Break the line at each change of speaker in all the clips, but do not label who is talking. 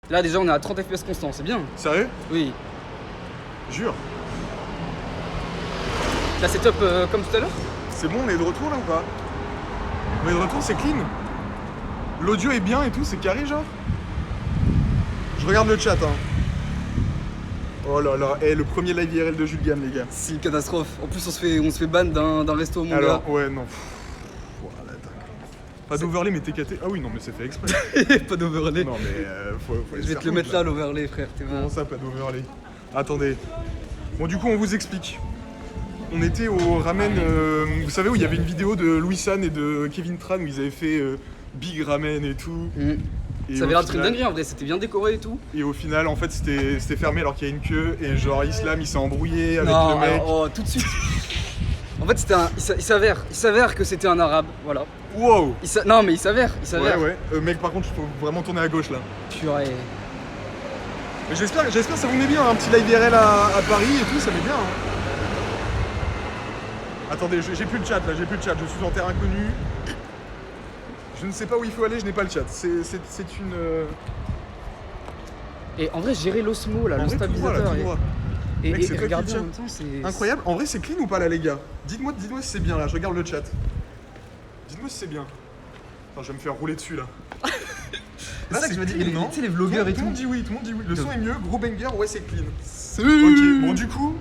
Là déjà on est à 30 FPS constant, c'est bien.
Sérieux?
Oui.
Jure.
La setup comme tout à l'heure?
C'est bon, on est de retour là ou pas? On est de retour, c'est clean. L'audio est bien et tout, c'est carré genre. Je regarde le chat hein. Oh là là, le premier live IRL de Jules Gamme les gars.
C'est une catastrophe. En plus on se fait ban d'un resto au Manga.
Alors ouais non. Voilà, pas d'overlay mais TKT. Ah oui non mais c'est fait exprès.
Pas d'overlay.
Non mais faut
Je vais te le mettre là l'overlay frère.
Comment ça pas d'overlay? Attendez. Bon du coup on vous explique. On était au ramen, vous savez où il y avait une vidéo de Louis San et de Kevin Tran où ils avaient fait Big Ramen et tout. Et
ça avait l'air de truc dingue en vrai, c'était bien décoré et tout.
Et au final, en fait, c'était fermé alors qu'il y a une queue. Et genre, Islam, il s'est embrouillé avec
non,
le mec.
Oh, tout de suite. En fait, il s'avère que c'était un arabe, voilà.
Wow.
Non, mais il s'avère.
Ouais. Mec, par contre, il faut vraiment tourner à gauche là.
Purée.
Mais j'espère que ça vous met bien, un petit live IRL à Paris et tout, ça met bien. Hein. Attendez, j'ai plus le chat là, je suis en terre inconnue. Je ne sais pas où il faut aller, je n'ai pas le chat. C'est une.
Et en vrai, gérer l'osmo là, le stabilisateur. Et regardez en même temps, c'est
incroyable. En vrai, c'est clean ou pas là, les gars? Dites-moi si c'est bien là, je regarde le chat. Dites-moi si c'est bien. Attends, je vais me faire rouler dessus là.
C'est ça que je me dis, tu sais, les vlogueurs et tout.
Tout le monde dit oui. Le son est mieux, gros banger, ouais, c'est clean. Ok, bon, du coup,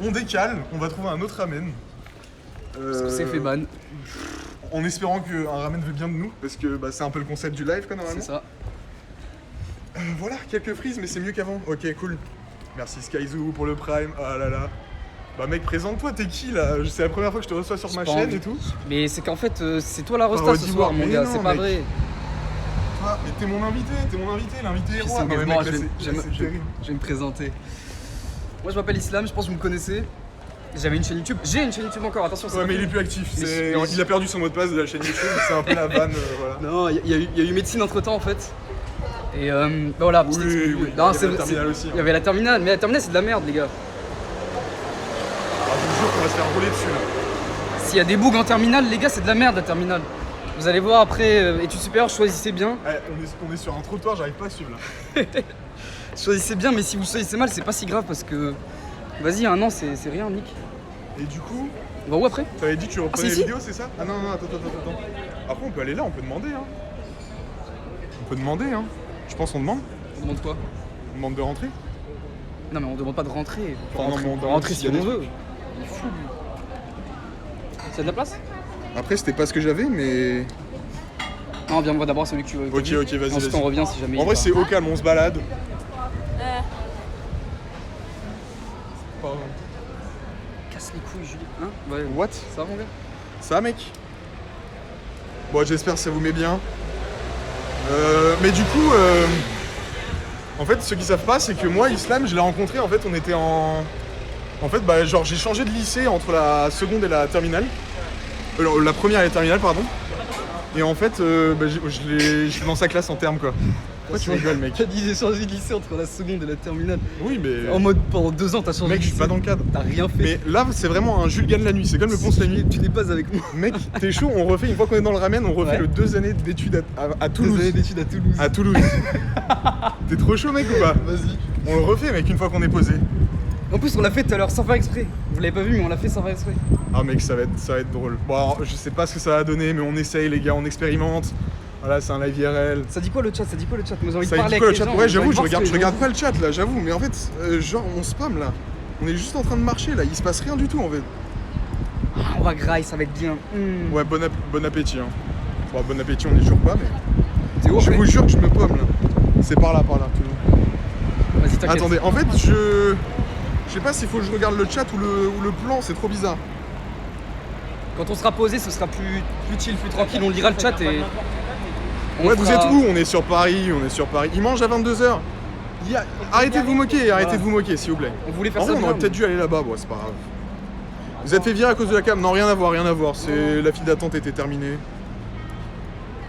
on décale, on va trouver un autre ramen.
Parce que c'est fait ban.
En espérant qu'un ramen veut bien de nous, parce que bah, c'est un peu le concept du live, quoi, normalement.
C'est ça.
Voilà, quelques frises, mais c'est mieux qu'avant. Ok, cool. Merci Skyzoo pour le prime. Ah là là. Bah mec, présente-toi, t'es qui là? C'est la première fois que je te reçois sur ma chaîne et tout.
Mais c'est qu'en fait, c'est toi la rosta ce soir, mon gars, c'est pas vrai.
Toi, mais t'es mon invité, l'invité roi.
Non mais mec, je vais me présenter. Moi je m'appelle Islam, je pense que vous me connaissez. J'avais une chaîne YouTube, j'ai une chaîne YouTube encore, attention.
Ouais mais il est plus actif, il a perdu son mot de passe de la chaîne YouTube, c'est un peu la vanne, voilà.
Non, il y a eu médecine entre temps en fait. Et bah voilà,
oui,
il y
avait la terminale aussi.
Il y avait la terminale, mais la terminale c'est de la merde les gars.
Alors je vous jure qu'on va se faire rouler dessus là.
S'il y a des bugs en terminale, les gars, c'est de la merde la terminale. Vous allez voir après, études supérieures, choisissez bien.
On est sur un trottoir, j'arrive pas à suivre là.
Choisissez bien, mais si vous choisissez mal, c'est pas si grave parce que. Vas-y, un an, c'est rien, Nick.
Et du coup.
On va où après?
T'avais dit que tu reprenais les vidéos, c'est ça? Ah non, attends. Après, on peut aller là, on peut demander, hein. On peut demander, hein. Je pense qu'on demande.
On demande quoi?
On demande de rentrer?
Non, mais on demande pas de rentrer.
Enfin,
on peut rentrer si on veut. Il est fou, lui. C'est de la place?
Après, c'était pas ce que j'avais, mais.
Non, viens, on va d'abord celui que tu veux.
Ok, vas-y.
Ensuite, on revient si jamais.
En vrai, c'est au calme, on se balade. Pardon.
Casse les couilles, Julie. Hein? Ouais.
What?
Ça va, mon gars?
Ça va, mec? Bon, j'espère que ça vous met bien. Mais du coup, en fait, ceux qui savent pas, c'est que moi, Islam, je l'ai rencontré, en fait, on était en. En fait, bah, genre, j'ai changé de lycée entre la seconde et la terminale. La première et la terminale, pardon. Et en fait, bah, je suis dans sa classe en termes, quoi. Pourquoi tu rigoles, mec?
T'as dit j'ai changé de lycée entre la seconde et la terminale.
Oui, mais.
En mode pendant 2 ans, t'as changé
mec,
de lycée.
je suis pas dans le cadre.
T'as rien fait.
Mais là, c'est vraiment un Jules Gagne la nuit. C'est comme le Ponce la nuit.
Tu n'es pas avec moi.
Mec, t'es chaud, on refait, une fois qu'on est dans le ramen, on refait le 2 années d'études à Toulouse.
2 années d'études à Toulouse.
À Toulouse. T'es trop chaud, mec, ou pas?
Vas-y.
On le refait, mec, une fois qu'on est posé.
En plus, on l'a fait tout à l'heure sans faire exprès. Vous l'avez pas vu, mais on l'a fait sans faire exprès.
Ah, mec, ça va être drôle. Bon, alors, je sais pas ce que ça va donner, mais on essaye, les gars, on expérimente. Voilà, c'est un live IRL.
Ça dit quoi le chat? Moi, j'ai envie de
Ça
parler
dit quoi le
avec
chat?
les gens.
Ouais, j'avoue, je regarde pas le chat là, j'avoue, mais en fait, genre, on spam là. On est juste en train de marcher là, il se passe rien du tout en fait.
Ah, on va grailler, ça va être bien.
Ouais, bon appétit. Hein. Bon, bon appétit, on est toujours pas, mais.
C'est où,
je vous jure que je me pomme là. C'est par là, toujours.
Vas-y, t'inquiète.
Attendez, en fait, je sais pas s'il faut que je regarde le chat ou le plan, c'est trop bizarre.
Quand on sera posé, ce sera plus chill, plus tranquille. On lira le chat et.
Ouais, vous êtes où? On est sur Paris, Il mange à 22h. Arrêtez de vous moquer, s'il vous plaît.
On voulait faire
en
ça.
vrai, on aurait peut-être dû aller là-bas, bon, c'est pas grave. Vous êtes fait virer à cause de la cam? Non, rien à voir. La file d'attente était terminée.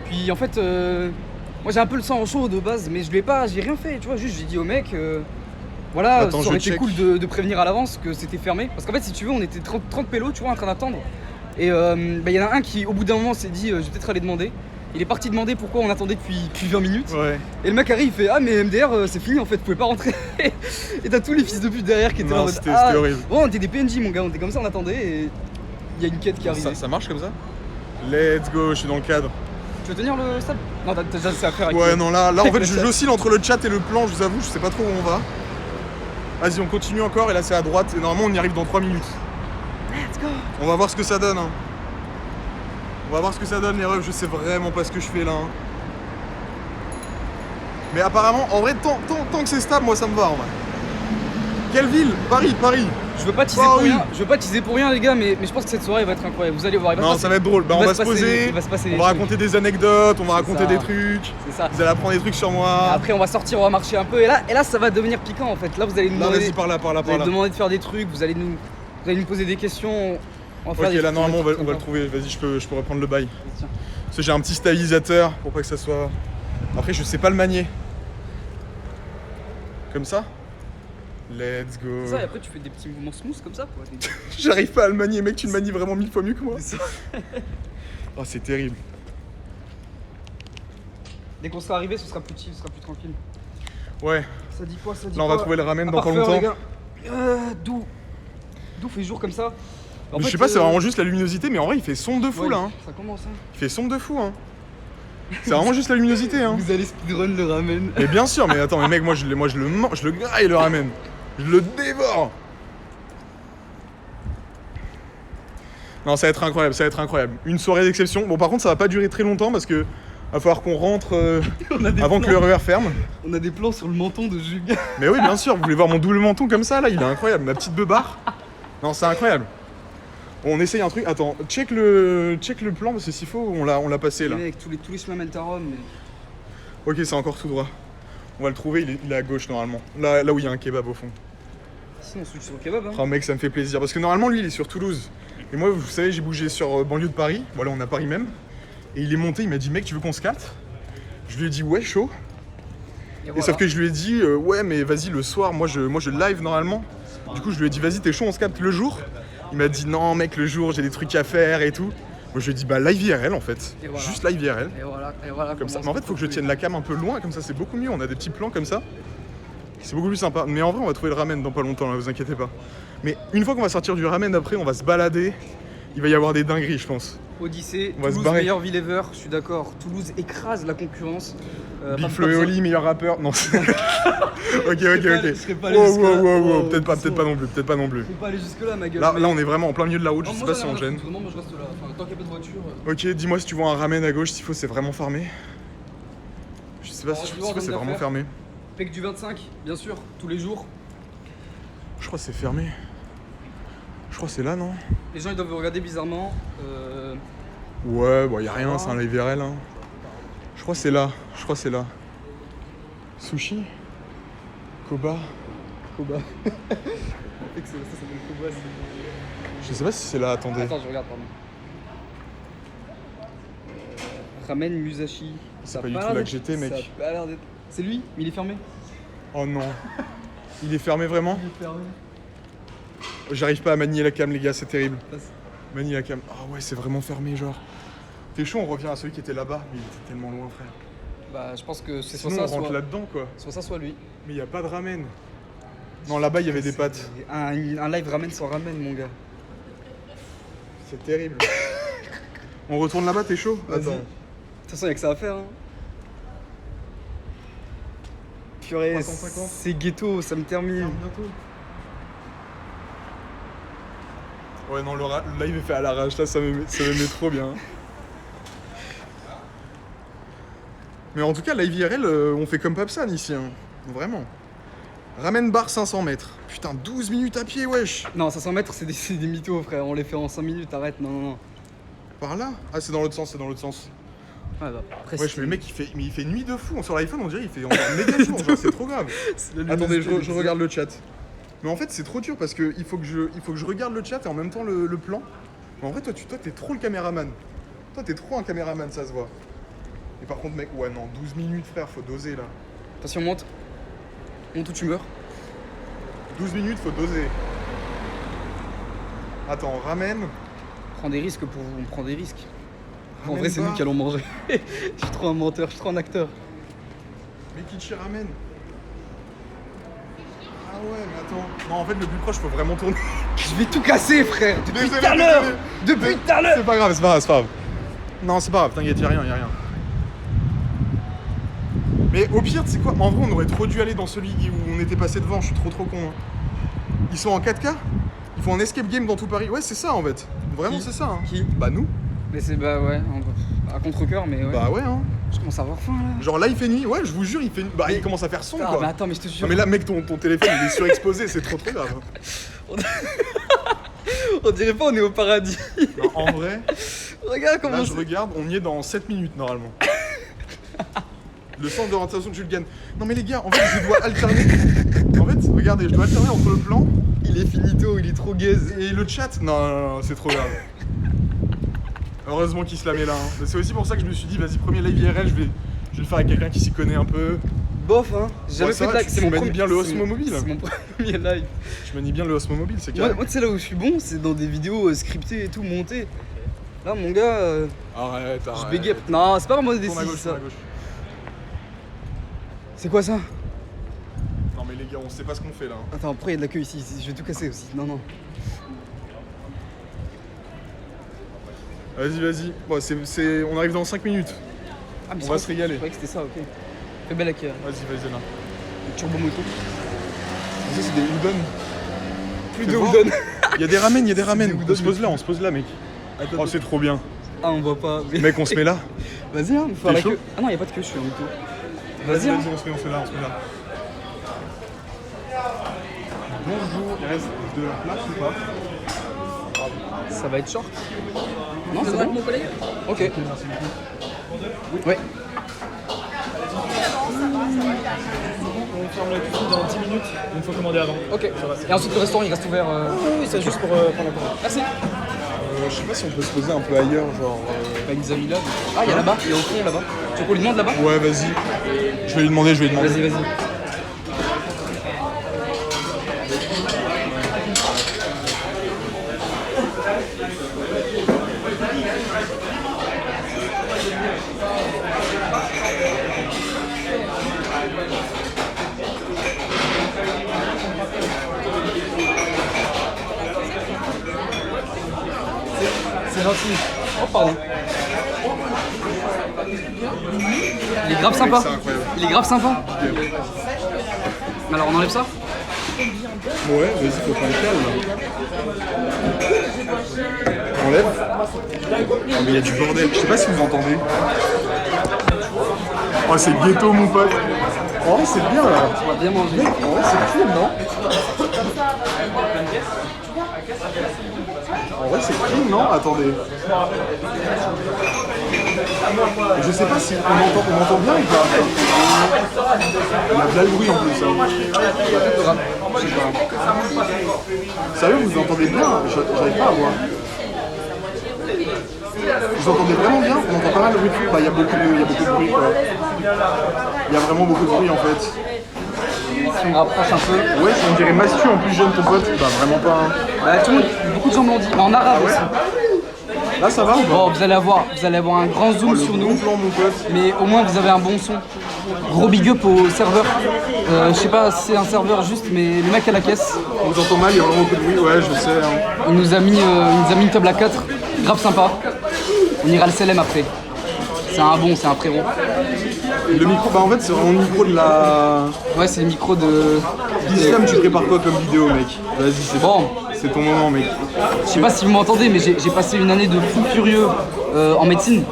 Puis en fait, moi j'ai un peu le sang en chaud de base, mais j'ai rien fait, tu vois, juste j'ai dit au mec, voilà,
attends,
ça aurait été cool de prévenir à l'avance que c'était fermé. Parce qu'en fait, si tu veux, on était 30 pélos, tu vois, en train d'attendre. Et il y en a un qui, au bout d'un moment, s'est dit, je vais peut-être aller demander. Il est parti demander pourquoi on attendait depuis 20 minutes.
Ouais.
Et le mec arrive, il fait ah mais MDR c'est fini en fait, vous pouvez pas rentrer. Et t'as tous les fils de pute derrière qui étaient là en
Non,
mode
c'était
ah,
horrible.
bon, on était des PNJ mon gars, on était comme ça, on attendait et il y a une quête qui arrive.
Ça marche comme ça? Let's go, je suis dans le cadre.
Tu veux tenir le stade? Non, t'as déjà assez à faire avec
Ouais,
le-
non, là en
avec
fait,
le chat.
j'oscille entre le chat et le plan, je vous avoue, je sais pas trop où on va. Vas-y, on continue encore, et là c'est à droite, et normalement on y arrive dans 3 minutes.
Let's go.
On va voir ce que ça donne. Hein. On va voir ce que ça donne, les refs, je sais vraiment pas ce que je fais là. Hein. Mais apparemment, en vrai, tant que c'est stable, moi ça me va en vrai. Quelle ville? Paris.
Je veux pas teaser pour rien les gars, mais je pense que cette soirée va être incroyable. Vous allez voir, il va
Non,
se
ça va être drôle. Bah,
il
on
va
va
se
se
passer-
poser,
il va se passer des
on va
trucs.
raconter des anecdotes, on va
C'est
raconter
ça.
des trucs.
C'est ça.
Vous allez apprendre des trucs sur
Et
moi.
après on va sortir, on va marcher un peu et là ça va devenir piquant en fait. Là vous allez nous
Là,
demander,
vas-y, par là.
vous allez me demander de faire des trucs, vous allez nous poser des questions. On va faire
Ok,
des
là,
trucs,
normalement, on va
des
le
trucs
trouver. Vas-y, je peux reprendre le bail.
Tiens.
Parce que j'ai un petit stabilisateur pour pas que ça soit. Après, je sais pas le manier. Comme ça? Let's go.
C'est ça, et après tu fais des petits mouvements smooth comme ça quoi.
J'arrive pas à le manier, mec, tu le manies vraiment 1000 fois mieux que moi.
C'est ça.
Oh, c'est terrible.
Dès qu'on sera arrivé, ce sera plus chill, ce sera plus tranquille.
Ouais,
Ça dit quoi, ça dit
là, on va
quoi
trouver le ramen
À
dans pas
Parfeur, les
longtemps.
gars. D'où fait jour comme ça. En
Je
fait,
sais pas, c'est vraiment juste la luminosité, mais en vrai, il fait sombre de fou
ouais,
là. Hein.
Ça commence hein.
Il fait sombre de fou, hein. C'est vraiment juste la luminosité, hein.
Vous allez speedrun le ramen.
Mais bien sûr, mais attends, mais mec, moi je le mange, je le graille le ramen. Je le dévore. Non, ça va être incroyable, ça va être incroyable. Une soirée d'exception. Bon, par contre, ça va pas durer très longtemps parce que va falloir qu'on rentre
On a des
avant que
plans.
le RER ferme.
On a des plans sur le menton de Jules.
Mais oui, bien sûr, vous voulez voir mon double menton comme ça là, il est incroyable, ma petite beubare. Non, c'est incroyable. Bon, on essaye un truc. Attends, check le plan parce que s'il faut, on l'a passé là.
Mec, tous les chemins mènent à Rome. Mais...
Ok, c'est encore tout droit. On va le trouver, il est à gauche normalement. Là où il y a un kebab au fond.
Sinon on switch sur le kebab hein.
Oh mec, ça me fait plaisir parce que normalement lui il est sur Toulouse. Et moi, vous savez, j'ai bougé sur banlieue de Paris. Voilà, on est à Paris même. Et il est monté, il m'a dit mec, tu veux qu'on se capte? Je lui ai dit ouais, chaud. Et
voilà.
sauf que je lui ai dit ouais, mais vas-y le soir, moi je live normalement. Du coup, je lui ai dit vas-y, t'es chaud, on se capte le jour. Il m'a dit non mec, le jour j'ai des trucs à faire et tout. Moi je lui ai dit bah live IRL en fait.
Et voilà.
Juste live IRL.
Et voilà
Comme ça.
comment
Mais en fait, faut que je tienne la cam un peu loin, comme ça c'est beaucoup mieux. On a des petits plans comme ça. C'est beaucoup plus sympa. Mais en vrai, on va trouver le ramen dans pas longtemps, là, vous inquiétez pas. Mais une fois qu'on va sortir du ramen, après, on va se balader. Il va y avoir des dingueries, je pense.
Odyssée,
On va se
Toulouse,
barrer.
meilleure ville ever, je suis d'accord. Toulouse écrase la concurrence.
Big
pas
Flo et
besoin-
Oli, meilleur rappeur. Non. Ok.
Je serais pas allé
Wow,
jusque-là.
wow, wow, wow.
Oh,
Peut-être pas
attention.
non plus, peut-être pas non plus.
Je peux pas aller jusque là ma gueule.
Là,
mais-
là, on est vraiment en plein milieu de la route, je
Non,
sais
moi,
pas si
j'en ai
on
rien à
gêne.
foutre. Non, moi je reste là. Enfin, tant qu'il n'y a pas de voiture.
Ok, dis-moi si tu vois un ramen à gauche, s'il faut, c'est vraiment fermé. Je sais pas
Alors,
si
je vais voir,
c'est
on va
vraiment
faire.
fermé.
Pec du 25, bien sûr, tous les jours.
Je crois que c'est fermé. Je crois que c'est là, non?
Les gens ils doivent regarder bizarrement.
Ouais, bon, y a rien, c'est un live IRL. Hein. Je crois que c'est là. Je crois que c'est là. Sushi? Koba?
Koba. Ça s'appelle Koba.
Je sais pas si c'est là, attendez.
Attends, je regarde, pardon. Ramen Musashi.
C'est
Ça
pas
a
du tout
l'air
là que
d'être-
j'étais, mec.
ça a pas l'air d'être- C'est lui, mais il est fermé.
Oh non. Il est fermé vraiment?
Il est fermé.
J'arrive pas à manier la cam, les gars, c'est terrible.
Passe.
Manier la cam. Ah ouais, c'est vraiment fermé, genre. T'es chaud, on revient à celui qui était là-bas, mais il était tellement loin, frère.
Bah, je pense que c'est soit
Sinon,
ça,
on rentre
soit...
là-dedans, quoi.
soit ça, soit lui.
Mais y a pas de ramen. Non, là-bas, il y avait des pâtes.
Un live ramen sans ramen, mon gars.
C'est terrible. On retourne là-bas, t'es chaud?
Vas-y.
Attends.
De toute façon, y'a que ça à faire. Hein. Purée,
350.
c'est ghetto, ça me termine.
Bientôt. Ouais, non, le live est fait à l'arrache, là, ça me met trop bien. Mais en tout cas, live IRL, on fait comme Papsan ici, hein. Vraiment. Ramen bar 500 mètres. Putain, 12 minutes à pied, wesh.
Non, 500 mètres, c'est des mythos, frère. On les fait en 5 minutes, arrête. Non, non, non.
Par là? Ah, c'est dans l'autre sens, c'est dans l'autre sens.
Ouais, bah, après,
Wesh, mais le mec, il fait nuit de fou. Sur l'iPhone, on dirait il fait encore méga jour, genre, c'est trop grave. Attendez, je regarde le chat. Mais en fait, c'est trop dur parce que il faut que je regarde le chat et en même temps le plan. Mais en vrai, toi, t'es trop le caméraman. Toi, t'es trop un caméraman, ça se voit. Et par contre, mec, ouais, non, 12 minutes, frère, faut doser là.
Attention, monte. Monte ou tu meurs.
12 minutes, faut doser. Attends, ramène.
Prends des risques pour vous, on prend des risques. En vrai, c'est nous qui allons manger. Je suis trop un menteur, je suis trop un acteur.
Mais Kichi ramène. Ah ouais, mais attends. Non, en fait, le plus proche, faut vraiment tourner.
Je vais tout casser, frère, depuis
Désolé,
tout à l'heure.
désolé.
Depuis tout à l'heure.
C'est pas grave, c'est pas grave, c'est pas grave. Non, c'est pas grave, t'inquiète, y'a rien. Mais au pire, tu sais quoi, en vrai, on aurait trop dû aller dans celui où on était passé devant, je suis trop con. Hein. Ils sont en 4K. Ils font un escape game dans tout Paris. Ouais, c'est ça en fait. Vraiment,
Qui
c'est ça. Hein.
Qui
Bah, nous.
Mais c'est bah ouais, à contre-cœur, mais ouais.
Bah, ouais, hein.
Je commence à avoir faim là.
Genre là, il fait nuit. Ouais, je vous jure, il fait nuit. Bah, il commence à faire sombre
Ah,
quoi.
mais attends, mais je te jure.
Non, mais là, mec, ton téléphone il est surexposé, c'est trop grave.
On dirait pas on est au paradis.
Non, en vrai,
Regarde comment
là, je regarde, on y est dans 7 minutes normalement. Le centre de orientation de Jules Gann. Non, mais les gars, en fait, je dois alterner. En fait, regardez, je dois alterner entre le plan.
Il est finito, il est trop gaze.
Et le chat. Non, c'est trop grave. Heureusement qu'il se la met là. Hein. Mais c'est aussi pour ça que je me suis dit, vas-y, premier live IRL, je vais le faire avec quelqu'un qui s'y connaît un peu.
Bof, hein. J'ai jamais
Ouais, ça
fait de
va,
live.
tu manies
premier-
bien le
c'est
Osmo Mobile.
C'est mon premier live.
Je manie bien le Osmo Mobile, c'est carré.
Moi, tu sais, là où je suis bon, c'est dans des vidéos scriptées et tout, montées. Là, mon gars,
Arrête.
je bégaye. Non, c'est pas vraiment des
Tourne à
décis,
gauche,
ça.
tourne à gauche.
C'est quoi ça?
Non, mais les gars, on sait pas ce qu'on fait là. Hein.
Attends, après, il y a de la queue ici. Je vais tout casser aussi. Non.
Vas-y. Bon, on arrive dans 5 minutes.
Ah, mais
On
c'est
va
pas-
se régaler.
Je croyais que c'était ça, ok. Fais belle acquis.
Vas-y là.
Turbo moto.
Ça, c'est des udon.
Plus
Fais
de
voir.
udon.
Il y a des ramen.
des udon,
On se pose là, mec.
Attends,
Oh, c'est trop bien.
Ah, on voit pas. Mais...
Mec, on se met là.
Vas-y, hein, faut faire
T'es
la
chaud
queue. Ah non, y a pas de queue, je suis en moto. Vas-y, hein.
on se met là. Bonjour. Il reste de la place ou pas?
Ça va être short. Non, c'est bon, mon collègue. Ok.
Merci beaucoup.
Ouais.
On ferme la cuisine dans 10 minutes, il faut commander avant.
Ok. Et ensuite, le restaurant, il reste ouvert.
Oui, c'est juste pour prendre la commande.
Merci.
Je sais pas si on peut se poser un peu ailleurs, genre.
Bah, il nous a mis là. Ah, il y a là-bas, il y a au fond là-bas. Tu veux qu'on lui demande là-bas?
Ouais, vas-y. Je vais lui demander.
Vas-y. C'est gentil. Oh, pardon. Il est grave sympa.
C'est incroyable.
Il est grave sympa. Alors on enlève ça?
Ouais, vas-y, faut pas le calme. Enlève. Oh, mais il y a du bordel. Je sais pas si vous entendez. Oh, c'est ghetto, mon pote. En vrai, c'est bien là.
On va bien manger.
Mec, en vrai, c'est cool, non? En vrai, c'est clean, non? Attendez. Je sais pas si on m'entend bien ou pas. Il y a de la bruit en plus. Hein. Sérieux, vous entendez bien? J'arrive pas à voir. Vous entendez vraiment bien? On entend pas mal de bruit. Bah, il y a beaucoup de bruit, quoi. Il y a vraiment beaucoup de bruit, en fait.
Si on rapproche un peu.
Ouais, on dirait Mastu en plus jeune, ton pote. Bah, vraiment pas. Hein.
Bah, tout le monde, beaucoup de gens me l'ont dit. Mais en arabe
Ah ouais?
aussi.
Là, ça va ou pas?
Bon, vous allez avoir un grand zoom
Oh, le
sur
bon
nous.
plan, mon pote.
Mais au moins vous avez un bon son. Gros big up au serveur. Je sais pas si c'est un serveur juste, mais le mec à la caisse,
On vous entend mal, il y a vraiment beaucoup de bruit. Ouais, je sais. Hein.
il nous a mis une table à 4. Grave sympa. On ira le CLM après. C'est un frérot.
Le micro, bah en fait, c'est vraiment le micro de la.
Ouais, c'est le micro de.
L'islam, tu prépares quoi comme vidéo, mec? Vas-y, c'est
Bon,
C'est ton moment, mec.
je sais pas si vous m'entendez, mais j'ai passé une année de fou furieux en médecine.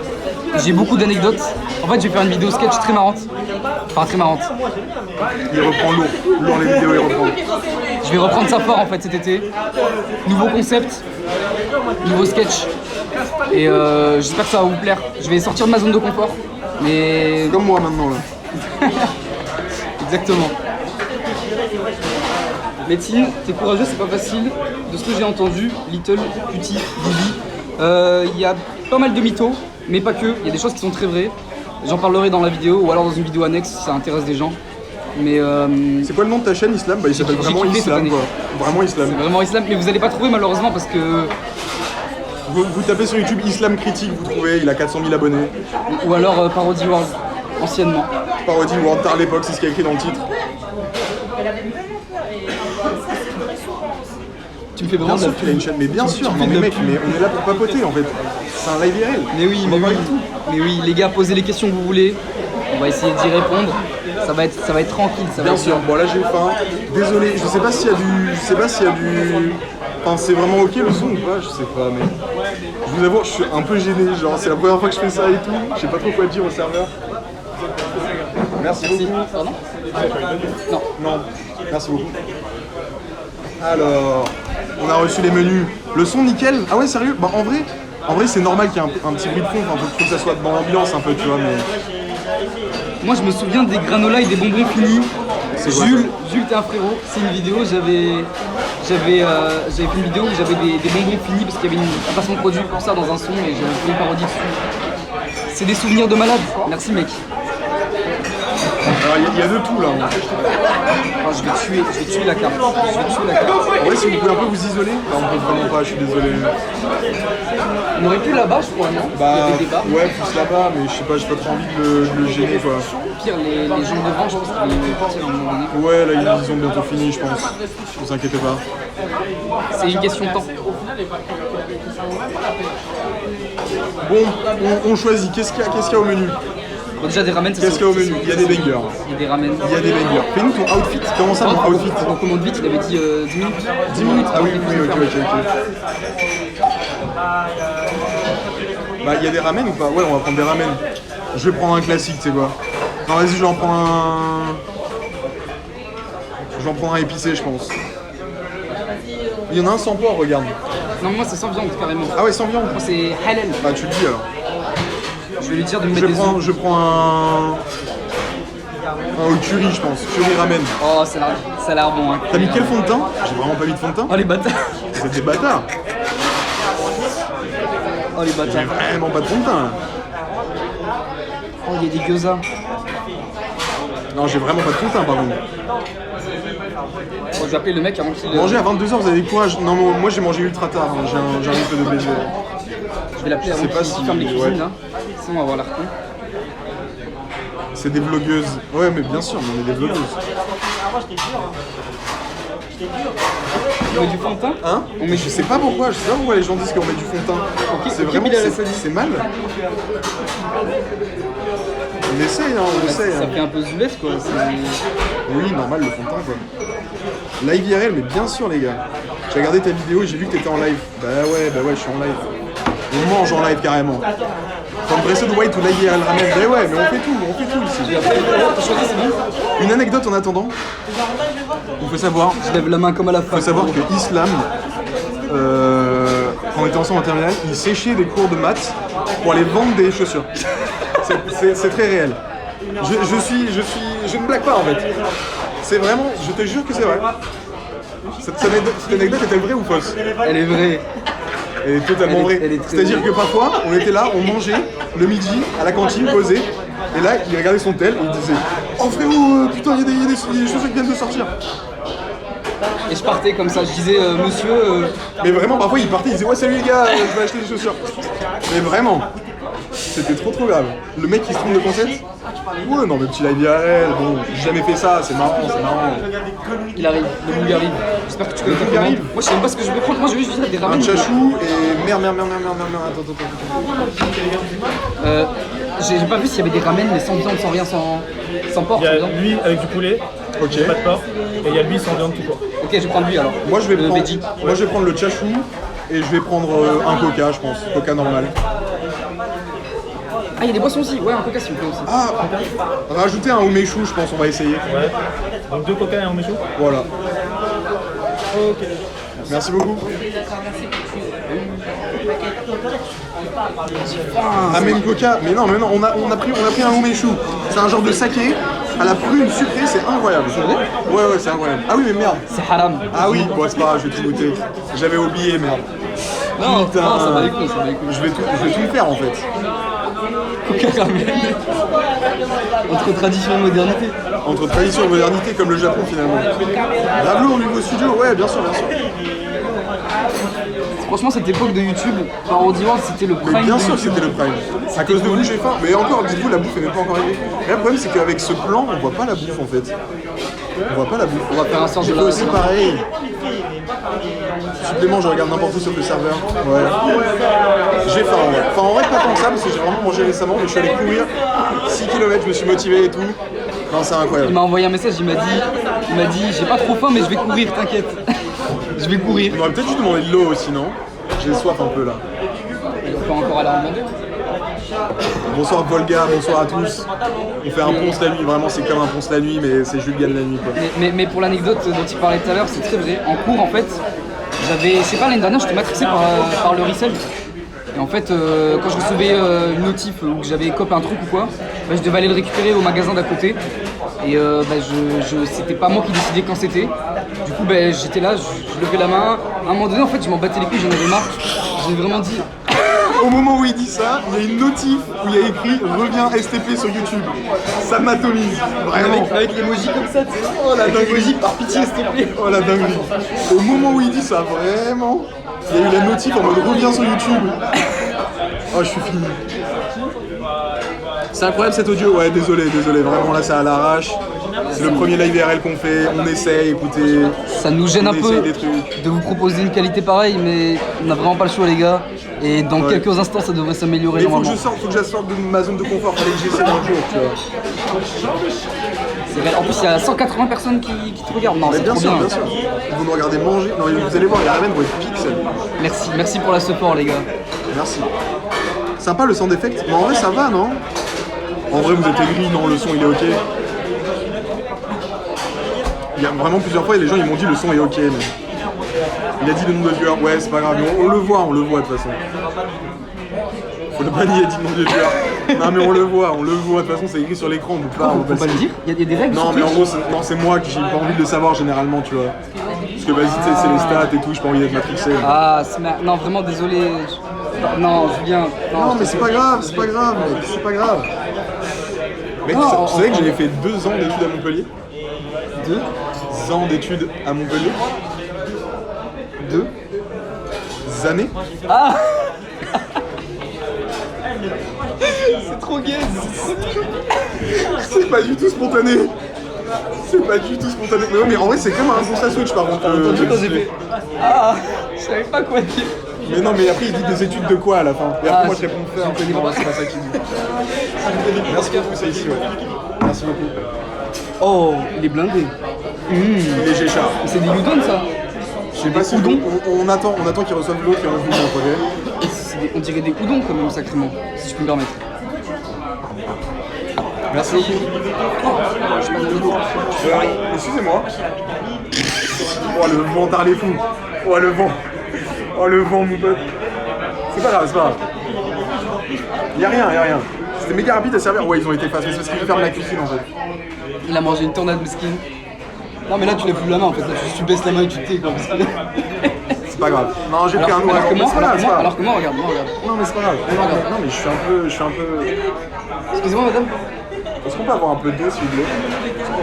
J'ai beaucoup d'anecdotes. En fait, je vais faire une vidéo sketch très marrante. Enfin, très marrante.
Il reprend lourd. Lourd les vidéos, il reprend.
Je vais reprendre ça fort en fait cet été. Nouveau concept, nouveau sketch. Et j'espère que ça va vous plaire. Je vais sortir de ma zone de confort. Mais.
Comme moi maintenant, là.
Exactement. Médecine, t'es courageux, c'est pas facile. De ce que j'ai entendu, Little, Cutie, Bibi, il y a pas mal de mythos, mais pas que. Il y a des choses qui sont très vraies. J'en parlerai dans la vidéo ou alors dans une vidéo annexe si ça intéresse des gens. Mais
C'est quoi le nom de ta chaîne, Islam? Bah, il s'appelle
J'ai
vraiment
kiffé cette
Islam,
année.
quoi. Vraiment Islam.
c'est vraiment islam. Mais vous allez pas trouver malheureusement parce que
Vous tapez sur YouTube Islam Critique, vous trouvez, il a 400 000 abonnés.
Ou alors Parody World, anciennement.
Parodie World Tar à l'époque, c'est ce qu'il y a écrit dans le titre.
Tu me fais
Bien
vraiment de
sûr
la
qu'il a une chaîne, mais bien sûr,
tu
non
fais
mais
de la
mec, mais on est là pour papoter en fait. C'est un live IRL.
Mais oui,
On
mais
va
oui.
parler de tout.
Mais oui, les gars, posez les questions que vous voulez. On va essayer d'y répondre. Ça va être tranquille. Ça va
Bien
être
sûr, bon là j'ai faim. Désolé, je sais pas s'il y a du. Enfin, c'est vraiment ok le son ou pas, je sais pas, mais. Je vous avoue, je suis un peu gêné, genre c'est la première fois que je fais ça et tout. Je sais pas trop quoi dire au serveur. Merci
Merci.
beaucoup.
Pardon Non.
Non, merci beaucoup. Alors, on a reçu les menus. Le son nickel. Ah ouais, sérieux? Bah en vrai c'est normal qu'il y ait un petit bruit de fond. Enfin, faut que ça soit dans l'ambiance un peu, tu vois, mais.
Moi, je me souviens des granolas et des bonbons finis.
C'est quoi,
Jules, t'es un frérot. C'est une vidéo. J'avais fait une vidéo où j'avais des bonbons finis parce qu'il y avait un placement de produit pour ça dans un son et j'avais fait une parodie dessus. C'est des souvenirs de malade. Merci, mec.
Alors il y a de tout là.
Ah, je vais tuer la carte.
En vrai, si vous pouvez un peu vous isoler. Bah, on peut vraiment pas, je suis désolé.
On aurait pu là-bas, je crois, non? Il y
Bah,
avait des bars.
ouais, plus là-bas, mais je sais pas, j'ai pas trop envie de le gêner quoi.
Pire, les gens devant, je pense qu'ils vont partir à un moment donné.
Ouais, là ils ont bientôt fini, je pense. Vous inquiétez pas.
C'est une question de temps.
Bon, on choisit. Qu'est-ce qu'il y a au menu?
Bon, déjà des ramen, ça
Qu'est-ce qu'il y a au menu? Il y a des bangers.
Il y a des ramen.
Il y a des bangers. Fais-nous ton outfit. Comment ça, ton outfit?
On commande vite, il avait dit 10 minutes.
10 minutes. Ah oui, ok. Bah, il y a des ramen ou pas? Ouais, on va prendre des ramen. Je vais prendre un classique, tu sais quoi. Non, vas-y, je vais en prendre un. Je vais en prendre un épicé, je pense. Il y en a un sans porc, regarde.
Non, moi c'est sans viande carrément.
Ah ouais, sans viande.
Moi c'est halal.
Bah, tu le dis alors.
Je vais lui dire de me mettre des œufs.
Je prends un au curry, je pense. Curry ramen.
Oh, ça a l'air bon. Hein.
T'as mis quel fond de teint? J'ai vraiment pas mis de fond de teint.
Oh les bâtards.
Vous êtes des bâtards.
Oh les
J'ai
bâtards.
vraiment pas de fond de teint là.
Oh, il y a des gyoza.
Non, j'ai vraiment pas de fond de teint par contre.
Bon, je vais appeler le mec avant qu'il.
Manger à 22h, vous avez du courage. Non, moi j'ai mangé ultra tard. Hein. J'ai un rythme de baiser.
Je vais l'appeler avant
sais pas
qu'il
si-
ferme les cuisines
ouais.
là. Sinon on va avoir l'air con.
C'est des vlogueuses. Ouais, mais bien sûr, on est des vlogueuses.
On met du fond de teint.
Hein?
On met
Je sais pas pourquoi les gens disent qu'on met du fond de teint. C'est
ok,
vraiment.
Bilal Hassani.
C'est mal. On essaye, hein, on essaye.
Ça
Hein.
fait un peu zoulette quoi.
Oui, normal, le fond de teint quoi. Live IRL, mais bien sûr, les gars. J'ai regardé ta vidéo et j'ai vu que t'étais en live. Bah ouais, je suis en live. On mange en live carrément. Comme Breath of the Wild ou live IRL ramen. Bah ouais, mais on fait tout ici.
T'as choisi, c'est bon.
Une anecdote en attendant. Il faut savoir,
Je lève la main comme à la fin.
faut savoir que Islam, quand on était ensemble en terminale, il séchait des cours de maths pour aller vendre des chaussures. C'est très réel. Je ne blague pas en fait. C'est vraiment, je te jure que c'est vrai. Cette anecdote est-elle vraie ou fausse?
Elle est vraie.
Elle est totalement vraie.
elle est très
C'est-à-dire
vraie.
que parfois, on était là, on mangeait le midi à la cantine, posé, et là, il regardait son tel et il disait « Oh frérot, putain, il y a des chaussures qui viennent de sortir !»
Et je partais comme ça, je disais monsieur.
Mais vraiment, parfois, il partait, il disait « Ouais, salut les gars, je vais acheter des chaussures !» Mais vraiment, c'était trop grave. Le mec qui se trompe de concept. Ouais, non, mais petit live IRL, bon, j'ai jamais fait ça, c'est marrant.
Il arrive, le boug arrive. J'espère que tu connais ta
boug
commande.
arrive.
Moi je sais même pas ce que je vais prendre, moi je vais juste dire des
Un
ramen.
chachou et merde, attends.
J'ai pas vu s'il y avait des ramen mais sans viande, sans rien, sans porc.
Il y
sans
a
viande.
lui avec du poulet,
Ok.
pas de porc, et il y a lui sans viande tout court.
Ok, je vais prendre lui alors.
Moi, je vais
Le
prendre,
veggie.
le chachou et je vais prendre un coca, je pense. Coca normal.
Ah, il y a des boissons aussi, ouais, un coca s'il vous plaît aussi.
Ah, rajouter un umeshu, je pense, on va essayer.
Ouais. Donc 2 coca et un méchou.
Voilà.
Ok.
Merci beaucoup. Amène coca. Mais non, on a pris un umeshu. C'est un genre de saké à la prune sucrée, c'est incroyable. Ouais, c'est incroyable. Ah oui, mais merde.
C'est haram.
Ah oui, bon, c'est pas grave, je vais tout goûter. J'avais oublié, merde.
Non,
Putain.
non, ça va les couilles, ça va les couilles.
Je vais tout faire en fait.
Coca ramen. Entre tradition et modernité.
Entre tradition et modernité comme le Japon finalement. Grave lourd au niveau studio, ouais, bien sûr.
franchement, cette époque de YouTube, Parody World, c'était le prime.
Mais bien
de
sûr que
YouTube.
c'était le prime. À cause de vous, j'ai faim. Mais encore, dites-vous, la bouffe elle n'est pas encore arrivée. Et là, le problème, c'est qu'avec ce plan, on voit pas la bouffe en fait. On voit pas la bouffe.
On va faire un sort
J'ai
de
fait
la.
aussi pareil. Supplément, je regarde n'importe où sauf le serveur. Ouais. J'ai faim en vrai. Enfin, en vrai, pas tant que ça, parce que j'ai vraiment mangé récemment, mais je suis allé courir 6 km, je me suis motivé et tout. Non, c'est
Il
incroyable.
m'a envoyé un message, il m'a dit j'ai pas trop faim mais je vais courir, t'inquiète. Je vais courir.
On aurait peut-être dû demander de l'eau aussi, non? J'ai soif un peu là.
On peut encore aller en demander.
Bonsoir Volga, bonsoir à tous. On fait un ponce la nuit, vraiment c'est comme un ponce la nuit, mais c'est Jules Gann la nuit quoi.
Mais pour l'anecdote dont il parlait tout à l'heure, c'est très vrai. En cours, en fait, je sais pas, l'année dernière, j'étais matrixé par le resell. Et en fait, quand je recevais une notif ou que j'avais copé un truc ou quoi, bah, je devais aller le récupérer au magasin d'à côté. Et bah, c'était pas moi qui décidais quand c'était. Du coup, bah, j'étais là, je levais la main. À un moment donné, en fait, je m'en battais les couilles, j'en avais marre. J'ai vraiment dit.
Au moment où il dit ça, il y a une notif où il y a écrit reviens STP sur YouTube. Ça m'atomise, vraiment.
Avec l'emoji comme ça, tu sais.
Oh la
Avec
dinguerie.
l'emoji par pitié, s'il te plaît.
Oh la dinguerie. Au moment où il dit ça, vraiment, il y a eu la notif en mode reviens sur YouTube. Oh, je suis fini. C'est incroyable cet audio, ouais, désolé, vraiment là c'est à l'arrache. C'est le premier live IRL qu'on fait, on essaye, écoutez.
Ça nous gêne un
on
peu
essaye des trucs.
de vous proposer une qualité pareille, mais on n'a vraiment pas le choix, les gars. Et dans
Ouais.
quelques instants, ça devrait s'améliorer
Mais il faut que
normalement.
je sorte de ma zone de confort, fallait que j'essaie un jour, tu vois.
C'est vrai. En plus, il y a 180 personnes qui te regardent. Non,
Mais
c'est
bien
trop
sûr,
bien.
bien sûr. Vous me regardez manger, non vous allez voir, il y a rien de votre pixel.
Merci pour la support, les gars.
Merci. Sympa le sound effect, mais en vrai ça va non? En vrai vous êtes aigris, non le son il est ok. Il y a vraiment plusieurs fois les gens ils m'ont dit le son est ok mais... Il a dit le nom de viewers, ouais c'est pas grave, mais on le voit de toute façon. Faut le bannir, il a dit le nom de viewers. Non mais on le voit, de toute façon c'est écrit sur l'écran, on peut pas,
Faut pas le dire. Il y a des règles.
Non
sur
mais en
Twitch.
gros c'est moi que j'ai pas envie de le savoir généralement tu vois. Parce que vas-y tu sais, c'est les stats et tout, j'ai pas envie d'être matrixé.
Ah, non, vraiment désolé. Non, Julien.
Non mais c'est pas grave, mec, c'est pas grave. Mec,
Non,
tu savais que j'avais fait 2 ans d'études à Montpellier?
2
ans d'études à Montpellier?
2
années?
Ah c'est trop gay, c'est trop gay.
C'est pas du tout spontané. C'est pas du tout spontané. Mais, ouais, mais en vrai, c'est comme un constat Switch par contre.
Quand j'ai fait. Ah, je savais pas quoi dire.
Mais non, mais après, il dit des études de quoi à la fin? Et après, moi, je réponds faire.
je connais pas.
C'est pas ça qu'il dit. Merci beaucoup, c'est ici, ouais. Merci beaucoup.
Oh, il est blindé.
Les Géchards.
C'est des udon, ça.
Je sais pas si
udon.
on attend qu'ils reçoivent l'eau qui est revenue dans le projet.
On dirait des udon quand même, sacrément, si je peux me permettre.
Merci beaucoup. Excusez-moi. Oh le vent, t'as les fous. Oh le vent. Oh le vent, mon pote. C'est pas grave, c'est pas grave. Y'a rien. C'était méga rapide à servir. Ouais, ils ont été fast, mais c'est parce qu'ils ferment la cuisine en fait.
Il a mangé une tornade mesquine. Non mais là tu lèves plus la main en fait, là tu baisses la main et tu t'es quoi.
C'est pas grave. Non, j'ai pris un
Alors que moi,
regarde.
regarde.
Non, mais c'est pas grave. Non, mais je suis un peu.
Excusez-moi madame,
Est-ce qu'on peut avoir un peu d'eau s'il vous plaît?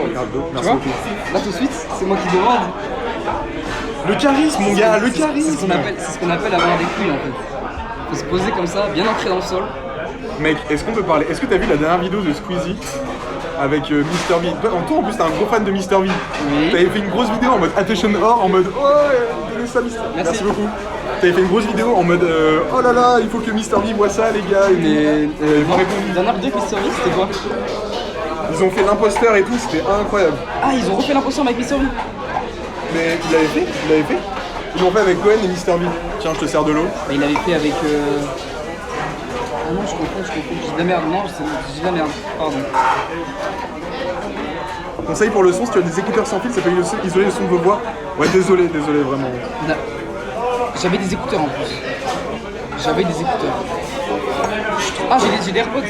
Regarde d'eau.
tu
Merci
vois
beaucoup.
là tout de suite, c'est moi qui demande.
Le charisme, mon gars, le
C'est
charisme.
ce qu'on appelle avoir des couilles en fait. Faut se poser comme ça, bien ancré dans le sol.
Mec, est-ce qu'on peut parler? Est-ce que t'as vu la dernière vidéo de Squeezie avec Mr V? Toi, en plus, t'es un gros fan de Mr V.
Oui.
T'avais fait une grosse vidéo en mode Attention Or, en mode oh, donnez ça, Mr. Merci beaucoup. T'avais fait une grosse vidéo en mode oh là là, il faut que Mr V voit ça, les gars. Et
Mais
ils m'ont répondu.
la dernière vidéo qui sortit, c'était quoi?
Ils ont fait l'imposteur et tout, c'était incroyable.
Ah, ils ont refait l'imposture avec Mr. V.
Mais il l'avait fait. Ils l'ont fait avec Cohen et Mr V. Tiens, je te sers de l'eau.
Bah, il avait fait avec. Ah non, je confonds, j'ai de la merde, non, j'ai de la merde, pardon.
Conseil pour le son, si tu as des écouteurs sans fil, ça peut isoler le son de vos voix. Ouais, désolé, vraiment.
Na- J'avais des écouteurs en plus. J'avais des écouteurs. Ah, j'ai des AirPods.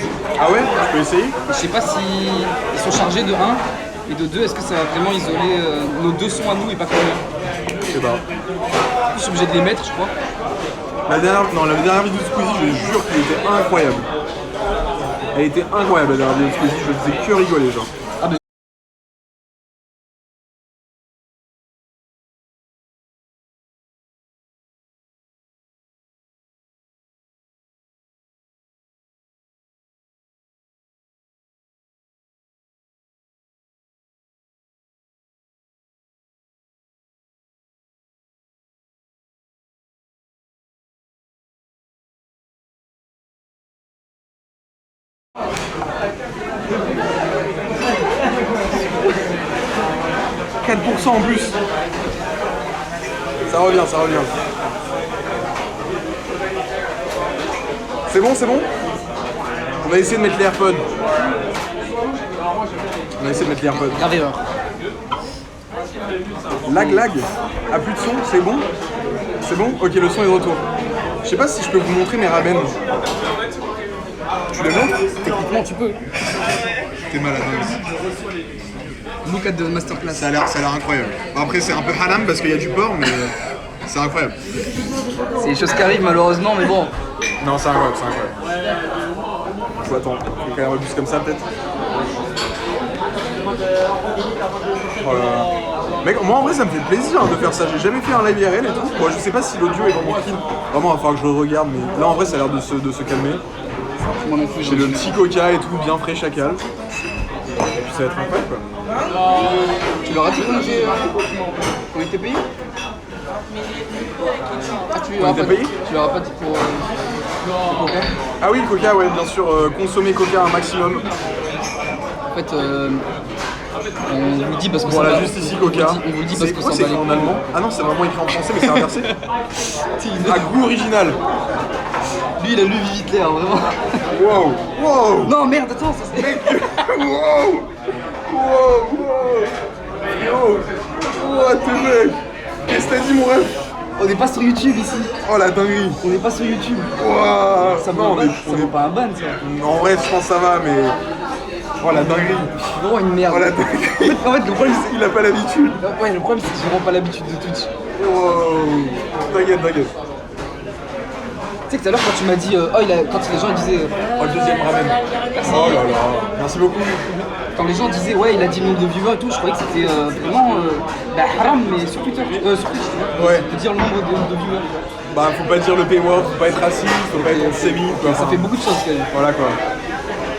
Ah ouais? Je peux essayer?
Je sais pas si ils sont chargés de 1 et de 2, est-ce que ça va vraiment isoler nos deux sons à nous et pas que le mien?
Je sais pas.
Je suis obligé de les mettre, je crois.
La dernière vidéo de Squeezie, je jure qu'elle était incroyable. Elle était incroyable la dernière vidéo de Squeezie, je faisais que rigoler genre. %4 en plus. Ça revient, ça revient. C'est bon, c'est bon? On va essayer de mettre les AirPods. On va essayer de mettre les AirPods.
Grave erreur.
Lag. Ah, plus de son, c'est bon? C'est bon? Ok, le son est de retour. Je sais pas si je peux vous montrer mes ramen. Tu le montres?
Techniquement, tu peux.
T'es malade, hein.
Look at the masterclass.
Ça a l'air incroyable. Bon, après, c'est un peu haram parce qu'il y a du porc, mais c'est incroyable.
C'est des choses qui arrivent malheureusement, mais bon.
Non, c'est incroyable, c'est incroyable. Faut attendre, faut quand même rebus comme ça peut-être. Oh là là. Mec, moi en vrai ça me fait plaisir de faire ça, j'ai jamais fait un live IRL et tout. Bon, je sais pas si l'audio est vraiment clean. Vraiment, il va falloir que je le regarde, mais là en vrai ça a l'air de se calmer.
Moi non plus,
J'ai le petit coca et tout, bien frais chacal. Et puis ça va être incroyable quoi.
Tu leur as dit qu'on était payé? Ah, tu leur as
était
pas
payé?
Tu leur as pas dit pour coca?
Ah oui, le coca, ouais, bien sûr, consommer coca un maximum.
En fait, on vous le dit parce que
Voilà, juste ici coca.
On vous le dit parce que
c'est
ça
écrit en allemand. Ah non, c'est vraiment écrit en français, mais c'est inversé. À goût original.
Lui, il a lu Vive Hitler, vraiment.
Wow, wow.
Non, merde, attends, ça c'est.
Wow! Wow! Yo! What the mec? Qu'est-ce que t'as dit mon rêve?
On n'est pas sur YouTube ici.
Oh la dinguerie!
On n'est pas sur YouTube.
Wow!
Ça
Non,
vaut pas un ban, ça.
En vrai, je pense que ça va, mais. Oh la dinguerie!
C'est vraiment une merde.
Oh la dinguerie!
En fait, le problème, c'est.
Il a pas l'habitude!
Ouais, le problème, c'est que j'ai vraiment pas l'habitude de Twitch.
Wow! T'inquiète.
Tu sais que tout à l'heure, quand tu m'as dit. Quand les gens disaient.
Oh, le deuxième ramen! Oh là là! Merci beaucoup!
Quand les gens disaient, ouais, il a 10 millions de viewers et tout, je croyais que c'était vraiment haram, mais sur Twitter. Sur Twitch, tu vois.
Ouais.
De dire le nombre de viewers.
Bah, faut pas dire le payword, faut pas être raciste, faut pas être antisémite, quoi.
Ça fait beaucoup de choses quand même.
Voilà quoi.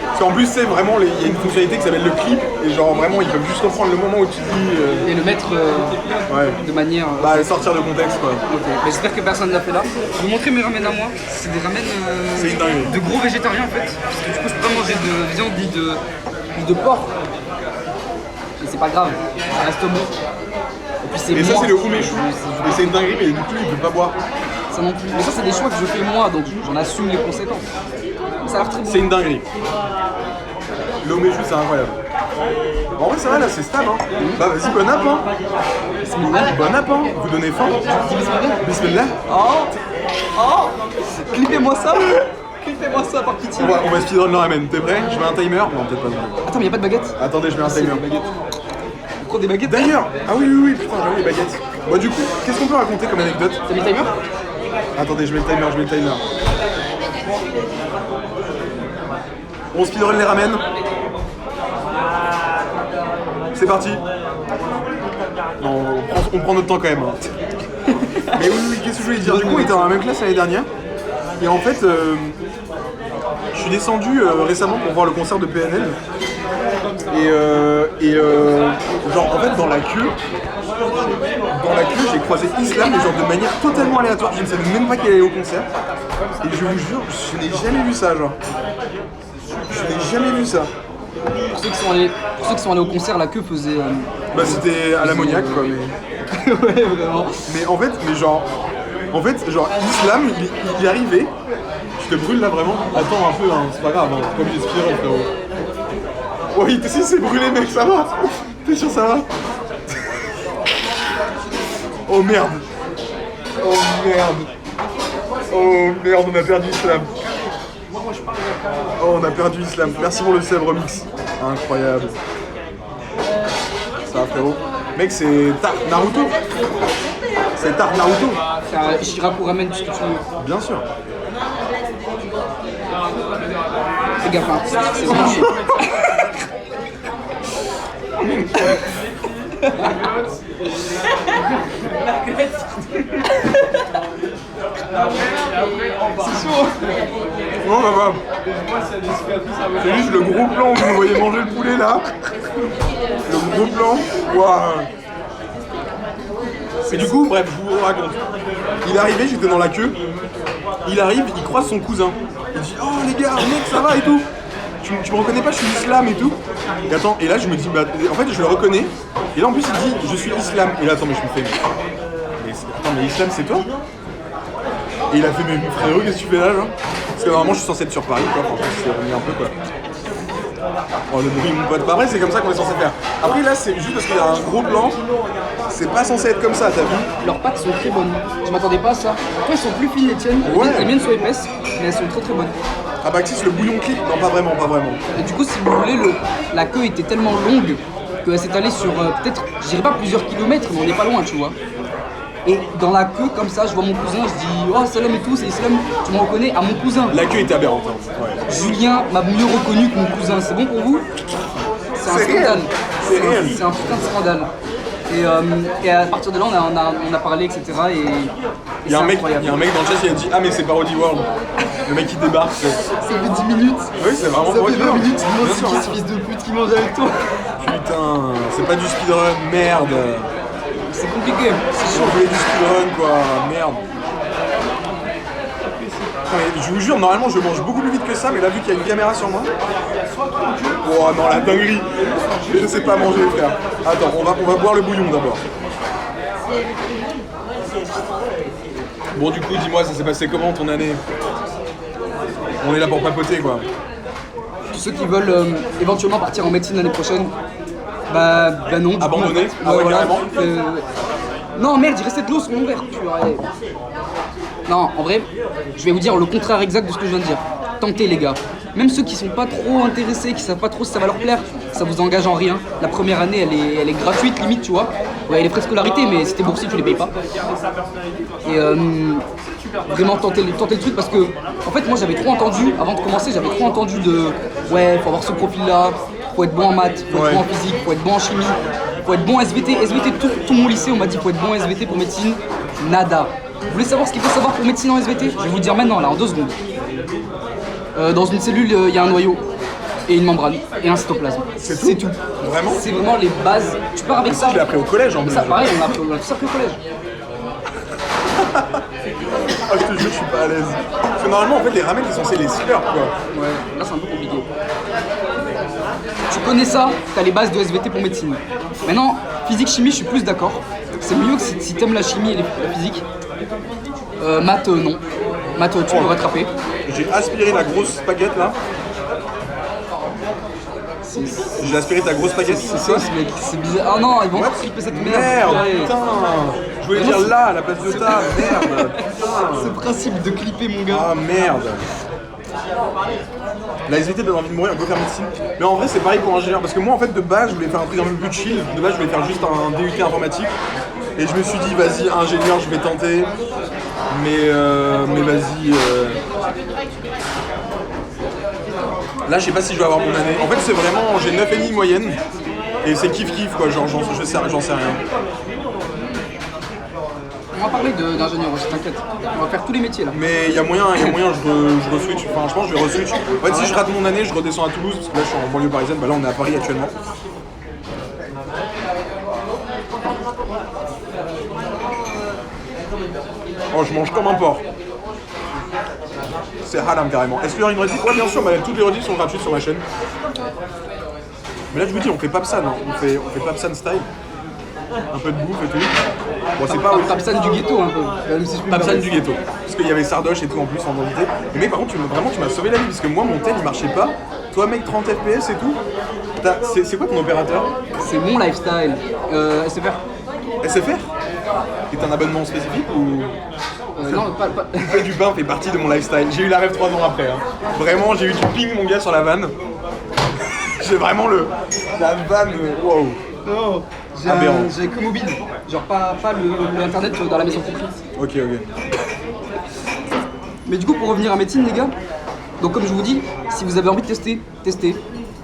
Parce qu'en plus, c'est vraiment, il y a une fonctionnalité qui s'appelle le clip, et genre vraiment, ils peuvent juste reprendre le moment où tu dis.
Et le mettre
Ouais.
de manière.
Bah, sortir de contexte quoi.
Ok, mais j'espère que personne ne l'a fait là. Je vais vous montrer mes ramen à moi. C'est des ramen
C'est une dinguerie.
de gros végétariens en fait. Parce que du coup, je peux pas manger de viande ni de porc. Mais c'est pas grave, ça reste bon. Et puis c'est
Et ça,
moi.
c'est le umeshu. Et c'est une dinguerie, mais du coup, il peut pas boire.
Ça non plus. Mais ça, c'est des choix que je fais moi, donc j'en assume les conséquences. Ça a l'air très bon.
C'est une dinguerie. Le umeshu, c'est incroyable. En vrai, ça va là, c'est stable. Hein. Bah, vas-y, bon app. Hein.
Bismillah.
Bon app, hein. Vous donnez faim. Bismillah.
Oh Clippez-moi ça. Clippez-moi ça par pitié.
On va speedrun le ramen. T'es prêt? Je mets un timer. Non, peut-être pas. Non.
Attends, mais y'a pas de baguette.
Attendez, je mets un timer.
On prend des baguettes.
D'ailleurs, ah oui, putain, j'avoue les baguettes. Bon, du coup, qu'est-ce qu'on peut raconter comme anecdote?
T'as mis le timer?
Attendez, je mets le timer. On speedrun les ramen. C'est parti. Non, on prend notre temps quand même. Hein. Mais oui, qu'est-ce que je voulais dire? Du coup, on était dans la même classe l'année dernière. Et en fait, je suis descendu récemment pour voir le concert de PNL. Et genre, en fait, dans la queue, j'ai croisé Islam, mais genre de manière totalement aléatoire. Je ne savais même pas qu'elle allait au concert. Et je vous jure, je n'ai jamais vu ça, genre. Je n'ai jamais vu ça.
Pour ceux qui sont allés au concert, la queue faisait.
Bah, c'était à l'ammoniaque, quoi, mais.
Ouais, vraiment.
Mais en fait, genre, Islam, il est arrivé. Je te brûle là vraiment. Attends un peu, hein, c'est pas grave, hein, c'est pas obligé de speedrun, frérot. Ouais, si c'est brûlé, mec, ça va. T'es sûr, ça va? Oh merde. Oh merde, on a perdu Islam. Oh, on a perdu Islam. Merci pour le sève remix. Incroyable. Ça va, frérot. Mec, c'est Naruto. C'est Tarte Naruto.
C'est un Shiraku ramen, tout ce que tu veux.
Bien sûr.
Fais gaffe, hein, c'est vraiment chaud. C'est chaud.
Non, ça va. C'est juste le gros plan où vous me voyez manger le poulet là. Le gros plan. Waouh. Et du coup, bref, je vous raconte. Il est arrivé, j'étais dans la queue. Il arrive, il croise son cousin. Il dit: oh les gars, mec, ça va et tout. tu me reconnais pas, je suis Islam et tout. Et attends, et là je me dis, bah, en fait je le reconnais. Et là en plus il dit, je suis Islam. Et là attends, mais je me fais, attends, mais Islam c'est toi? Et il a fait, mais frérot, qu'est-ce que tu fais là, genre? Parce que normalement je suis censé être sur Paris, quoi. Enfin, je suis remis un peu, quoi. Oh, le bruit, mon pote. Pas vrai, c'est comme ça qu'on est censé faire. Après, là, c'est juste parce qu'il y a un gros blanc. C'est pas censé être comme ça, t'as vu?
Leurs pâtes sont très bonnes. Je m'attendais pas à ça. Après, elles sont plus fines les tiennes.
Ouais.
Les miennes sont épaisses, mais elles sont très très bonnes.
Ah, Baptiste, le bouillon clip? Non, pas vraiment, pas vraiment.
Et du coup, si vous voulez, la queue était tellement longue qu'elle s'est allée sur peut-être, je dirais pas plusieurs kilomètres, mais on n'est pas loin, tu vois. Et dans la queue, comme ça, je vois mon cousin, je dis oh salam et tout, c'est Islam, tu me reconnais à mon cousin.
La queue était aberrante. Hein. Ouais.
Julien m'a mieux reconnu que mon cousin, c'est bon pour vous? C'est un
C'est réel.
scandale.
C'est réel.
C'est un putain de scandale. Et à partir de là, on a parlé, etc. Et
Il y a un
c'est
mec
incroyable.
dans le chat qui a dit ah, mais c'est Parody World. Le mec qui débarque.
Ça fait 10 minutes.
Oui, c'est vraiment
Ça fait
Parody
20
World.
minutes, tu demandes
Bien
c'est
sûr,
qui
hein.
ce fils de pute qui mange avec toi?
Putain, c'est pas du speedrun, merde.
C'est compliqué, c'est
Si
chaud.
on voulait du speedrun, quoi, merde. Non, mais je vous jure, normalement je mange beaucoup plus vite que ça, mais là vu qu'il y a une caméra sur moi. Oh non, la dinguerie. Je sais pas manger, frère. Attends, on va boire le bouillon d'abord. Bon, du coup, dis-moi, ça s'est passé comment ton année? On est là pour papoter, quoi.
Tous ceux qui veulent éventuellement partir en médecine l'année prochaine, bah non. du coup,
Abandonner?
en fait,
Ah ouais, carrément.
Non, merde, il restait de l'eau sur mon verre. Non, en vrai, je vais vous dire le contraire exact de ce que je viens de dire. Tentez, les gars. Même ceux qui sont pas trop intéressés, qui savent pas trop si ça va leur plaire, ça vous engage en rien. La première année, elle est gratuite, limite, tu vois. Ouais, elle est préscolarité, mais si t'es boursier, tu les payes pas. Et vraiment tenter le truc parce que, en fait, moi j'avais trop entendu, avant de commencer, j'avais trop entendu de ouais, faut avoir ce profil-là, faut être bon en maths, faut être bon en physique, faut être bon en chimie, faut être bon en SVT. SVT, tout mon lycée, on m'a dit faut être bon en SVT pour médecine. Nada. Vous voulez savoir ce qu'il faut savoir pour médecine en SVT? Je vais vous le dire maintenant, là, en 2 secondes. Dans une cellule, il y a un noyau et une membrane et un cytoplasme.
C'est tout. Vraiment?
C'est vraiment les bases. Tu pars avec ça.
Je l'ai appris au collège en plus.
Ça, pareil, on a tout appris au collège.
Ah, je te jure, je suis pas à l'aise. Parce que normalement, en fait, les ramen, ils sont censés les slurp, quoi.
Ouais, là c'est un peu compliqué. Tu connais ça, t'as les bases de SVT pour médecine. Maintenant, physique-chimie, je suis plus d'accord. C'est mieux que si t'aimes la chimie et la physique. Maths, non. Maths, tu peux rattraper.
J'ai aspiré la grosse spaghetti là. J'ai aspiré ta grosse spaghetti.
C'est ça, ce mec, c'est bizarre. Ah non, ils vont
Ouais.
flipper cette merde.
Merde,
Ouais.
putain. Je voulais dire là, à la place de ta. Merde,
Ce
putain.
principe de clipper, mon gars.
Ah merde. La SVT donne envie de mourir, on peut faire médecine. Mais en vrai, c'est pareil pour ingénieur. Parce que moi, en fait, de base, je voulais faire un truc un peu plus chill. De base, je voulais faire juste un DUT informatique. Et je me suis dit, vas-y, ingénieur, je vais tenter. Mais vas-y. Là, je sais pas si je vais avoir mon année. En fait, c'est vraiment, j'ai 9,5 moyenne. Et c'est kiff-kiff, quoi. Genre, j'en sais rien.
On va parler d'ingénieur aussi, t'inquiète. On va faire tous les métiers là.
Mais il y a moyen, je re-switch. Enfin, je pense que je vais re-switch. En fait, si je rate mon année, je redescends à Toulouse. Parce que là, je suis en banlieue parisienne. Bah là, on est à Paris actuellement. Oh, je mange comme un porc. C'est haram carrément. Est-ce qu'il y aura une rediff? Ouais, bien sûr, bah, toutes les rediffs sont gratuites sur ma chaîne. Mais là, je vous dis, on fait Papsan. Hein. On fait Papsan style. Un peu de bouffe et tout. Bon, c'est pas.
Papsan du ghetto un peu. Même si je puis me
Papsan
permettre.
du ghetto. Parce qu'il y avait Sardoche et tout en plus en invité. Mais mec, par contre, tu m'as sauvé la vie. Parce que moi, mon tel, il marchait pas. Toi, mec, 30 FPS et tout. C'est quoi ton opérateur?
C'est mon lifestyle. SFR.
SFR? Et t'as un abonnement spécifique ou.
Non, pas.
Couper du bain fait partie de mon lifestyle. J'ai eu la rêve 3 ans après. Hein. Vraiment, j'ai eu du ping, mon gars, sur la vanne. J'ai vraiment la vanne. Wow.
Non,
Aberrant.
j'ai que mobile. Genre pas l'internet dans la maison compris.
Ok.
Mais du coup, pour revenir à médecine, les gars, donc comme je vous dis, si vous avez envie de tester, testez.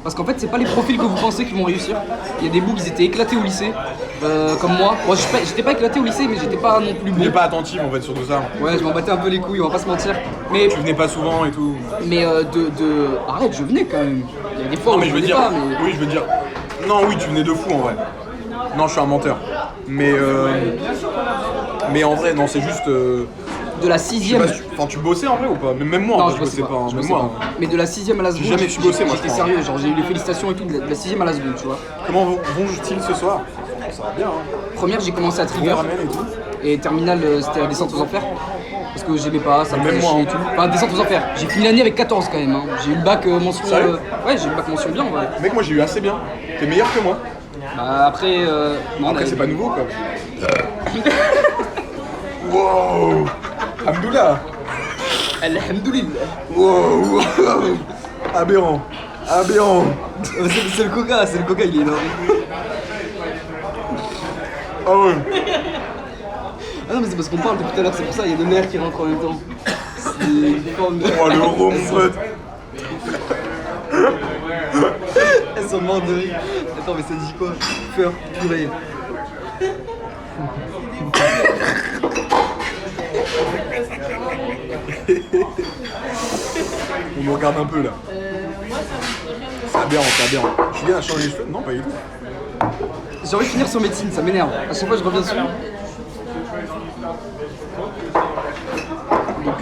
Parce qu'en fait, c'est pas les profils que vous pensez qui vont réussir. Il y a des bouts qui étaient éclatés au lycée, comme moi. Moi, j'étais pas éclaté au lycée, mais j'étais pas non plus bon.
T'es pas attentif en fait sur tout ça.
Ouais, je m'en battais un peu les couilles, on va pas se mentir. Mais,
Tu venais pas souvent et tout.
arrête, je venais quand même. Il y a des fois
Non,
où
mais je veux
venais
dire.
pas, mais...
Oui, je veux dire. Non, oui, tu venais de fou en vrai. Non, je suis un menteur. Mais en vrai, non, c'est juste.
de la
Je sais
6ème.
pas, enfin, tu bossais en vrai ou pas? Même moi, en
Non,
vrai,
je bossais pas.
hein.
je
Même
bossais
moi.
pas. Mais de la 6ème à la seconde,
jamais su bosser, moi, je
j'étais
crois.
sérieux. Genre, j'ai eu les félicitations et tout de la 6ème à la seconde, tu vois.
Comment vont-ils ce soir? Ça va bien, hein.
Première, j'ai commencé à Trigger.
Bon ramen et tout.
Et terminale, c'était la descente aux enfers. Parce que j'aimais pas, ça me
Même
faisait
moi,
chier
hein.
et tout. Enfin, descente aux enfers. J'ai fini l'année avec 14 quand même. Hein. J'ai eu le bac mention.
Sérieux
Ouais, j'ai eu le bac mention bien en vrai.
Mec, moi j'ai eu assez bien. T'es meilleur que moi.
Bah, après. Non,
Après,
là,
c'est pas nouveau quoi. Wow! Hamdoullah!
Alhamdoulilah.
Wow! Aberrant! Aberrant!
C'est le coca, il est énorme.
Ah ouais!
Ah non, mais c'est parce qu'on parle depuis tout à l'heure, c'est pour ça, il y a deux nerfs qui rentrent en même temps. C'est une forme de.
Oh le rond, mon pote!
Elles sont mortes de rire. Attends, mais ça dit quoi? Peur, purée.
On me regarde un peu là. C'est aberrant, c'est aberrant. Julien a changé les cheveux? Non, pas du tout.
J'ai envie de finir sur médecine, ça m'énerve. À chaque fois, je reviens dessus. Donc,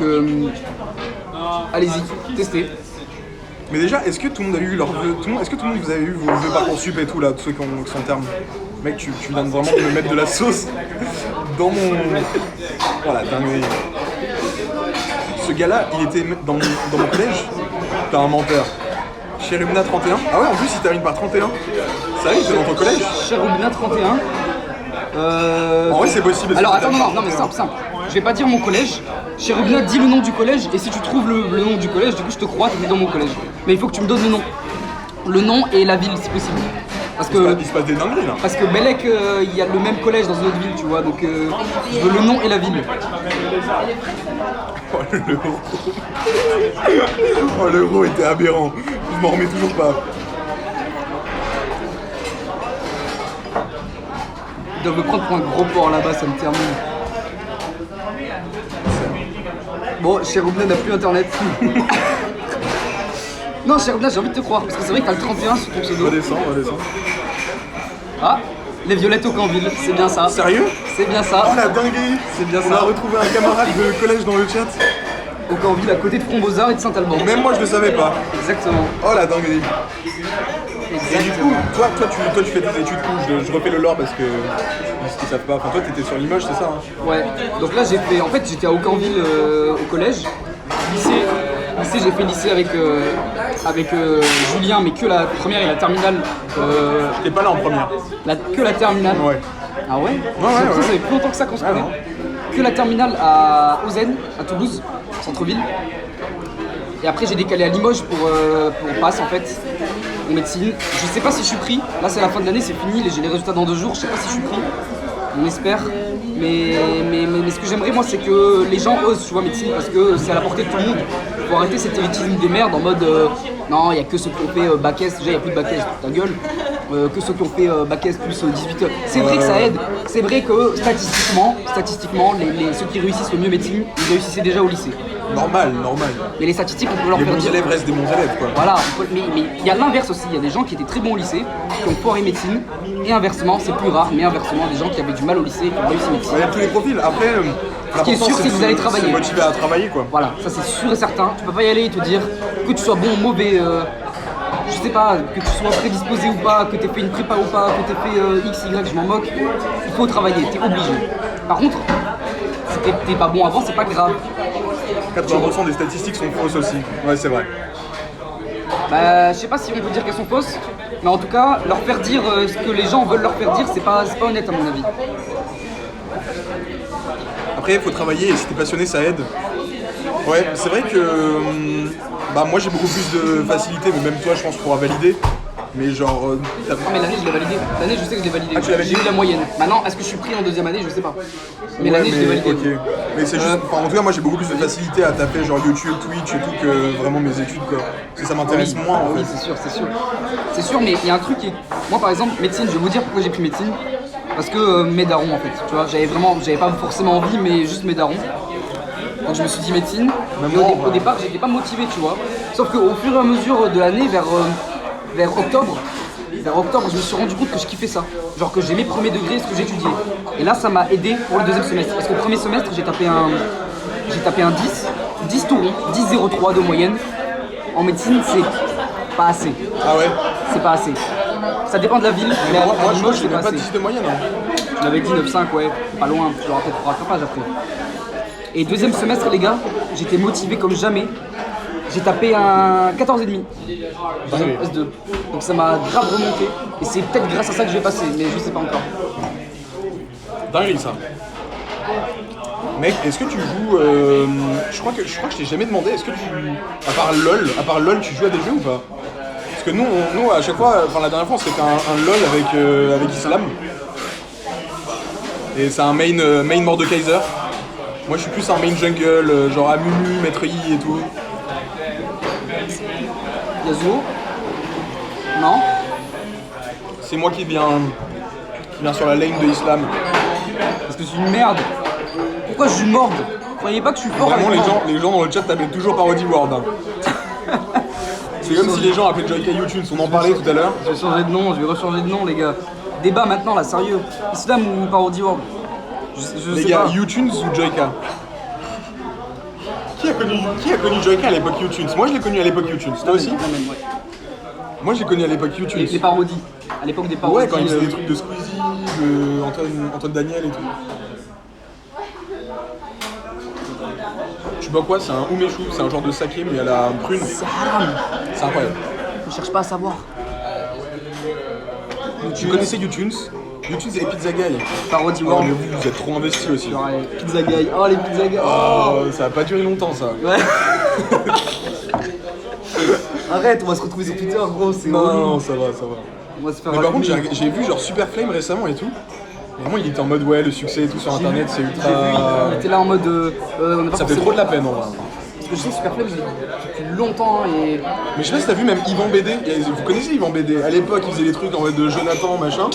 allez-y, testez.
Mais déjà, est-ce que tout le monde a eu leurs vœux? Est-ce que tout le monde vous avez eu vos vœux Parcoursup et tout là, tous ceux qui sont en termes? Mec, tu viens de vraiment de me mettre de la sauce dans mon. Voilà, dingue. Ce gars-là, il était dans mon collège. T'as un menteur. Cherubina 31. Ah ouais, en plus il termine par 31. Ça y est, il était dans ton collège?
Cherubina 31.
En vrai, c'est possible.
Alors attends, non, mais simple. Je vais pas dire mon collège. Cherubina, dis le nom du collège, et si tu trouves le nom du collège, du coup je te crois, tu es dans mon collège. Mais il faut que tu me donnes le nom. Le nom et la ville si possible. Parce que,
Il se passe des dingueries là.
parce que Bellec, il y a le même collège dans une autre ville, tu vois, donc je veux le nom et la ville.
Oh l'euro. Oh l'euro était aberrant. Je m'en remets toujours pas.
Ils doivent me prendre pour un gros porc là-bas, ça me termine. Bon, Cherubina n'a plus internet. Non, Cherubina, j'ai envie de te croire, parce que c'est vrai que t'as le 31 sur ton pseudo.
Redescends.
Ah, les violettes au Canville, c'est bien ça.
Sérieux?
C'est bien ça.
Oh la dinguerie.
C'est bien
On
ça.
a retrouvé un camarade de collège dans le chat.
Au Canville, à côté de Framboesard et de Saint-Alban.
Même moi je le savais pas.
Exactement.
Oh la dinguerie. Et du coup, toi tu fais tes études où je refais le lore parce que ce qu'ils savent pas. Enfin toi t'étais sur Limoges, c'est ça hein?
Ouais. Donc là j'étais à Aucanville au collège. Lycée, j'ai fait lycée avec Julien, mais que la première et la terminale.
J'étais pas là en première.
Que la terminale.
Ouais.
Ah ouais?
Ouais.
Ça fait plus longtemps que ça qu'on se connaît.
non.
Que la terminale à Ozen, à Toulouse, centre-ville. Et après j'ai décalé à Limoges pour passe en fait, en médecine. Je sais pas si je suis pris, là c'est la fin de l'année, c'est fini, j'ai les résultats dans 2 jours, je sais pas si je suis pris, on espère. Mais ce que j'aimerais moi c'est que les gens osent, tu vois, médecine, parce que c'est à la portée de tout le monde. Faut arrêter cet élitisme des merdes en mode non, il y a que ceux qui ont fait bac S, déjà il n'y a plus de bac S, ta gueule. Que ceux qui ont fait bac S plus 18 heures. C'est vrai que ça aide, c'est vrai que statistiquement ceux qui réussissent le mieux médecine, ils réussissaient déjà au lycée.
Normal.
Mais les statistiques, on peut leur
Les
faire
bons
dire.
élèves restent des bons élèves quoi.
Voilà, mais il y a l'inverse aussi, il y a des gens qui étaient très bons au lycée, qui ont foiré médecine, et inversement, c'est plus rare, mais inversement, des gens qui avaient du mal au lycée et qui ont réussi médecine.
Il y a tous les profils. Après,
Ce qui est sûr, c'est que vous allez travailler.
C'est motivé à travailler quoi.
Voilà, ça c'est sûr et certain, tu peux pas y aller et te dire que tu sois bon ou mauvais, je sais pas, que tu sois prédisposé ou pas, que t'aies fait une prépa ou pas, que t'aies fait X, Y, je m'en moque, il faut travailler, t'es obligé. Par contre, si t'es pas bon avant, c'est pas grave.
80% des statistiques sont fausses aussi. Ouais, c'est vrai.
Bah, je sais pas si on peut dire qu'elles sont fausses, mais en tout cas, leur faire dire ce que les gens veulent leur faire dire, c'est pas honnête à mon avis.
Après, il faut travailler et si t'es passionné, ça aide. Ouais, c'est vrai que bah moi j'ai beaucoup plus de facilité, mais même toi, je pense, pourras valider. Mais genre,
Non mais l'année je l'ai validé, l'année je sais que je l'ai validé,
Ah, tu l'as validé?
j'ai eu la moyenne. Maintenant est-ce que je suis pris en deuxième année, je sais pas. Mais
ouais,
l'année je l'ai validé.
ok. Mais c'est juste, enfin, en tout cas, moi j'ai beaucoup plus de facilité à taper genre YouTube, Twitch et tout que vraiment mes études quoi. Parce que ça m'intéresse moins en
Oui,
fait.
c'est sûr. C'est sûr, mais il y a un truc qui est... Moi par exemple, médecine, je vais vous dire pourquoi j'ai pris médecine. Parce que mes darons en fait, tu vois, j'avais pas forcément envie, mais juste mes darons. Donc je me suis dit médecine,
Même
et
moi,
au départ j'étais pas motivé, tu vois. Sauf qu'au fur et à mesure de l'année, vers octobre, je me suis rendu compte que je kiffais ça. Genre que j'aimais premier degré ce que j'étudiais. Et là ça m'a aidé pour le deuxième semestre. Parce que le premier semestre j'ai tapé j'ai tapé un 10 tout rond, 10,03 de moyenne. En médecine, c'est pas assez.
Ah ouais.
C'est pas assez. Ça dépend de la ville, mais
Moi,
à
je
Limoges,
j'ai
c'est
même
pas
pas
assez.
10 de moyenne. Hein.
Tu m'avais dit 9,5, ouais, pas loin, tu auras peut-être rattrapage après. Et deuxième semestre, les gars, j'étais motivé comme jamais. J'ai tapé un 14,5 dans
Dingue.
S2. Donc ça m'a grave remonté. Et c'est peut-être grâce à ça que je vais passer, mais je sais pas encore.
Dinguerie ça. Mec, est-ce que tu joues je crois que je t'ai jamais demandé, est-ce que tu à part LOL, tu joues à des jeux ou pas? Parce que nous à chaque fois, enfin la dernière fois on s'était fait un LOL avec Islam. Et c'est un main Mordekaiser. Moi je suis plus un main jungle, genre Amumu, Maître Yi et tout.
Yasuo? Non?
C'est moi qui viens sur la lane de Islam.
Parce que je suis une merde. Pourquoi je morde? Vous croyez pas que je suis fort
Vraiment
avec moi
les gens dans le chat t'appellent toujours Parody World. Hein. C'est comme si les gens appelaient Joyka YouTunes, on en parlait tout à l'heure.
Je vais changer de nom, je vais rechanger de nom les gars. Débat maintenant là, sérieux. Islam ou Parody World? Je
Les
sais
gars,
pas.
YouTunes ou Joyka? Qui a connu Joyka à l'époque YouTunes? Moi je l'ai connu à l'époque YouTunes, toi aussi?
La même, ouais.
Moi je l'ai connu à l'époque YouTunes.
Les parodies. À l'époque des parodies.
Ouais, quand il faisait des trucs de Squeezie, de Antoine Daniel et tout. Tu bois quoi? C'est un umeshu, c'est un genre de saké mais à la prune.
C'est haram.
C'est incroyable.
Je cherche pas à savoir.
Tu connaissais YouTunes? YouTunes et les Pizza Guy.
Parody
Oh,
World.
mais vous êtes trop investis aussi.
Genre, Pizza Guy. Oh les Pizza Guy.
Oh, ça a pas duré longtemps ça.
Ouais. Arrête, on va se retrouver sur Twitter, gros, c'est
Non,
horrible.
non, ça va.
On va se faire
Mais par contre,
allumer.
j'ai vu genre Super Flame récemment et tout. Vraiment, il était en mode ouais, le succès et tout sur internet, c'est
J'ai vu,
ultra.
il était là en mode. On a pas
Ça fait
forcément-
trop de la peine en vrai.
Parce que je sais que Superflame, je l'ai depuis longtemps et.
Mais je sais pas si t'as vu même Yvan BD. Vous connaissez Yvan BD? À l'époque, il faisait des trucs en mode de Jonathan, machin.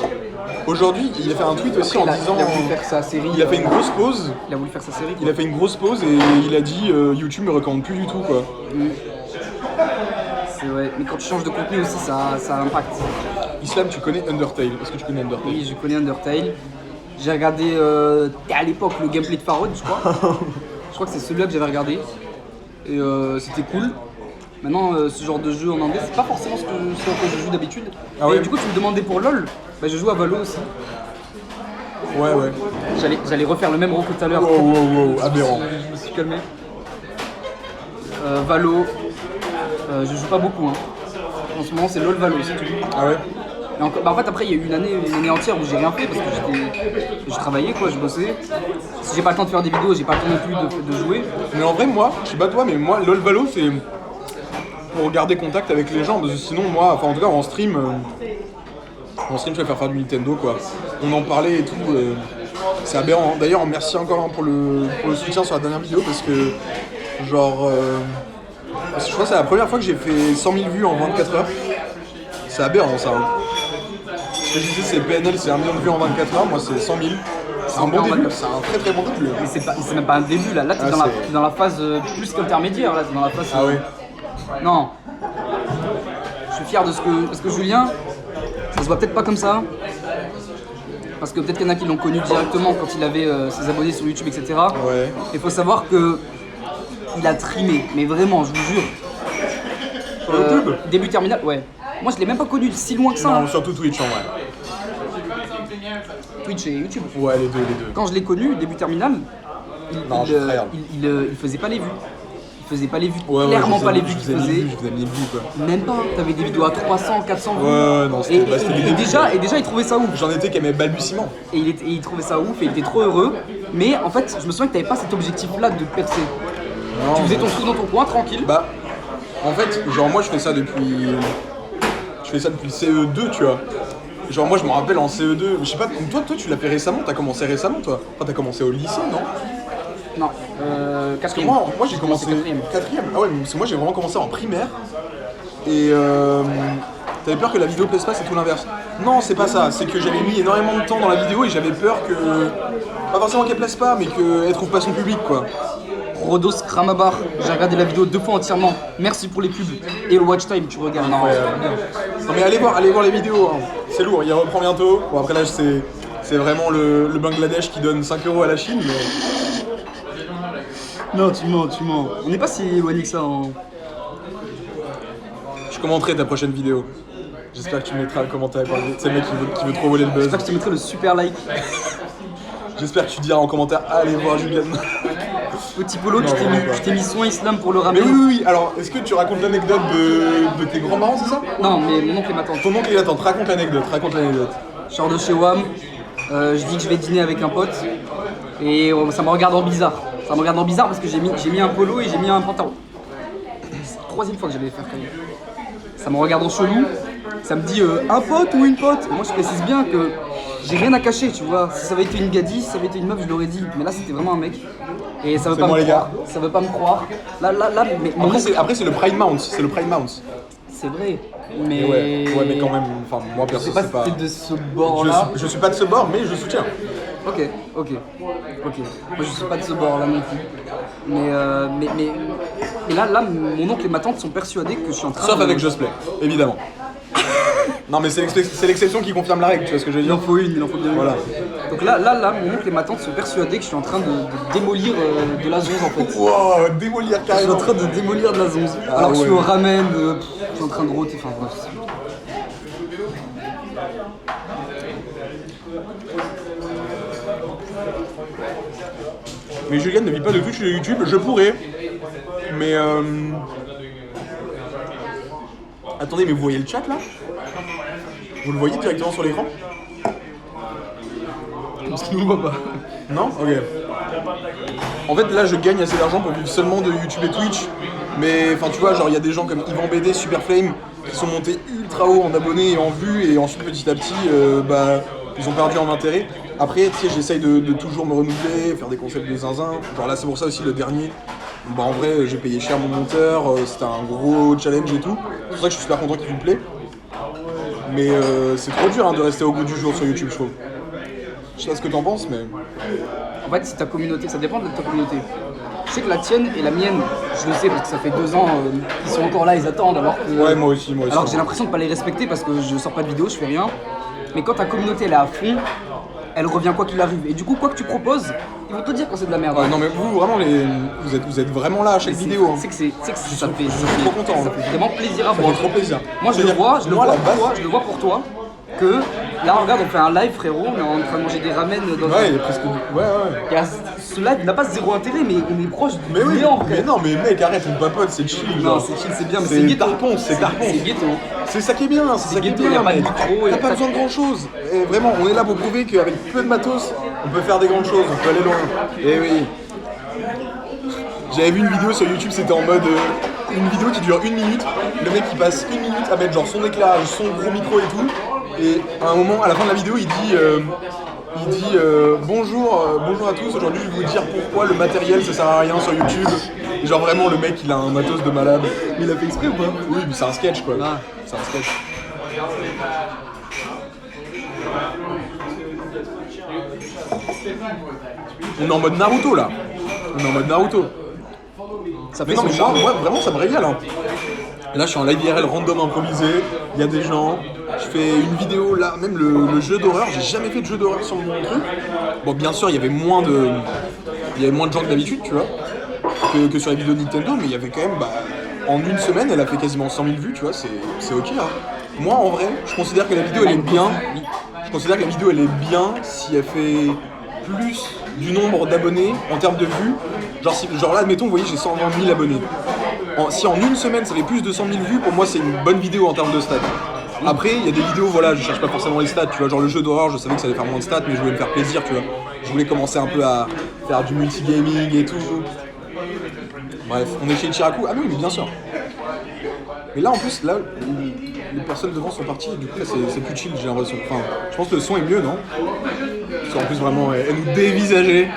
Aujourd'hui, il a fait un tweet aussi en disant.
Il a voulu faire sa série.
Il a fait une grosse pause.
Il a voulu faire sa série.
Il a fait une grosse pause et il a dit YouTube me recommande plus du tout quoi.
C'est vrai. Mais quand tu changes de contenu aussi, ça impacte.
Islam, tu connais Undertale? Est-ce que tu connais Undertale?
Oui, je connais Undertale. J'ai regardé à l'époque le gameplay de Farod, je crois. Je crois que c'est celui-là que j'avais regardé. Et c'était cool. Maintenant, ce genre de jeu en anglais, c'est pas forcément ce à quoi je joue d'habitude.
Ah
Et
ouais.
du coup, tu me demandais pour LoL. Bah, je joue à Valo aussi.
Ouais.
J'allais refaire le même rôle que tout à l'heure.
Wow, aberrant.
Je me suis calmé. Valo. Je joue pas beaucoup. Hein. En ce moment, c'est LoL Valo, c'est tout.
Ah ouais?
Et encore, bah en fait, après, il y a eu une année entière où j'ai rien fait parce que je travaillais, quoi, je bossais. Si j'ai pas le temps de faire des vidéos, j'ai pas le temps non plus de jouer.
Mais en vrai, moi, je sais pas toi, mais moi, LOL Valo, c'est pour garder contact avec les gens. Parce que sinon, moi, enfin, en tout cas, en stream, je vais faire du Nintendo, quoi. On en parlait et tout. C'est aberrant. D'ailleurs, merci encore pour le soutien sur la dernière vidéo parce que, genre, je crois que c'est la première fois que j'ai fait 100 000 vues en 24 heures. C'est aberrant, ça. Hein. Ce que je disais, c'est PNL, c'est 1 million de vues en 24 heures. Moi, c'est 100 000. C'est un bon début. C'est un très très bon début.
Mais c'est même pas un début là. Là, t'es dans la phase plus qu'intermédiaire. Là, t'es dans la phase.
Ah ouais.
Non. Je suis fier de ce que. Parce que Julien, ça se voit peut-être pas comme ça. Parce que peut-être qu'il y en a qui l'ont connu directement quand il avait ses abonnés sur YouTube, etc.
Ouais.
Il faut savoir que il a trimé, mais vraiment, je vous jure.
Sur YouTube?
Début terminal, ouais. Moi, je l'ai même pas connu si loin que ça.
Non,
hein.
surtout Twitch en vrai.
Twitch et YouTube.
Ouais, les deux.
Quand je l'ai connu, début terminal,
Non, je suis frère.
il faisait pas les vues. Il faisait pas les vues,
Ouais,
clairement
je
pas les
faisais-
vues
je
qu'il
faisais
faisait.
1000 vues, je faisais 1000 vues quoi.
Même pas, t'avais des vidéos à 300, 400 vues.
Ouais, non, c'était
Et,
c'était les
et
débuts.
déjà, il trouvait ça ouf.
J'en étais qu'à mes balbutiements.
Et il trouvait ça ouf et il était trop heureux. Mais en fait, je me souviens que t'avais pas cet objectif-là de percer.
Non,
Tu faisais ton truc dans ton coin, tranquille.
Bah, en fait, genre moi je fais ça depuis. Je fais ça depuis le CE2, tu vois. Genre moi je me rappelle en CE2, je sais pas, toi tu l'as fait récemment, t'as commencé récemment toi. Enfin t'as commencé au lycée, non?
Non,
Parce que
quatrième.
moi j'ai commencé
quatrième.
quatrième. Ah ouais, parce que moi j'ai vraiment commencé en primaire. Et t'avais peur que la vidéo plaise pas, c'est tout l'inverse. Non, c'est pas ça, c'est que j'avais mis énormément de temps dans la vidéo et j'avais peur que. Pas forcément qu'elle plaise pas, mais qu'elle trouve pas son public quoi.
Rodos Kramabar, j'ai regardé la vidéo 2 fois entièrement. Merci pour les pubs. Et le watch time, tu regardes. Non,
Non mais allez voir les vidéos, hein. C'est lourd, il reprend bientôt. Bon après là c'est vraiment le Bangladesh qui donne 5 € à la Chine, mais.
Non, tu mens. On n'est pas si éloigné que ça en...
Je commenterai ta prochaine vidéo. J'espère que tu mettras le commentaire. C'est le mec qui veut trop voler le buzz.
J'espère que je te mettrai le super like.
J'espère que tu diras en commentaire allez voir Julian.
Petit Polo,
Non,
je t'ai mis soin islam pour le
Mais
ramener.
oui. Alors, est-ce que tu racontes l'anecdote de tes grands-parents, c'est ça?
Non, mais mon oncle et ma tante.
Ton oncle et la tante, raconte l'anecdote.
Je sors de chez WAM, je dis que je vais dîner avec un pote et ça me regarde en bizarre. Ça me regarde en bizarre parce que j'ai mis un polo et j'ai mis un pantalon. C'est la troisième fois que j'allais le faire quand même. Ça me regarde en chelou, ça me dit un pote ou une pote. Et moi je précise bien que j'ai rien à cacher, tu vois. Si ça avait été une gadie, si ça avait été une meuf, je l'aurais dit. Mais là c'était vraiment un mec. Et ça veut
C'est
pas
moi,
me
les gars.
croire. Ça veut pas me croire. Là, mais
Après, c'est le Pride Mount. C'est le Pride Mount.
c'est vrai. Mais
Ouais, mais quand même, enfin, moi
je
perso,
sais pas
c'est
si
pas.
t'es de ce bord-là.
Je suis pas de ce bord, mais je soutiens.
Ok. Moi je suis pas de ce bord là non plus. Mais là, mon oncle et ma tante sont persuadés que je suis en train
Sauf
de...
avec Josplay, évidemment. Non, mais c'est l'exception qui confirme la règle, tu vois ce que je veux
Il en
dire?
faut une, il en faut bien une.
Voilà.
Donc là, mon oncle et ma tante sont persuadés que je suis en train de démolir de la zonze en fait.
Wow, démolir
Je suis
carrément.
en train de démolir de la zonze.
Ah
Alors que je suis
ouais.
au ramen, je suis en train de rôter, enfin bref.
Mais Julian ne vit pas de Twitch et de YouTube, je pourrais. Mais attendez, mais vous voyez le chat là? Vous le voyez directement sur l'écran?
Parce qu'il nous voit pas.
Non? Ok. En fait, là, je gagne assez d'argent pour vivre seulement de YouTube et Twitch. Mais, enfin, tu vois, genre, il y a des gens comme Yvan BD, Superflame, qui sont montés ultra haut en abonnés et en vues, et ensuite, petit à petit, ils ont perdu en intérêt. Après, tu sais, j'essaye de toujours me renouveler, faire des concepts de zinzin. Genre là, c'est pour ça aussi, le dernier, bah, en vrai, j'ai payé cher mon monteur, c'était un gros challenge et tout. C'est pour ça que je suis super content qu'il vous plaît. Mais c'est trop dur hein, de rester au goût du jour sur YouTube, je trouve. Je sais pas ce que t'en penses, mais...
En fait, si ta communauté, ça dépend de ta communauté. Je sais que la tienne et la mienne, je le sais parce que ça fait 2 ans qu'ils sont encore là, ils attendent alors que...
Ouais, moi aussi.
Alors que j'ai l'impression de pas les respecter parce que je sors pas de vidéo, je fais rien. Mais quand ta communauté elle est à fond, elle revient quoi qu'il arrive. Et du coup, quoi que tu proposes, ils vont te dire quand c'est de la merde.
Ouais, non mais vous vraiment vous êtes vraiment là à chaque vidéo. Hein.
C'est que ça fait
trop content,
ça
hein.
fait vraiment plaisir à
Ça
voir.
fait trop plaisir.
Moi je le
C'est-à-dire,
vois,
moi, à la base-
je le vois pour toi que là regarde on fait un live frérot, on est en train de manger des ramen dans
Ouais, il y a presque... Ouais.
ce live n'a pas zéro intérêt mais on est proche du
Mais oui,
néant,
mais
frère.
non, mais mec, arrête, on papote, c'est chill.
Non,
genre.
c'est chill, c'est bien, mais
C'est
ghetto.
tarpon, c'est tarpon.
C'est ghetto.
C'est ça qui est bien, c'est ça qui est
ghetto, y a
bien,
pas de
mec.
micro, y a
T'as pas
pas-
besoin de grand chose. Et vraiment, on est là pour prouver qu'avec peu de matos, on peut faire des grandes choses, on peut aller loin. Et oui. J'avais vu une vidéo sur YouTube, c'était en mode une vidéo qui dure 1 minute. Le mec il passe 1 minute à mettre genre son éclairage, son gros micro et tout. Et à un moment, à la fin de la vidéo, il dit bonjour à tous. Aujourd'hui, je vais vous dire pourquoi le matériel ça sert à rien sur YouTube. Et genre vraiment, le mec il a un matos de malade.
Mais il a fait exprès ou pas?
Oui, mais c'est un sketch quoi.
Ah.
C'est un sketch. On est en mode Naruto là. On est en mode Naruto.
Ça
Mais
fait
non,
son
mais
charme.
moi, vraiment, ça me régale. Hein. Là, je suis en live IRL random improvisé. Il y a des gens. Je fais une vidéo là, même le jeu d'horreur. J'ai jamais fait de jeu d'horreur sur mon truc. Bon, bien sûr, il y avait moins de gens que d'habitude, tu vois, que sur les vidéos de Nintendo, mais il y avait quand même, en une semaine, elle a fait quasiment 100 000 vues, tu vois. C'est ok. Hein. Moi, en vrai, je considère que la vidéo elle est bien. Je considère que la vidéo elle est bien si elle fait plus du nombre d'abonnés en termes de vues. Genre là, admettons, vous voyez, j'ai 120 000 abonnés. Si en une semaine ça fait plus de 100 000 vues, pour moi c'est une bonne vidéo en termes de stats. Après, il y a des vidéos, voilà, je cherche pas forcément les stats, tu vois, genre le jeu d'horreur, je savais que ça allait faire moins de stats, mais je voulais me faire plaisir, tu vois. Je voulais commencer un peu à faire du multigaming et tout. Bref, on est chez Ichiraku. Ah oui, mais bien sûr. Mais là, en plus, là, les personnes devant sont parties, et du coup, là, c'est plus chill, j'ai l'impression. Enfin, je pense que le son est mieux, non? Parce qu'en plus, vraiment, elle nous dévisageait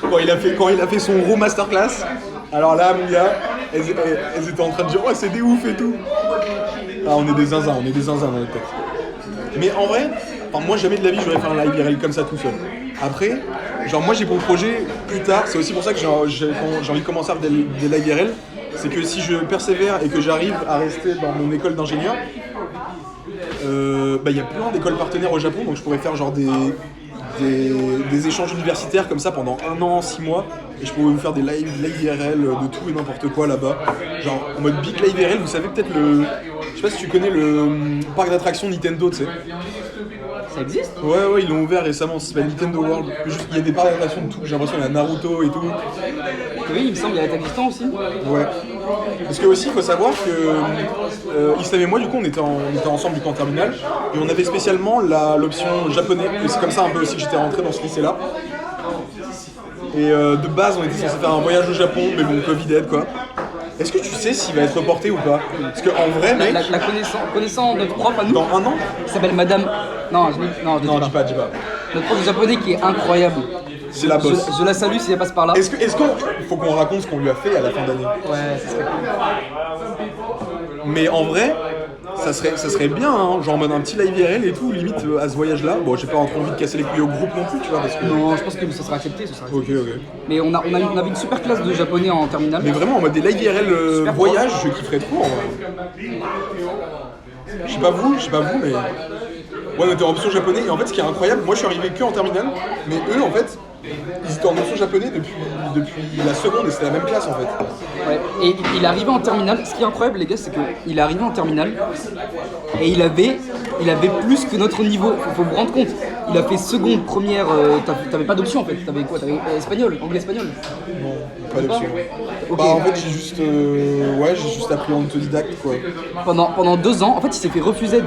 quand il a fait son gros masterclass. Alors là, mon gars, elles étaient en train de dire « Ouais, c'est des ouf et tout !» Ah, on est des zinzins dans notre tête. Mais en vrai, moi, jamais de la vie, j'aurais fait un live IRL comme ça tout seul. Après, genre, moi, j'ai pour projet, plus tard, c'est aussi pour ça que j'ai envie de commencer à faire des live IRL, c'est que si je persévère et que j'arrive à rester dans mon école d'ingénieur, il y a plein d'écoles partenaires au Japon, donc je pourrais faire genre des
des échanges universitaires comme ça pendant 1 an, 6 mois. Et je pouvais vous faire des live IRL de tout et n'importe quoi là-bas. Genre en mode big live IRL, vous savez peut-être le... Je sais pas si tu connais le parc d'attractions Nintendo, tu sais.
Ça existe?
Ouais, ils l'ont ouvert récemment, ça s'appelle Nintendo World. Il y a des parcs d'attractions de tout, j'ai l'impression qu'il y a Naruto et tout.
Oui, il me semble, il y a Attaque des Titans aussi.
Ouais. Parce que aussi, il faut savoir que Islam et moi, du coup, on était ensemble du coup en terminale, et on avait spécialement l'option japonais. Et c'est comme ça un peu aussi que j'étais rentré dans ce lycée-là. Et de base, on était censé faire un voyage au Japon, mais bon, Covid aide quoi. Est-ce que tu sais s'il va être reporté ou pas? Parce qu'en vrai, mec,
Connaissant notre prof à nous,
dans 1 an?
qui s'appelle Madame. Non,
Non, dis pas.
Notre prof de japonais qui est incroyable.
C'est la bosse.
Je la salue si elle passe par là.
Est-ce qu'on faut qu'on raconte ce qu'on lui a fait à la fin d'année?
Ouais, ça serait cool.
Mais en vrai, ça serait bien, hein, genre en mode un petit live IRL et tout, limite à ce voyage-là. Bon, j'ai pas trop envie de casser les couilles au groupe non plus, tu vois, parce que...
Non, je pense que ça sera accepté.
Ok.
Mais on avait une super classe de japonais en terminale.
Mais vraiment, en mode des live IRL voyage, je kifferais trop, en vrai. Je sais pas vous, mais... Ouais, on était en option japonais, et en fait, ce qui est incroyable, moi je suis arrivé que en terminale, mais eux, en fait, ils étaient en option japonais depuis la seconde, et c'était la même classe, en fait.
Ouais. Et il est arrivé en terminale. Ce qui est incroyable, les gars, c'est qu'il est arrivé en terminale et il avait plus que notre niveau. Faut vous rendre compte. Il a fait seconde, première. T'avais pas d'option en fait. T'avais quoi? T'avais espagnol, anglais-espagnol.
Non, pas d'option.
Ok.
Bah, en fait, j'ai juste appris en autodidacte, quoi.
Pendant 2 ans, en fait, il s'est fait refuser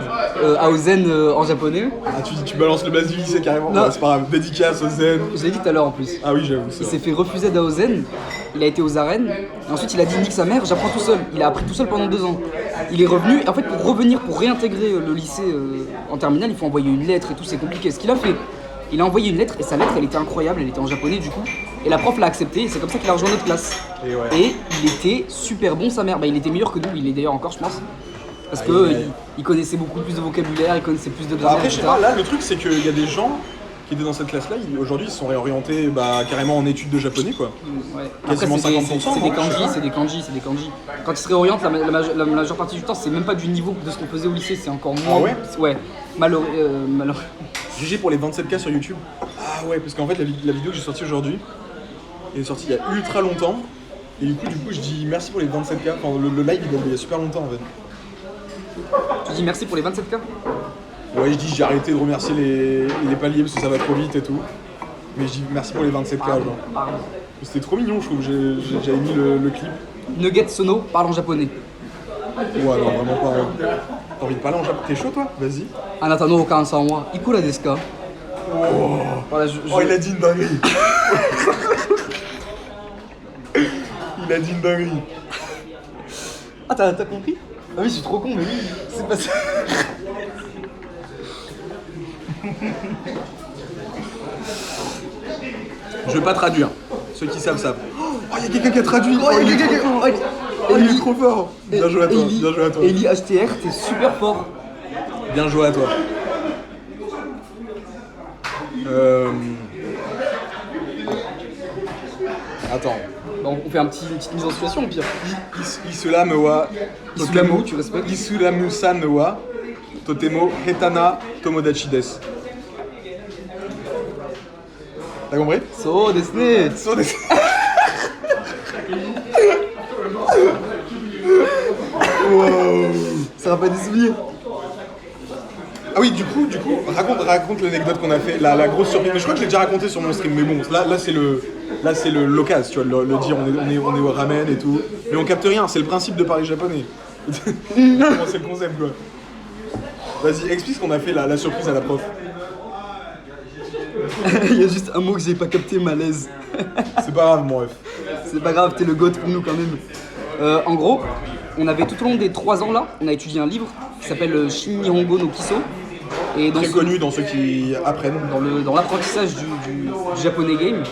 à Ozen en japonais.
Ah, tu balances le base du lycée carrément?
Non.
Ouais, c'est pas grave, dédicace au Zen.
Je l'ai dit tout à l'heure en plus.
Ah oui, j'avoue,
Il
c'est
s'est
vrai.
fait refuser à Ozen, il a été aux arènes, et ensuite il a dit nique sa mère, j'apprends tout seul. Il a appris tout seul pendant 2 ans. Il est revenu, et en fait pour revenir, pour réintégrer le lycée en terminale, il faut envoyer une lettre et tout, c'est compliqué. Ce qu'il a fait, il a envoyé une lettre, et sa lettre elle était incroyable, elle était en japonais du coup, et la prof l'a acceptée, et c'est comme ça qu'il a rejoint notre classe.
Et ouais.
Et il était super bon sa mère, bah il était meilleur que nous, il est d'ailleurs encore je pense. Parce que il connaissait beaucoup plus de vocabulaire, il connaissait plus de grammaire.
Après, je sais
etc.
pas, là, le truc, c'est qu'il y a des gens qui étaient dans cette classe-là, aujourd'hui, ils se sont réorientés carrément en études de japonais, quoi.
Ouais. Après,
Quasiment
c'est
50%,
des
non,
kanji,
je sais pas.
c'est des kanji. Quand ils se réorientent, la majeure partie du temps, c'est même pas du niveau de ce qu'on faisait au lycée, c'est encore moins.
Ah ouais?
Ouais. Malheureux.
GG pour les 27K sur YouTube. Ah ouais, parce qu'en fait, la vidéo que j'ai sortie aujourd'hui, elle est sortie il y a ultra longtemps. Et du coup, je dis merci pour les 27K. Enfin, le live, il y a super longtemps, en fait.
Tu dis merci pour les 27K?
Ouais, je dis j'ai arrêté de remercier les paliers parce que ça va trop vite et tout. Mais je dis merci pour les 27K, genre.
Pardon.
C'était trop mignon, je trouve. J'avais mis le clip.
Nugget Sono parle en japonais.
Ouais, non, vraiment pas. T'as envie de parler en japonais? T'es chaud, toi? Vas-y.
Anata no okan-san wa ikura desu ka? Voilà,
Oh, il a dit une dinguerie. Il a dit une dinguerie.
Ah, t'as compris? Ah oui, je suis trop con, mais oui, c'est pas ça.
Je vais pas traduire. Ceux qui savent savent. Oh, il y a quelqu'un qui a traduit.
Oh, il y a quelqu'un.
Oh, il est trop fort. Bien joué à toi. Bien joué à toi.
Eli HTR, t'es super fort.
Bien joué à toi. Attends.
Bah, on fait une petite mise en situation au pire.
Isulamu wa
Isulamu, tu respectes.
Isulamu-san wa totemo hetana tomodachi desu. T'as compris?
So desu ne.
So desu.
Ça va pas des souvenirs.
Ah oui, du coup, raconte l'anecdote qu'on a fait, la grosse surprise. Mais je crois que je l'ai déjà raconté sur mon stream, mais bon, là c'est l'occasion, tu vois, le dire, on est au ramen et tout. Mais on capte rien, c'est le principe de parler japonais. C'est le concept, quoi. Vas-y, explique ce qu'on a fait, la surprise à la prof.
Il y a juste un mot que j'ai pas capté, malaise.
C'est pas grave, mon ref.
C'est pas grave, t'es le goth pour nous quand même. En gros, on avait tout au long des 3 ans là, on a étudié un livre qui s'appelle Shin Nihongo no Kiso. Et dans
Très connu dans ceux qui apprennent.
dans l'apprentissage du japonais game.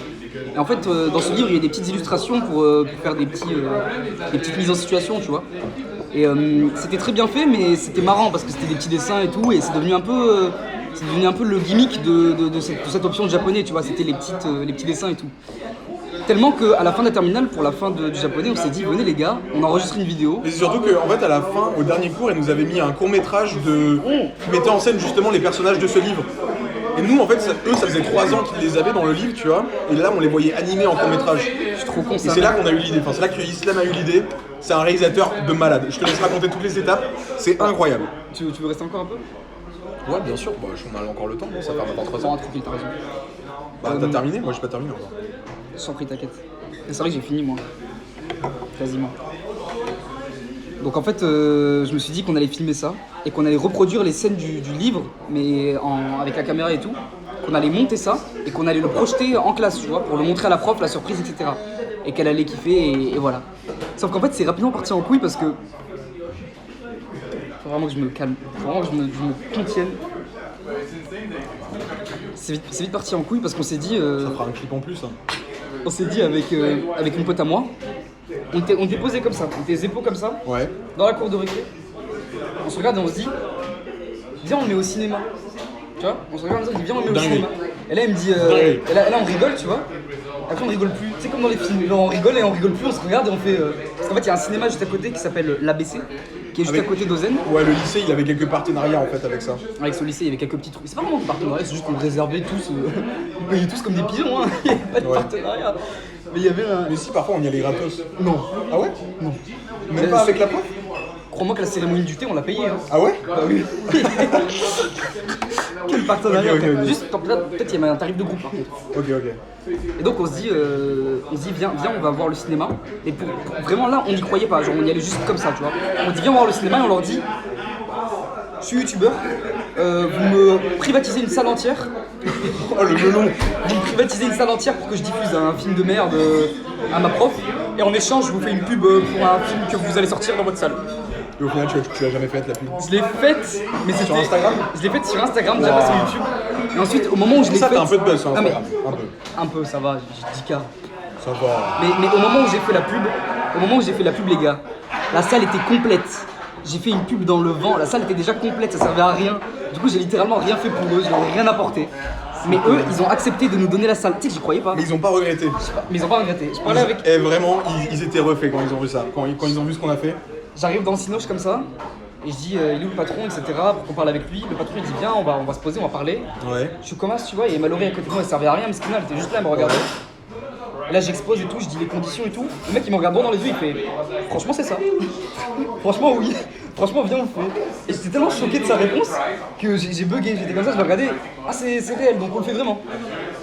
Et en fait, dans ce livre, il y a des petites illustrations pour faire des petites mises en situation, tu vois. Et c'était très bien fait, mais c'était marrant parce que c'était des petits dessins et tout, et c'est devenu un peu le gimmick de cette option de japonais, tu vois. C'était les petits dessins et tout. Tellement qu'à la fin de la terminale, pour la fin du japonais, on s'est dit, venez les gars, on enregistre une vidéo.
Et c'est surtout qu'en fait, à la fin, au dernier cours, elle nous avait mis un court-métrage qui mettait en scène justement les personnages de ce livre. Et nous, en fait, eux, ça faisait 3 ans qu'ils les avaient dans le livre, tu vois. Et là, on les voyait animés en court-métrage.
Je suis trop con,
Et
ça.
c'est là qu'on a eu l'idée. Enfin, c'est là que Islam a eu l'idée. C'est un réalisateur de malade. Je te laisse raconter toutes les étapes. C'est incroyable.
Tu veux rester encore un peu?
Ouais, bien sûr. Bah, on a encore le temps. Bon, ça fait maintenant 3
Non,
ans.
tranquille, t'as raison.
Bah, t'as terminé? Moi, j'ai pas terminé encore.
Sans prie, t'inquiète. Et c'est vrai que j'ai fini, moi. Quasiment. Donc en fait, je me suis dit qu'on allait filmer ça et qu'on allait reproduire les scènes du livre, mais avec la caméra et tout. Qu'on allait monter ça et qu'on allait le projeter en classe, tu vois, pour le montrer à la prof, la surprise, etc. Et qu'elle allait kiffer et voilà. Sauf qu'en fait, c'est rapidement parti en couille parce que. Faut vraiment que je me calme, faut vraiment que je me contienne. C'est vite parti en couille parce qu'on s'est dit.
Ça fera un clip en plus. Hein.
On s'est dit avec une pote à moi, on était posé comme ça, on était les épaules comme ça,
Ouais.
dans la cour de récré. On se regarde et on se dit, viens on le met au cinéma. Tu vois, on se regarde comme ça, on dit viens on le met au
Dinguerie.
cinéma. Et là il me dit,
Dinguerie.
et là on rigole, tu vois. Après on rigole plus, c'est comme dans les films, là, on rigole et on rigole plus, on se regarde et on fait. Parce qu'en fait il y a un cinéma juste à côté qui s'appelle l'ABC, qui est juste
Avec-
à côté d'Ozen.
Ouais, le lycée, il avait quelques partenariats en fait avec ça.
Avec ce lycée, il y avait quelques petits trucs. C'est pas vraiment de partenariat, c'est juste qu'on réservait tous. On payait tous comme des pigeons, hein. Il n'y avait pas de
Ouais.
partenariat. Mais il y avait un.
Mais si, parfois, on y allait gratos.
Non.
Ah ouais?
Non.
Même pas avec la prof?
Crois-moi que la cérémonie du thé, on l'a payé. Hein.
Ah ouais?
Bah oui. Quel partenariat.
Ok, ok.
Juste, peut-être il y avait un tarif de groupe par contre.
Ok, ok.
Et donc on se dit viens, on va voir le cinéma. Et vraiment là, on n'y croyait pas. Genre on y allait juste comme ça, tu vois. On dit viens voir le cinéma et on leur dit, je suis youtubeur, vous me privatisez une salle entière.
Oh le melon!
Vous me privatisez une salle entière pour que je diffuse un film de merde à ma prof. Et en échange, je vous fais une pub pour un film que vous allez sortir dans votre salle.
Et au final, tu l'as jamais faite la pub.
Je l'ai faite, mais c'était.
Sur Instagram?
Je l'ai faite sur Instagram, déjà pas sur YouTube. Et ensuite, au moment où je l'ai
Ça,
faite.
t'as un peu de buzz sur
Ah, mais
Instagram. Un peu.
un peu, ça va, j'ai 10K.
Ça va.
Mais au moment où j'ai fait la pub, les gars, la salle était complète. J'ai fait une pub dans le vent, la salle était déjà complète, ça servait à rien. Du coup, j'ai littéralement rien fait pour eux, je leur ai rien apporté. Mais eux, ils ont accepté de nous donner la salle. Tu sais que j'y croyais pas.
Mais ils ont pas regretté.
Mais ils ont pas regretté. Je parlais avec.
Et vraiment, ils étaient refaits quand ils ont vu ça. Quand ils ont vu ce qu'on a fait.
J'arrive dans le cinoche comme ça, et je dis il est où le patron, etc. pour qu'on parle avec lui. Le patron il dit viens, on va se poser, on va parler.
Ouais.
Je commence, tu vois, et Mallory à côté de moi, elle servait à rien, mais elle était juste là, elle me regardait. Et là j'expose et tout, je dis les conditions et tout. Le mec il me regarde droit dans les yeux, il fait franchement c'est ça. Franchement oui. Franchement viens on le fait. Et j'étais tellement choqué de sa réponse que j'ai bugué, j'étais comme ça, je me regardais. Ah c'est réel, donc on le fait vraiment.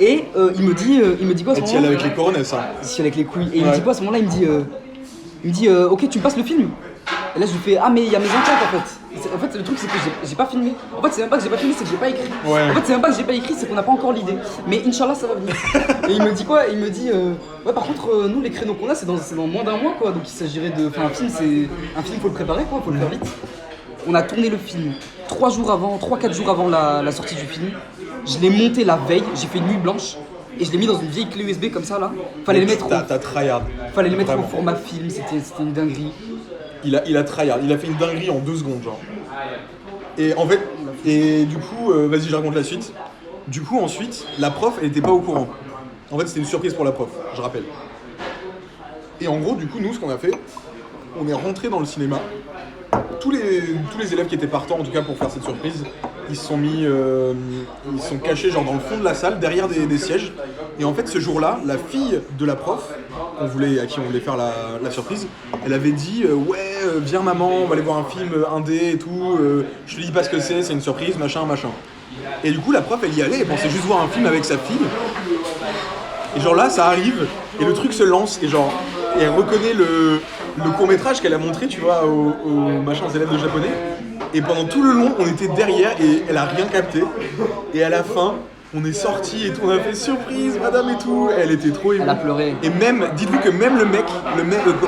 Et il me dit quoi à ce
Et tu y
moment-là
allais avec les coronets, ça.
Si avec les couilles. Et il me
Ouais.
dit quoi à ce moment-là, il me dit ok tu me passes le film. Et là je lui fais ah mais il y a mes enquêtes en fait. En fait le truc c'est que j'ai pas filmé. En fait c'est même pas que j'ai pas filmé, c'est que j'ai pas écrit.
Ouais.
En fait c'est même pas que j'ai pas écrit, c'est qu'on n'a pas encore l'idée. Mais Inch'Allah ça va venir. Et il me dit quoi? Il me dit ouais par contre nous les créneaux qu'on a c'est dans moins d'un mois quoi. Donc il s'agirait de. Enfin un film faut le préparer quoi, faut le faire vite. On a tourné le film 3-4 jours avant la sortie du film. Je l'ai monté la veille, j'ai fait une nuit blanche. Et je l'ai mis dans une vieille clé USB comme ça là. Fallait les mettre
T'as tryhard.
Fallait les mettre
Vraiment.
au format film, c'était une dinguerie.
Il a tryhard. Il a fait une dinguerie en 2 secondes, genre. Et en fait, du coup, vas-y, je raconte la suite. Du coup, ensuite, la prof, elle était pas au courant. En fait, c'était une surprise pour la prof, je rappelle. Et en gros, du coup, nous, ce qu'on a fait, on est rentré dans le cinéma. Tous les élèves qui étaient partants, en tout cas pour faire cette surprise, ils se sont cachés genre dans le fond de la salle, derrière des sièges. Et en fait, ce jour-là, la fille de la prof, à qui on voulait faire la surprise, elle avait dit viens maman, on va aller voir un film indé et tout. Je te dis pas ce que c'est une surprise, machin. Et du coup, la prof, elle y allait, elle pensait juste voir un film avec sa fille. Et genre là, ça arrive, et le truc se lance, et genre, et elle reconnaît le court-métrage qu'elle a montré, tu vois, aux machins élèves de japonais. Et pendant tout le long, on était derrière, et elle a rien capté. Et à la fin, on est sortis et tout, on a fait surprise, madame et tout. Elle était trop émue.
Elle a pleuré.
Et même, dites-vous que même le mec,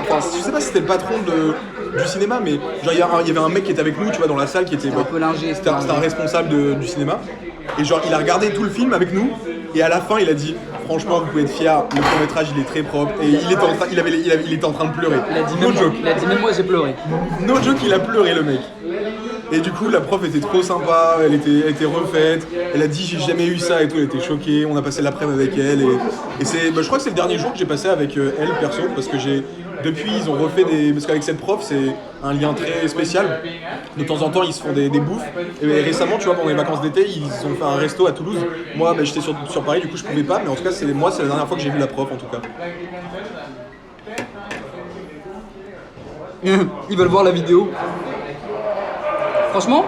enfin, je sais pas si c'était le patron du cinéma, mais genre il y avait un mec qui était avec nous, tu vois, dans la salle, qui était
un peu lingé,
c'était un responsable du cinéma. Et genre il a regardé tout le film avec nous, et à la fin il a dit franchement vous pouvez être fiers, le court-métrage il est très propre, et il était en train de pleurer.
Il a dit
No
même,
joke.
il a dit même moi j'ai pleuré.
No joke, il a pleuré le mec. Et du coup, la prof était trop sympa, elle était refaite, elle a dit j'ai jamais eu ça et tout, elle était choquée, on a passé l'après-midi avec elle. Et c'est, je crois que c'est le dernier jour que j'ai passé avec elle perso, parce que depuis, ils ont refait parce qu'avec cette prof, c'est un lien très spécial. De temps en temps, ils se font des bouffes. Et récemment, tu vois, pendant les vacances d'été, ils ont fait un resto à Toulouse. Moi, j'étais sur Paris, du coup, je pouvais pas, mais en tout cas, c'est la dernière fois que j'ai vu la prof, en tout cas.
Ils veulent voir la vidéo. Franchement,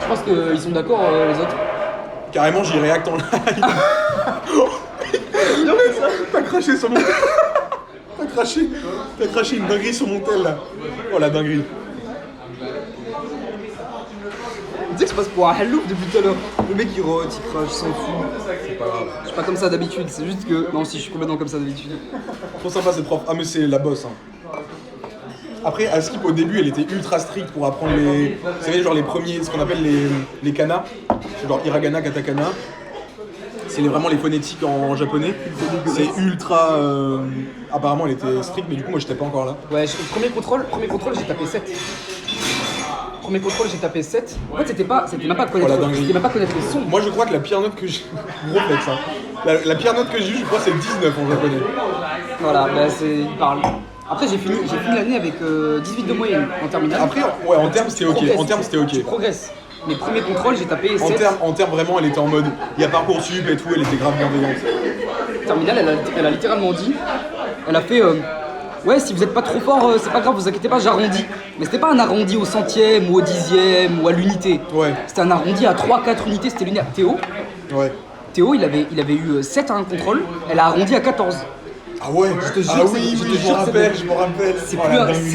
je pense qu'ils sont d'accord les autres.
Carrément, j'y réacte en live. Non mais ça, t'as craché sur mon tel. T'as craché une dinguerie sur mon tel là. Oh la dinguerie.
Tu sais que je passe pour un hellouf depuis tout à l'heure. Le mec il rote, il crache, il s'en fout.
C'est pas grave.
Je suis pas comme ça d'habitude, c'est juste que. Non, si je suis complètement comme ça d'habitude.
Trop sympa cette prof. Ah mais c'est la bosse. Hein. Après, à Skip au début, elle était ultra stricte pour apprendre vous savez, genre les premiers, ce qu'on appelle les kanas. Genre hiragana, katakana. C'est vraiment les phonétiques en japonais. C'est ultra. Apparemment, elle était stricte, mais du coup, moi, j'étais pas encore là.
Ouais, premier contrôle, j'ai tapé 7. Premier contrôle, j'ai tapé 7. En fait, c'était même pas connaître, c'était même pas connaître les sons.
Moi, je crois que la pire note que j'ai. Gros flex, hein. La pire note que j'ai eue, je crois, c'est 19 en japonais.
Voilà, bah il parle. Après, j'ai fini l'année avec 18 de moyenne en terminale.
Après, ouais, en termes, c'était ok. En termes, c'était ok.
Tu progresses. Mes premiers contrôles, j'ai tapé 7.
En termes, vraiment, elle était en mode. Il y a Parcoursup et tout, elle était grave bienveillante.
Terminale, elle a littéralement dit. Elle a fait. Ouais, si vous êtes pas trop fort, c'est pas grave, vous inquiétez pas, j'arrondis. Mais c'était pas un arrondi au centième ou au dixième ou à l'unité.
Ouais.
C'était un arrondi à 3-4 unités, c'était l'unité. Théo.
Ouais.
Théo, il avait eu 7 à un contrôle, elle a arrondi à 14.
Ah ouais,
je te jure,
ah oui, je me rappelle.
C'est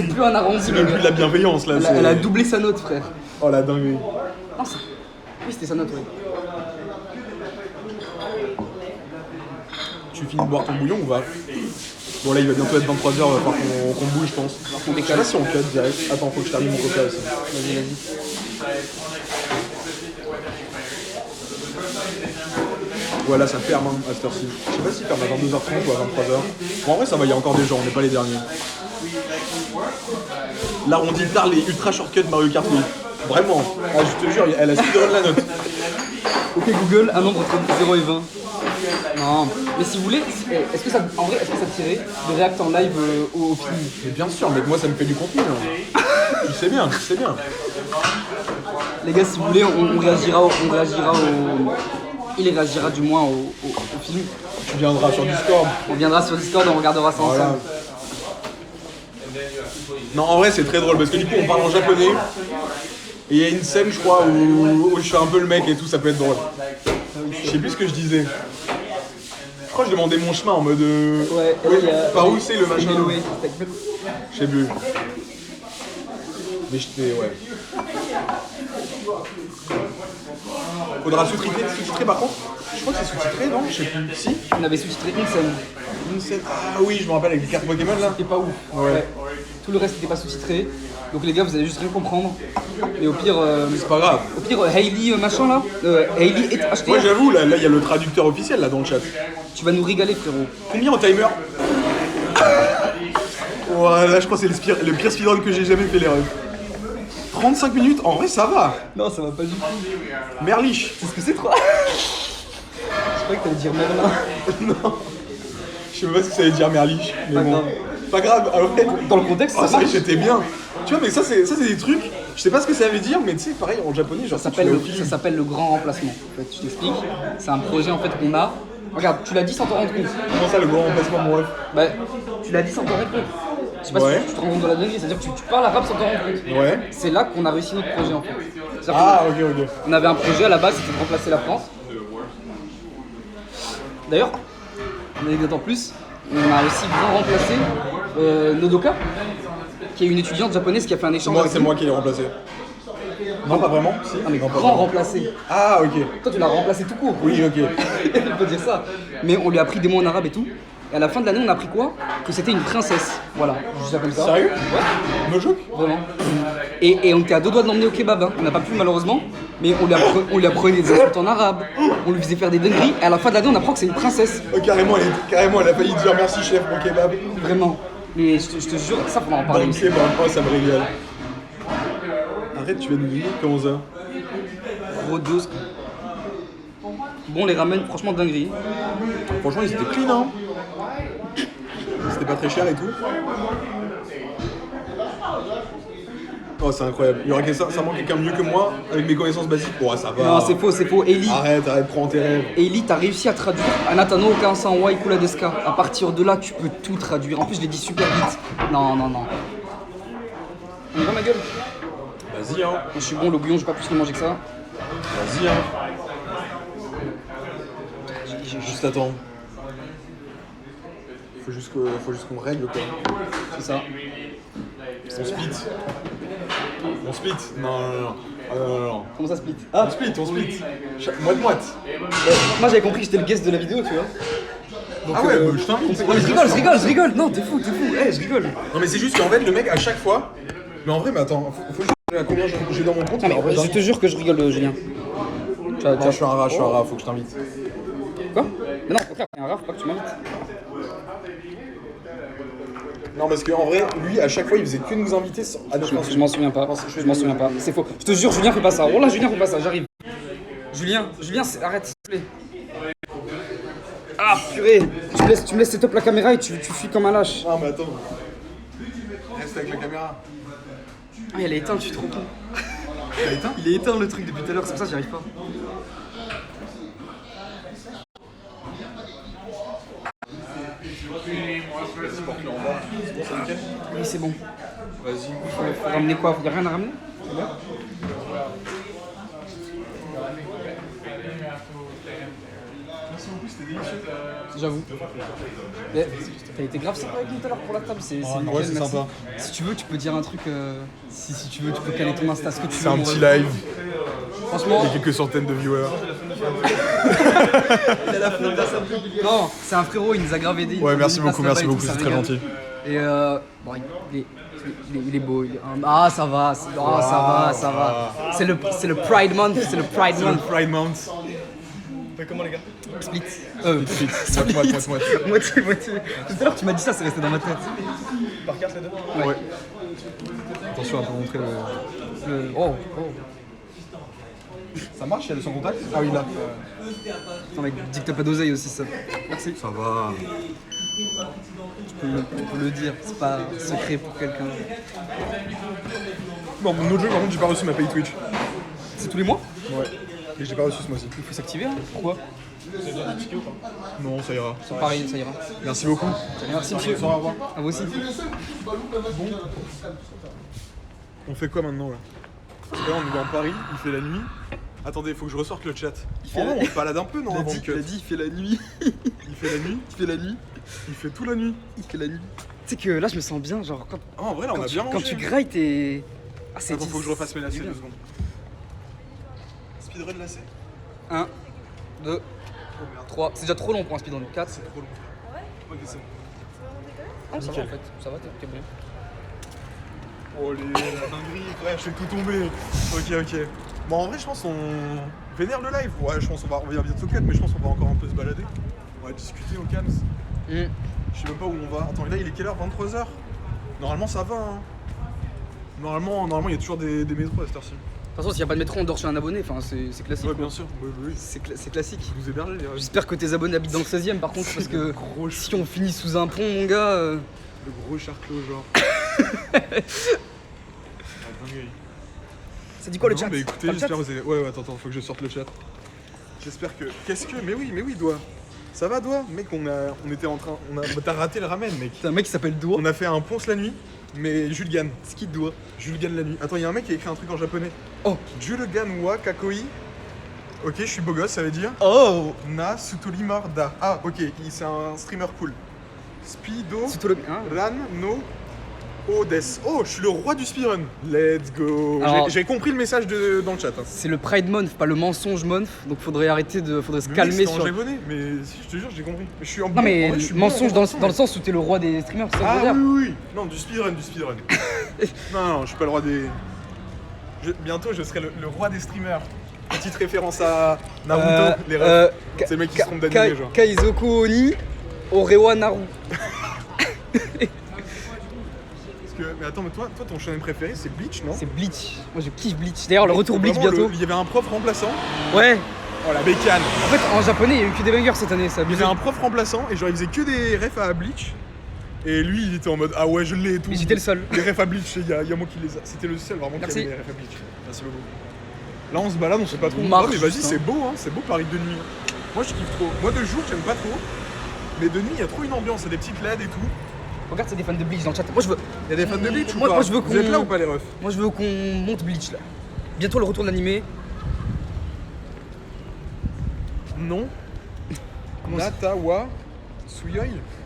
plus un arrondi.
C'est même plus de la bienveillance là.
Elle a doublé sa note, frère.
Oh la dinguerie.
Non, oui, c'était sa note, oui.
Tu finis de boire ton bouillon ou va? Bon là il va bientôt être 23h, il va falloir qu'on bouge je pense. Je sais pas si on cut direct. Attends, faut que je termine mon coca aussi.
Vas-y.
Voilà, ça ferme à cette heure-ci. Je sais pas s'il ferme à 22h30 ou à 23h. Bon, en vrai, ça va, il y a encore des gens, on n'est pas les derniers. L'arrondi tard, les ultra shortcuts Mario Kart Wii. Vraiment, ah, je te jure, elle a speedrun la note.
Ok Google, un nombre entre 0 et 20. Non, mais si vous voulez, est-ce que ça tirait de react en live au film?
Mais bien sûr, mais moi ça me fait du contenu. Hein. Je sais bien.
Les gars, si vous voulez, on réagira au... Il réagira du moins au film.
Tu viendras sur Discord.
On viendra sur Discord, on regardera ça ensemble. Voilà.
Non, en vrai, c'est très drôle parce que du coup, on parle en japonais. Et il y a une scène, je crois, où je fais un peu le mec et tout, ça peut être drôle. Je sais plus ce que je disais. Je crois que je demandais mon chemin en mode.
Ouais,
par où c'est le machin? Je sais plus. Mais j'étais. Ouais. Faudra sous-titrer par contre. Je crois que c'est sous-titré, non? Je sais plus. Si?
On avait sous-titré une scène.
Une scène. Ah oui, je me rappelle avec les cartes Pokémon là.
C'était pas ouf.
Ouais.
Tout le reste n'était pas sous-titré. Donc les gars, vous allez juste rien comprendre. Et au pire.
Mais c'est pas grave.
Au pire, Hailey machin là. Hailey et HTR.
Moi j'avoue, là il y a le traducteur officiel là dans le chat.
Tu vas nous régaler, frérot.
Combien en timer? Voilà, je crois que c'est le pire speedrun que j'ai jamais fait, les refs. 35 minutes, en vrai ça va.
Non, ça va pas du tout.
Merlich.
C'est ce que c'est, toi? Je croyais que t'allais dire Merlin.
Non. Je sais pas ce que ça veut dire Merlich, mais
pas
bon.
Grave.
Pas grave, ah ouais.
Dans le contexte,
ça marche. J'étais bien. Tu vois, mais ça c'est des trucs, je sais pas ce que ça veut dire, mais tu sais, pareil en japonais, genre
ça s'appelle le grand remplacement. En fait, je t'explique. C'est un projet en fait qu'on a. Regarde, tu l'as dit sans t'en rendre compte.
Comment ça, le grand remplacement, mon ref?
Bah, tu l'as dit sans t'en rendre compte. Je sais pas si tu te rends compte de la dinguerie, c'est-à-dire que tu parles arabe sans t'en rendre compte.
Ouais.
C'est là qu'on a réussi notre projet en fait.
Ah, ok.
On avait un projet à la base, c'était de remplacer la France. D'ailleurs, une anecdote en plus, on a aussi grand remplacé Nodoka, qui est une étudiante japonaise qui a fait un échange.
C'est moi qui l'ai remplacé. Non, pas vraiment, si.
Ah, mais
non,
grand remplacé.
Ah, ok.
Toi, tu l'as remplacé tout court.
Oui, ok.
On peut dire ça. Mais on lui a appris des mots en arabe et tout. Et à la fin de l'année, on a appris quoi? Que c'était une princesse. Voilà, juste ça comme ça.
Sérieux?
Ouais.
No joke?
Vraiment. Et on était à 2 doigts de l'emmener au kebab. Hein. On n'a pas pu malheureusement. Mais on lui apprenait des insultes en arabe. On lui faisait faire des dingueries. Et à la fin de l'année, on apprend que c'est une princesse.
Oh, carrément, elle a failli dire merci chef pour kebab.
Vraiment. Mais je te jure, ça, faut en parler.
Donc c'est bon, ça me régale. Arrête, tu vas nous dire comment ça?
Gros dose. Bon, les ramen, franchement, dinguerie.
Franchement, ils étaient clean, hein. C'était pas très cher et tout. Oh, c'est incroyable. Il y aurait que ça manque quelqu'un mieux que moi avec mes connaissances basiques. Bon, ça va.
Non, c'est faux, c'est faux. Eli,
Arrête, prends tes rêves.
Eli, t'as réussi à traduire Anatano Kansan Waikula Deska. À partir de là, tu peux tout traduire. En plus, je l'ai dit super vite. Non. On y va, ma gueule?
Vas-y, hein.
Je suis bon, le bouillon, j'ai pas plus le manger que ça.
Vas-y, hein. Juste attends. Faut juste qu'on règle, quoi.
C'est ça.
On split. On split. Non. Non.
Comment ça split?
On split. Moite.
Moi, j'avais compris que j'étais le guest de la vidéo, tu vois. Donc,
Ah ouais, je t'invite.
Non, mais je rigole. Non, t'es fou. Je rigole.
Non, mais c'est juste qu'en fait, le mec, à chaque fois. Mais en vrai, mais attends, faut juste à combien j'ai dans mon compte.
Non, mais je te jure que je rigole, Julien.
Non, je suis un rat, faut que je t'invite.
Quoi? Mais non, au contraire, t'es un rare, faut pas que tu m'invites.
Non, parce qu'en vrai, lui, à chaque fois, il faisait que nous inviter à notre
Je m'en souviens pas. C'est faux. Je te jure, Julien, fais pas ça. Oh là, Julien, fais pas ça, j'arrive. Julien, arrête, s'il te plaît. Ah, purée. Tu me laisses setup la caméra et tu fuis comme un lâche.
Ah, mais attends. Reste avec la caméra.
Ah, elle est éteinte, je suis trop con.
T'as éteint?
Il est éteint le truc depuis tout à l'heure, c'est pour ça que j'y arrive pas. Oui, c'est bon.
Vas-y.
Faut ramener quoi? Y'a rien à ramener?
Merci beaucoup, c'était délicieux.
J'avoue. Mais t'as été grave sympa avec nous tout à l'heure pour la table, c'est nickel,
ouais, c'est
merci.
sympa.
Si tu veux, tu peux dire un truc. Si tu veux, tu peux caler ton Insta, ce que tu veux.
C'est un
mon
petit
ref.
live.
Franchement,
Il y a quelques centaines de viewers.
non, c'est un frérot, il nous a grave aidé.
Ouais, merci beaucoup, c'est très gentil.
Et bon, il est beau. Ah, ça va. Ça va. C'est le Pride Month. C'est le Pride Month.
Pride Month.
Comment les gars?
Split.
Moite.
Moitié. Tout à l'heure, tu m'as dit ça, c'est resté dans ma tête.
Par carte les deux?
Ouais. Attention à pas montrer le.
Oh.
Ça marche, il y a le sans contact? Ah oui, là.
Attends, mec, dis que t'as pas d'oseille aussi, ça. Merci.
Ça va.
Tu peux le dire, c'est pas secret pour quelqu'un.
Bon, mon autre jeu, par contre, j'ai pas reçu ma paye Twitch.
C'est tous les mois?
Ouais. Et j'ai pas reçu ce mois-ci.
Il faut s'activer, hein. Pourquoi?
Non, ça ira.
C'est pareil, ça ira.
Merci beaucoup.
Merci, monsieur.
Au revoir.
À vous aussi.
On fait quoi maintenant là? Parce que là, on est dans Paris, il fait la nuit. Attendez, faut que je ressorte le chat. On se balade un peu, non, avant le cut.
il fait la nuit.
Il fait la nuit. Il fait tout la nuit.
Il fait la nuit. Tu sais que là, je me sens bien, genre quand,
Ah, en vrai, là, on a bien
quand
mangé.
tu grailles, t'es. Ah, c'est
Attends, faut que je refasse mes lacets
bien.
2 secondes. Speedrun lacets?
1, 2, 3. C'est déjà trop long pour un speedrun. 4.
C'est trop long. Ok, c'est bon.
Ah, ça va en fait. Ça va, t'es bon.
Oh les la dinguerie, frère, je fais tout tomber. Ok. Bon, en vrai, je pense qu'on vénère le live. Ouais, je pense qu'on va bientôt cut, mais je pense qu'on va encore un peu se balader. On va discuter au calme. Je sais même pas où on va. Attends, là, il est quelle heure? 23h? Normalement, ça va, hein. Normalement, il y a toujours des métros à cette heure-ci.
De toute façon, s'il n'y a pas de métro, on dort chez un abonné. Enfin, c'est classique.
Ouais, bien sûr. Oui.
C'est classique.
Vous hébergez, les gars.
J'espère que tes abonnés habitent dans le 16ème par contre, parce que
Gros
si on finit sous un pont, mon gars.
Le gros charclot, genre. La dinguerie.
Ça dit quoi le
Non,
chat?
mais écoutez,
T'as le
j'espère
chat
que vous avez... Ouais, attends, faut que je sorte le chat. J'espère que... Qu'est-ce que... Mais oui, Doigt. Ça va, Doigt? Mec, on était en train... T'as raté le ramen, mec.
C'est un mec qui s'appelle Doigt.
On a fait un ponce la nuit, mais Jules Gann.
C'est qui Doigt?
Jules Gann la nuit. Attends, il y a un mec qui a écrit un truc en japonais.
Oh.
Jules Gann wa kakoi. Ok, je suis beau gosse, ça veut dire.
Oh.
Na sutori marda. Ah, ok, c'est un streamer cool. Speedo
C'est tout le. Hein
Ran no Odes. Oh, je suis le roi du speedrun. Let's go.
Alors-
J'ai compris le message dans le chat. Hein.
C'est le Pride Month, pas le mensonge month, donc faudrait faudrait se
Mais
calmer
mec, c'était
sur.
en japonais, mais si, je te jure, j'ai compris. Je suis en
Non mais
en vrai, je suis
mensonge
bon en
dans le sens où t'es le roi des streamers, c'est ça que
Ah
je veux dire.
oui. Non, du speedrun. non, je suis pas le roi des... Bientôt, je serai le roi des streamers. Petite référence à Naruto, les refs. C'est le mec qui se trompe d'animé, genre.
Kaizoku Oni, Orewa Naru.
que. Mais attends, mais toi ton shonen préféré c'est Bleach, non?
C'est Bleach. Moi je kiffe Bleach. D'ailleurs, le retour Bleach
Vraiment,
bientôt.
Il y avait un prof remplaçant.
Ouais.
Oh la bécane.
En fait, en japonais, il y a eu que des bangers cette année, ça a
Il y
abusé.
avait un prof remplaçant et genre il faisait que des refs à Bleach. Et lui il était en mode ah ouais je l'ai et tout.
Et j'étais le seul.
Les refs à Bleach, il y a moi qui les a. C'était le seul vraiment qui
Merci.
avait les refs à Bleach. Merci beaucoup. Là on se balade, on sait pas trop.
On marche,
Non, mais vas-y,
juste,
c'est beau hein, c'est beau Paris de nuit. Moi je kiffe trop. Moi de jour j'aime pas trop. Mais de nuit il y a trop une ambiance, il y a des petites LED et tout.
Regarde, c'est des fans de Bleach dans le chat. Moi je veux.
Il y a des fans de Bleach ou
Moi,
pas?
moi, je veux
Vous
qu'on-
êtes là ou pas les refs?
Moi je veux qu'on monte Bleach là. Bientôt le retour de l'animé.
Non. Natawa Suyoi.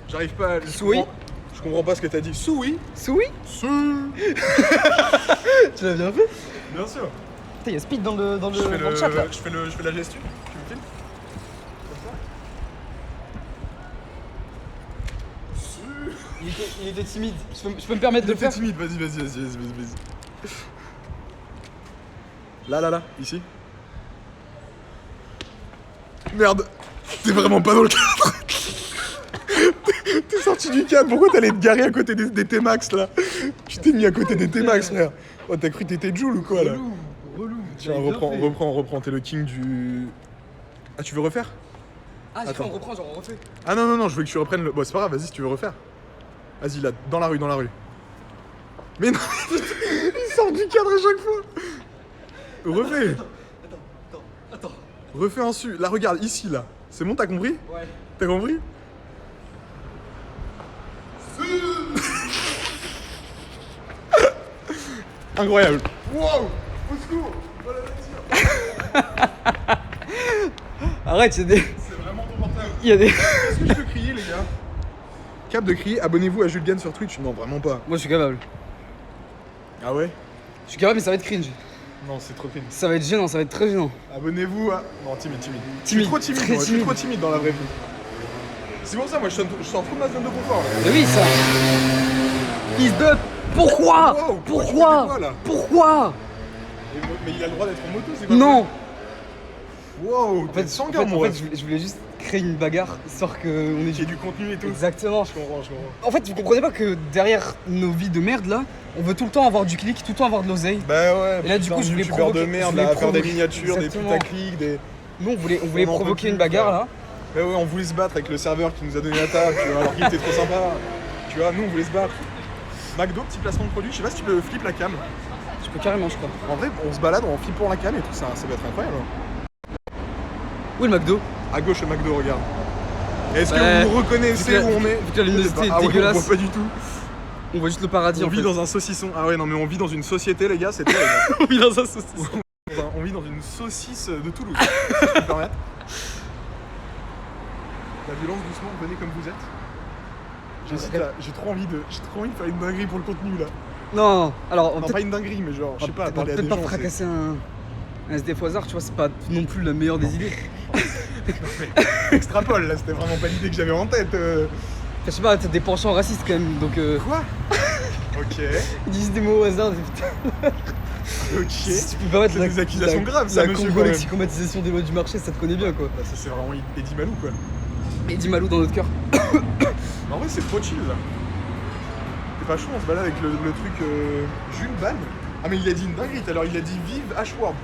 J'arrive pas à.
Sui.
Je comprends pas ce que t'as dit. Sui.
Sui.
Su.
Tu l'as bien fait.
Bien sûr.
Putain, il y a Speed dans le
Je fais,
dans le chat là.
je fais la gestu. Tu me filmes?
Il était timide. Je peux me permettre de le
T'es
faire.
timide, vas-y. Là, ici. Merde, t'es vraiment pas dans le cadre. T'es sorti du cadre, pourquoi t'allais te garer à côté des T-Max là? Tu t'es mis à côté des T-Max frère. Oh t'as cru que t'étais Joule ou quoi là?
Relou.
Tiens, reprends, t'es le king du... Ah tu veux refaire?
Ah, j'ai
Attends.
on reprend, genre on refait.
Ah non, je veux que tu reprennes le... Bon c'est pas grave, vas-y si tu veux refaire. Vas-y là, dans la rue. Mais non, il sort du cadre à chaque fois. Refais.
Attends.
Refais un su. Là regarde, ici là. C'est bon, t'as compris?
Ouais.
T'as compris? Incroyable. Wow. Au secours.
Arrête, c'est des.
C'est vraiment confortable.
Il y a des.
Est-ce que je peux crier les gars? Cap de crier, abonnez-vous à Jules Gann sur Twitch? Non, vraiment pas.
Moi je suis capable.
Ah ouais?
Je suis capable, mais ça va être cringe.
Non, c'est trop cringe.
Ça va être gênant, ça va être très gênant.
Abonnez-vous à... Non, timide. Je suis
Timide,
trop timide,
très
moi. Je suis
timide.
trop timide dans la vraie vie. C'est pour ça, moi, je sors trop de ma zone de confort, là.
Mais oui, ça. Fils de. Pourquoi?
Wow, pourquoi tu fais
Pourquoi?
quoi, là
Pourquoi?
Mais il a le droit d'être en moto, c'est pas
Non.
Wow,
En fait,
sanguin, moi.
je voulais juste créer une bagarre, histoire qu'on ait
J'ai du contenu et tout.
Exactement.
Je comprends.
En fait, vous comprenez pas que derrière nos vies de merde là, on veut tout le temps avoir du clic, tout le temps avoir de l'oseille.
Bah ouais,
Et là, du
putain,
coup, je voulais
youtubeur de
provoquer-
merde,
je voulais
là, à faire des
provoquer-
miniatures,
Exactement.
des putaclics, des...
Nous, on voulait
On en peut
provoquer
plus,
une bagarre
frère.
là.
Bah ouais, on voulait se battre avec le serveur qui nous a donné la table, tu vois, alors qu'il était trop sympa. Tu vois, nous, on voulait se battre. McDo, petit placement de produit, je sais pas si tu peux flip la cam.
Je peux carrément, je crois.
En vrai, on se balade en flippant la cam et tout, ça va être incroyable.
Où est le McDo?
À gauche, le McDo, regarde. Est-ce
Ouais.
que vous reconnaissez
Vu que
où on est?
vu que la luminosité est
Ah ouais,
dégueulasse.
on voit pas du tout.
On voit juste le paradis
On
en
vit
fait.
dans un saucisson. Ah ouais, non, mais on vit dans une société, les gars, c'est terrible.
On vit dans un saucisson.
On vit dans une saucisse de Toulouse, si je peux me permettre. La violence doucement, venez comme vous êtes. J'ai trop envie de faire une dinguerie pour le contenu là.
Non, alors
Non,
peut-être
pas une dinguerie, mais genre, je sais pas,
peut-être
parler à des
pas
gens.
fracasser un SDF au hasard, tu vois, c'est pas non plus la meilleure des idées.
Extrapole là, c'était vraiment pas l'idée que j'avais en tête.
Je sais pas, t'as des penchants racistes quand même, donc
Quoi? Ok,
ils disent des mots au hasard. Putain,
ok.
si tu peux pas mettre
C'est des accusations graves, ça,
la
monsieur, quand
congo-lexicomatisation des lois du marché, ça te connaît bien quoi.
Bah, ça c'est vraiment Eddie Malou quoi.
Et dis Malou dans notre cœur.
Mais en vrai, c'est trop chill là. C'est pas chaud, on se balade avec le truc Jules Ban. Ah, mais il a dit une dinguerie tout à l'heure, il a dit vive Ashword.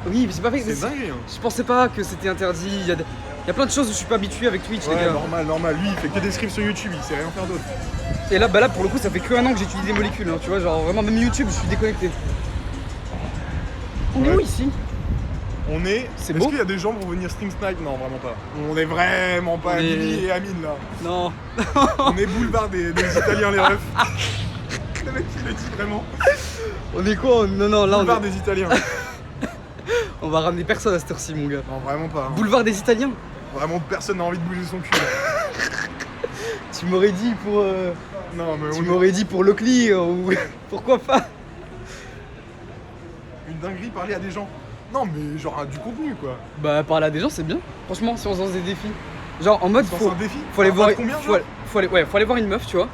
Oui, mais c'est pas fait.
C'est dinguerie, hein.
Je pensais pas que c'était interdit. Il y a plein de choses où je suis pas habitué avec Twitch, les
Ouais,
gars.
normal. Lui, il fait que des scripts sur YouTube, il sait rien faire d'autre.
Et là, bah là, pour le coup, ça fait que un an que j'étudie des molécules, hein, tu vois, genre vraiment, même YouTube, je suis déconnecté. On est
Ouais.
où ici?
On est.
C'est
Est-ce
beau.
qu'il y a des gens pour venir stream snipe? Non, vraiment pas. On est vraiment pas
On est-
Lily et Amine là.
Non.
On est boulevard des Italiens, les refs. Le mec, il le dit vraiment.
On est quoi? Non, là,
Boulevard des Italiens.
on va ramener personne à cette heure-ci, mon gars.
Non, vraiment pas. Hein.
Boulevard des Italiens?
Vraiment, personne n'a envie de bouger son cul là.
Tu m'aurais dit pour.
Non, mais
Tu
on est
m'aurais dit pour Locally ou. Pourquoi pas?
une dinguerie, parler à des gens. Non, mais genre du contenu quoi.
Bah, parler à des gens, c'est bien. Franchement, si on se lance des défis. Genre en mode,
C'est
faut
un défi.
faut aller
Un
voir.
pas de combien,
Faut
genre
aller voir une meuf, tu vois.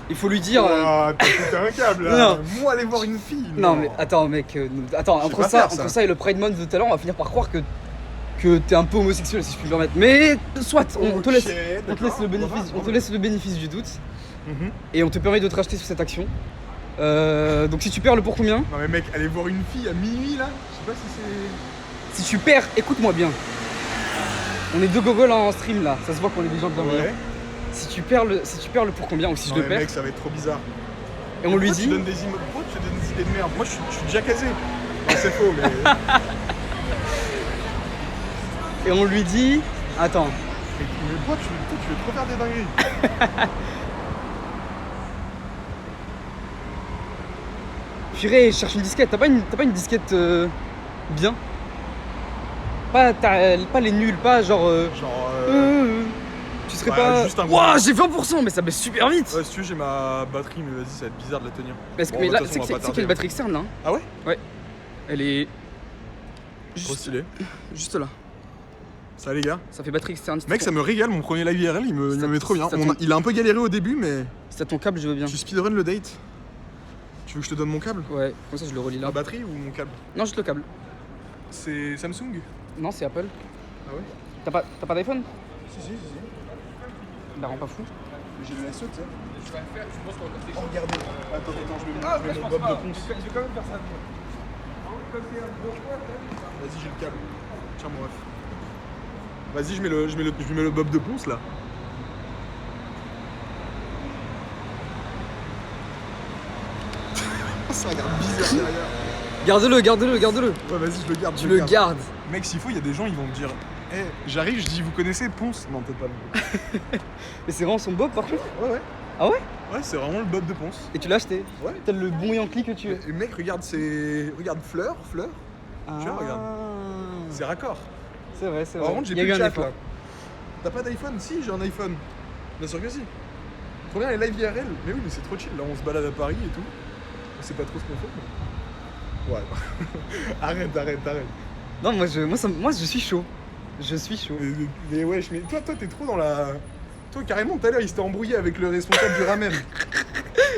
Il faut lui dire.
Ouah, t'as pété un câble là.
Non.
Moi, aller voir une fille.
Non mais attends mec, attends,
Je sais
entre
pas
ça,
faire, ça.
et le Pride Month de tout à l'heure, on va finir par croire que que t'es un peu homosexuel si je puis me permettre. Mais soit, on te laisse,
Ok,
on te
d'accord.
laisse le bénéfice, on te laisse le bénéfice du doute
Mhm.
et on te permet de te racheter sur cette action. Donc si tu perds le pour combien?
Non mais mec, aller voir une fille à minuit là, je sais pas si c'est...
Si tu perds, écoute-moi bien. On est deux gogoles en stream là, ça se voit qu'on est des gens bienveillants.
Ouais.
Si tu perds le pour combien ou si je
Non
le
mais
perds
mec, ça va être trop bizarre.
et on lui
Pourquoi tu
dit
donnes des pourquoi tu donnes des idées de merde? Moi je suis déjà casé. Non, c'est faux mais...
et on lui dit attends.
mais toi tu veux trop faire des dingueries.
Purée, je cherche une disquette. T'as pas une disquette bien? Pas les nuls, pas genre.
Genre...
Tu serais
ouais,
pas.
juste un
Wouah,
gros-
j'ai 20%, mais ça baisse super vite!
Ouais si tu veux j'ai ma batterie mais vas-y ça va être bizarre de la tenir.
Parce que,
Bon,
mais
de
là,
toute façon, on va pas
c'est qu'il y a
tarder,
une batterie externe là. Hein.
Ah ouais?
Ouais. Elle est.
Trop
Juste,
stylé.
juste là.
Ça les gars.
Ça fait batterie externe.
Mec ça me régale, mon premier live IRL il me met trop bien.
ça tombe.
Il a un peu galéré au début mais...
Si t'as ton câble, je veux bien.
Tu speedrun le date? Tu veux que je te donne mon câble?
Ouais, comme ça je le relis là.
La batterie ou mon câble?
Non, juste le câble.
C'est Samsung?
Non, c'est Apple.
Ah ouais?
T'as pas d'iPhone?
Si.
Bah, rend pas fou.
J'ai le SE, tu sais. Oh, regardez. Attends, je mets le bob de ponce.
Je vais quand même faire ça.
Vas-y, j'ai le câble. Tiens, mon ref. Vas-y, je mets le bob de ponce là. Ça regarde bizarre derrière.
Garde-le.
Ouais, vas-y, je le garde.
Tu le gardes.
Mec, s'il faut, il y a des gens, ils vont me dire Eh, j'arrive, je dis, vous connaissez Ponce? Non, peut-être pas le
Mais c'est vraiment son bob par contre?
Ouais.
Ah ouais?
Ouais, c'est vraiment le bob de Ponce.
Et tu l'as acheté?
Ouais.
Tel le bon Yankee que tu es.
Et mec, regarde, regarde Fleur. Tu vois, regarde. C'est raccord.
C'est vrai, c'est vrai.
Par contre, j'ai
Il y a
plus
eu
de
un
chat
effort.
là. T'as pas d'iPhone? Si, j'ai un iPhone. Bien sûr que si. Trop bien les live IRL. Mais oui, mais c'est trop chill. Là, on se balade à Paris et tout. On sait pas trop ce qu'on fait. Mais... Ouais. arrête.
Non, moi je suis chaud. Je suis chaud.
Mais wesh, mais toi, t'es trop dans la. Toi, carrément, tout à l'heure, il s'était embrouillé avec le responsable du ramen.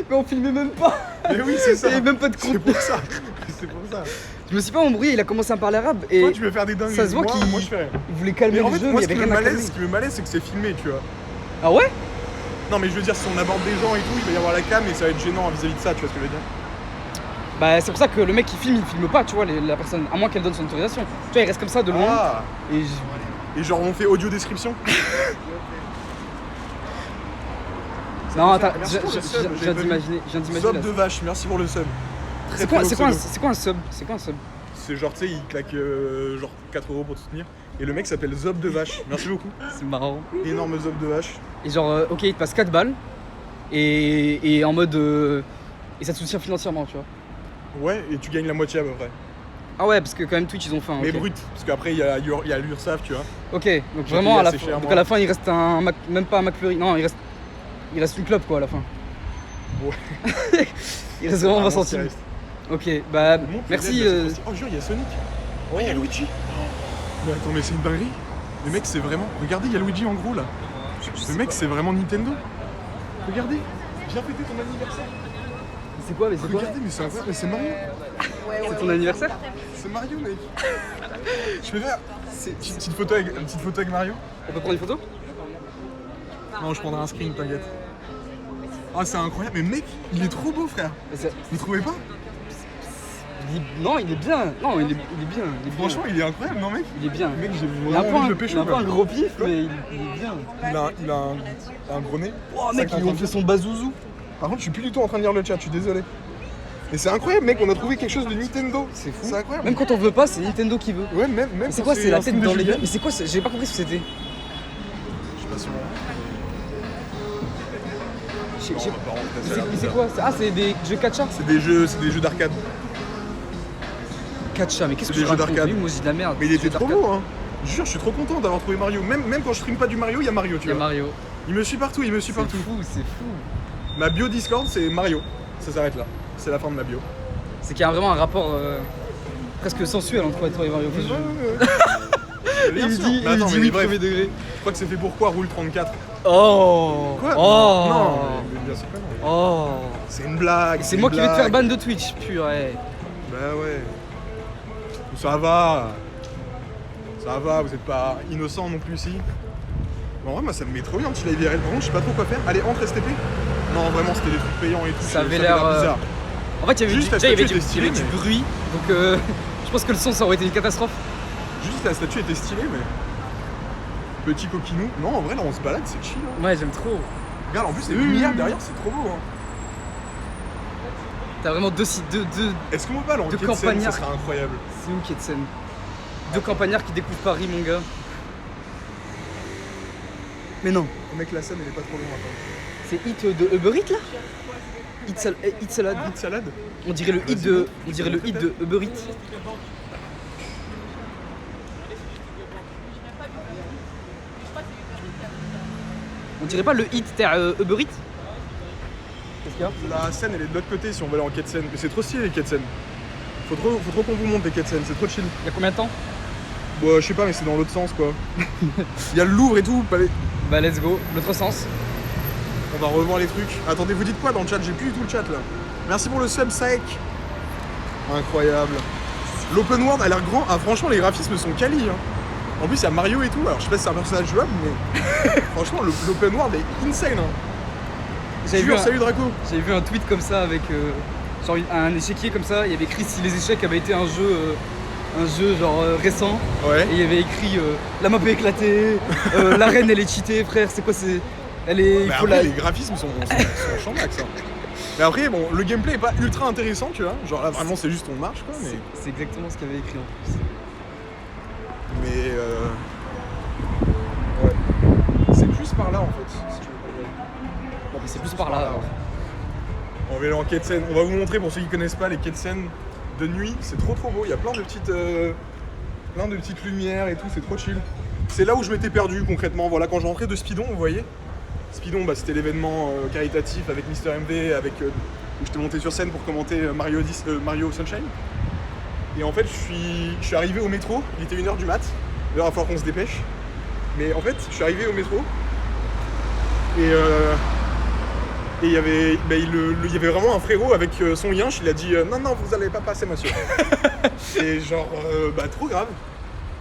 Mais on filmait même pas.
Mais oui, c'est ça.
Il y avait même pas de
C'est
contenu.
pour ça. C'est pour ça.
Je me suis pas embrouillé, il a commencé à me parler arabe et
Toi, tu veux faire des dingueries.
ça se voit
moi,
qu'il
moi, je fais rien.
il voulait calmer
Mais en
le
fait,
jeu,
moi,
mais
ce
il y
qui
avait
me
rien à calmer.
malaise, c'est que c'est filmé, tu vois.
Ah ouais?
Non, mais je veux dire, si on aborde des gens et tout, il va y avoir la cam et ça va être gênant vis-à-vis de ça, tu vois ce que je veux dire?
Bah c'est pour ça que le mec qui filme, il filme pas, tu vois, la personne, à moins qu'elle donne son autorisation. Tu vois, il reste comme ça de loin.
Ah.
Et
Et genre, on fait audio description?
non, attends,
Merci pour le sub,
je
j'avais
viens
pas
d'imaginer.
Sub de vache, merci pour le sub.
C'est quoi un sub? C'est quoi un sub?
C'est genre, tu sais, il claque genre 4 € pour te soutenir. Et le mec s'appelle Zob de vache. Merci beaucoup.
C'est marrant.
Énorme Zob de vache.
Et genre, ok, il te passe 4 balles et en mode. Et ça te soutient financièrement, tu vois.
Ouais, et tu gagnes la moitié à peu près.
Ah ouais, parce que quand même Twitch ils ont faim.
Mais
ok.
brut, parce qu'après il y a l'URSSAF, tu vois.
Ok, donc
J'ai
vraiment
payé
à la,
assez cher,
donc
moi.
à la fin il reste un Mac, même pas un McFlurry, non il reste une clope quoi à la fin.
Ouais.
Il reste vraiment 20
Vraiment, ce qui
centimes.
reste.
Ok, bah
Montre les
merci.
ailes, là, c'est trop stylé. Oh jure, il y a Sonic. Oh, il y a Luigi. Mais attends, mais c'est une dinguerie. Le mec, c'est vraiment. Regardez, il y a Luigi en gros là. Le mec, c'est vraiment Nintendo. Regardez, viens fêter ton anniversaire.
C'est quoi? Mais c'est quoi?
Regardez, mais c'est incroyable, mais c'est Mario.
C'est ton anniversaire?
C'est Mario, mec. Je peux faire une petite photo avec Mario?
On peut prendre une photo?
Non, je prendrai un screen, t'inquiète. Ah, c'est incroyable, mais mec, il est trop beau, frère. Vous trouvez pas?
Non, il est bien. Non, il est bien.
Franchement, il est incroyable, non, mec?
il est bien.
Mec, j'ai
Il a un
vraiment envie de le
peu,
pécho.
il a un peu
quoi.
un gros pif, mais il est bien.
Il a un gros nez.
Oh mec,
Ça,
ils ont fait son bazouzou.
Par contre, je suis plus du tout en train de lire le chat, je suis désolé. Et c'est incroyable, mec, on a trouvé quelque chose de Nintendo.
C'est fou.
C'est incroyable.
Même quand on veut pas, c'est Nintendo qui veut.
Ouais, même
Mais c'est
quand
quoi? C'est la
un
tête
film de
dans les
Julien.
gars. Mais c'est quoi? J'ai pas compris ce que c'était.
Je sais pas si
J'ai-
on
j'ai-
va pas rentrer
Mais
ça là.
c'est quoi? Ah, c'est des jeux catcha?
C'est des jeux d'arcade.
Catcha, mais qu'est-ce
C'est
que
des
tu
jeux
racontes?
d'arcade.
Lui, moi je dis de la merde.
Mais il
Jeux
était trop
d'arcade.
beau, hein. Je jure, je suis trop content d'avoir trouvé Mario. Même quand je stream pas du Mario, il y a Mario, tu
Il y a
vois.
Mario.
Il me suit partout, il me suit
C'est
partout.
fou, c'est fou.
Ma bio Discord, c'est Mario. Ça s'arrête là. C'est la fin de ma bio.
C'est qu'il y a vraiment un rapport presque sensuel entre toi et Mario.
Bien
Il
sûr.
dit,
Mais attends, mais
oui,
bref,
premier degré.
je crois que c'est fait pour quoi, Rule 34?
Oh.
Quoi?
Oh.
Non, mais bien sûr que non.
Oh.
C'est une blague.
C'est
une
moi qui vais te faire
blague.
ban de Twitch, purée.
Bah ouais. Ça va. Ça va, vous êtes pas innocent non plus ici. Bon, en vrai, moi ça me met trop bien un petit live IRL. Par contre, je sais pas trop quoi faire. Allez, entre STP. Non, vraiment, c'était des trucs payants et tout.
Ça avait l'air
bizarre.
En fait, il y avait
Juste la
déjà, il y avait
statue
du,
était
il y avait
stylée,
du bruit, donc je pense que le son ça aurait été une catastrophe.
Juste la statue était stylée, mais. Petit coquinou. Non, en vrai, là, on se balade, c'est chill. Hein.
Ouais, j'aime trop.
Regarde, en plus, les lumières derrière, c'est trop beau. Hein.
T'as vraiment deux sites, deux.
Est-ce qu'on peut pas aller en
De
quai de scène, ça
campagnards.
serait incroyable.
C'est où qui est de scène? Deux campagnards qui découvrent Paris, mon gars. Mais non.
Le mec, la scène, elle est pas trop loin. Attends.
C'est hit de Uber Eats là? Hit salade.
Petite salade.
On dirait le hit de. On dirait le hit de Uber Eats. On dirait pas le hit Uber Eats? Qu'est-ce qu'il y a?
La scène, elle est de l'autre côté si on va aller en quai de scène. Mais c'est trop stylé les quais de scène. Faut trop qu'on vous montre les quais de scène, c'est trop chill.
Il y a combien de temps?
Bah, je sais pas, mais c'est dans l'autre sens quoi. Il y a le Louvre et tout.
Bah let's go, l'autre sens.
On va revoir les trucs. Attendez, vous dites quoi dans le chat? J'ai plus du tout le chat là. Merci pour le sub, Saek. Incroyable. L'open world a l'air grand. Ah, franchement, les graphismes sont quali. Hein. En plus, il y a Mario et tout. Alors, je sais pas si c'est un personnage jouable, mais franchement, l'open world est insane. Hein. Salut Draco.
J'avais vu un tweet comme ça avec genre un échiquier comme ça. Il y avait écrit si les échecs avaient été un jeu genre récent.
Ouais.
Et il y avait écrit la map est éclatée, la reine elle est cheatée, frère. C'est quoi c'est. Elle est.
Mais après, les graphismes sont champ max. Hein. Mais après, bon, le gameplay est pas ultra intéressant, tu vois. Genre là, vraiment, c'est juste on marche quoi. Mais,
C'est exactement ce qu'il y avait écrit en plus.
mais ouais. C'est plus par là en fait. Si tu veux.
Bon, mais c'est plus par là.
On va aller en quai de scène. On va vous montrer pour ceux qui connaissent pas les quais de scène de nuit. C'est trop beau. Il y a plein de petites lumières et tout. C'est trop chill. C'est là où je m'étais perdu concrètement. Voilà, quand je rentrais de Speedon, vous voyez. Speedon, bah, c'était l'événement caritatif avec Mister MV, avec où j'étais monté sur scène pour commenter Mario Sunshine. Et en fait, je suis arrivé au métro. Il était 1h du mat. D'ailleurs, il va falloir qu'on se dépêche. Mais en fait, je suis arrivé au métro. Et il y avait, il y avait vraiment un frérot avec son yinche, il a dit non, vous allez pas passer, monsieur. Et genre, trop grave.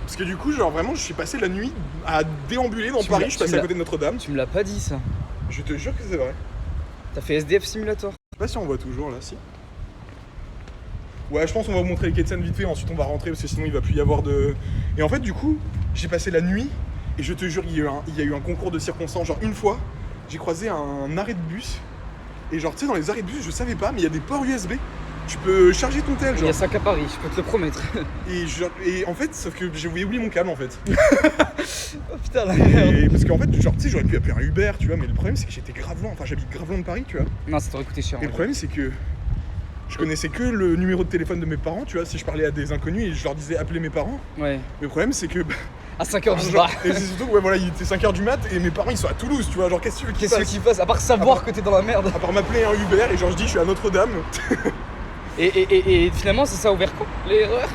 Parce que du coup, genre vraiment, je suis passé la nuit à déambuler dans Paris, je suis passé à côté de Notre-Dame.
Tu me l'as pas dit ça.
Je te jure que c'est vrai.
T'as fait SDF Simulator.
Je sais pas si on voit toujours là, si. Ouais, je pense qu'on va vous montrer les quais de scène vite fait, ensuite on va rentrer parce que sinon il va plus y avoir de. Et en fait, du coup, j'ai passé la nuit et je te jure, il y a eu un concours de circonstances. Genre, une fois, j'ai croisé un arrêt de bus. Et genre, tu sais, dans les arrêts de bus, je savais pas, mais il y a des ports USB. Tu peux charger ton tel,
Il
genre.
y a ça qu'à Paris, je peux te le promettre.
Et en fait, sauf que j'ai oublié mon câble en fait.
Oh putain la merde.
Et parce qu'en fait, genre, tu sais, j'aurais pu appeler un Uber, tu vois, mais le problème c'est que j'étais grave loin. Enfin, j'habite grave loin de Paris, tu vois.
Non, ça t'aurait coûté cher.
Et le problème c'est que je connaissais que le numéro de téléphone de mes parents, tu vois, si je parlais à des inconnus et je leur disais appeler mes parents.
Ouais.
Mais le problème c'est que.
À 5h du
genre,
soir.
et c'est surtout que, ouais, voilà, il était 5h du mat et mes parents ils sont à Toulouse, tu vois. Genre, qu'est-ce que tu veux qu'ils
Qu'est-ce
fassent
qu'il fasse à part savoir que t'es dans la merde?
À part m'appeler un Uber et genre, je dis, je suis à Notre-Dame.
Et finalement, c'est ça a ouvert quand? L'erreur?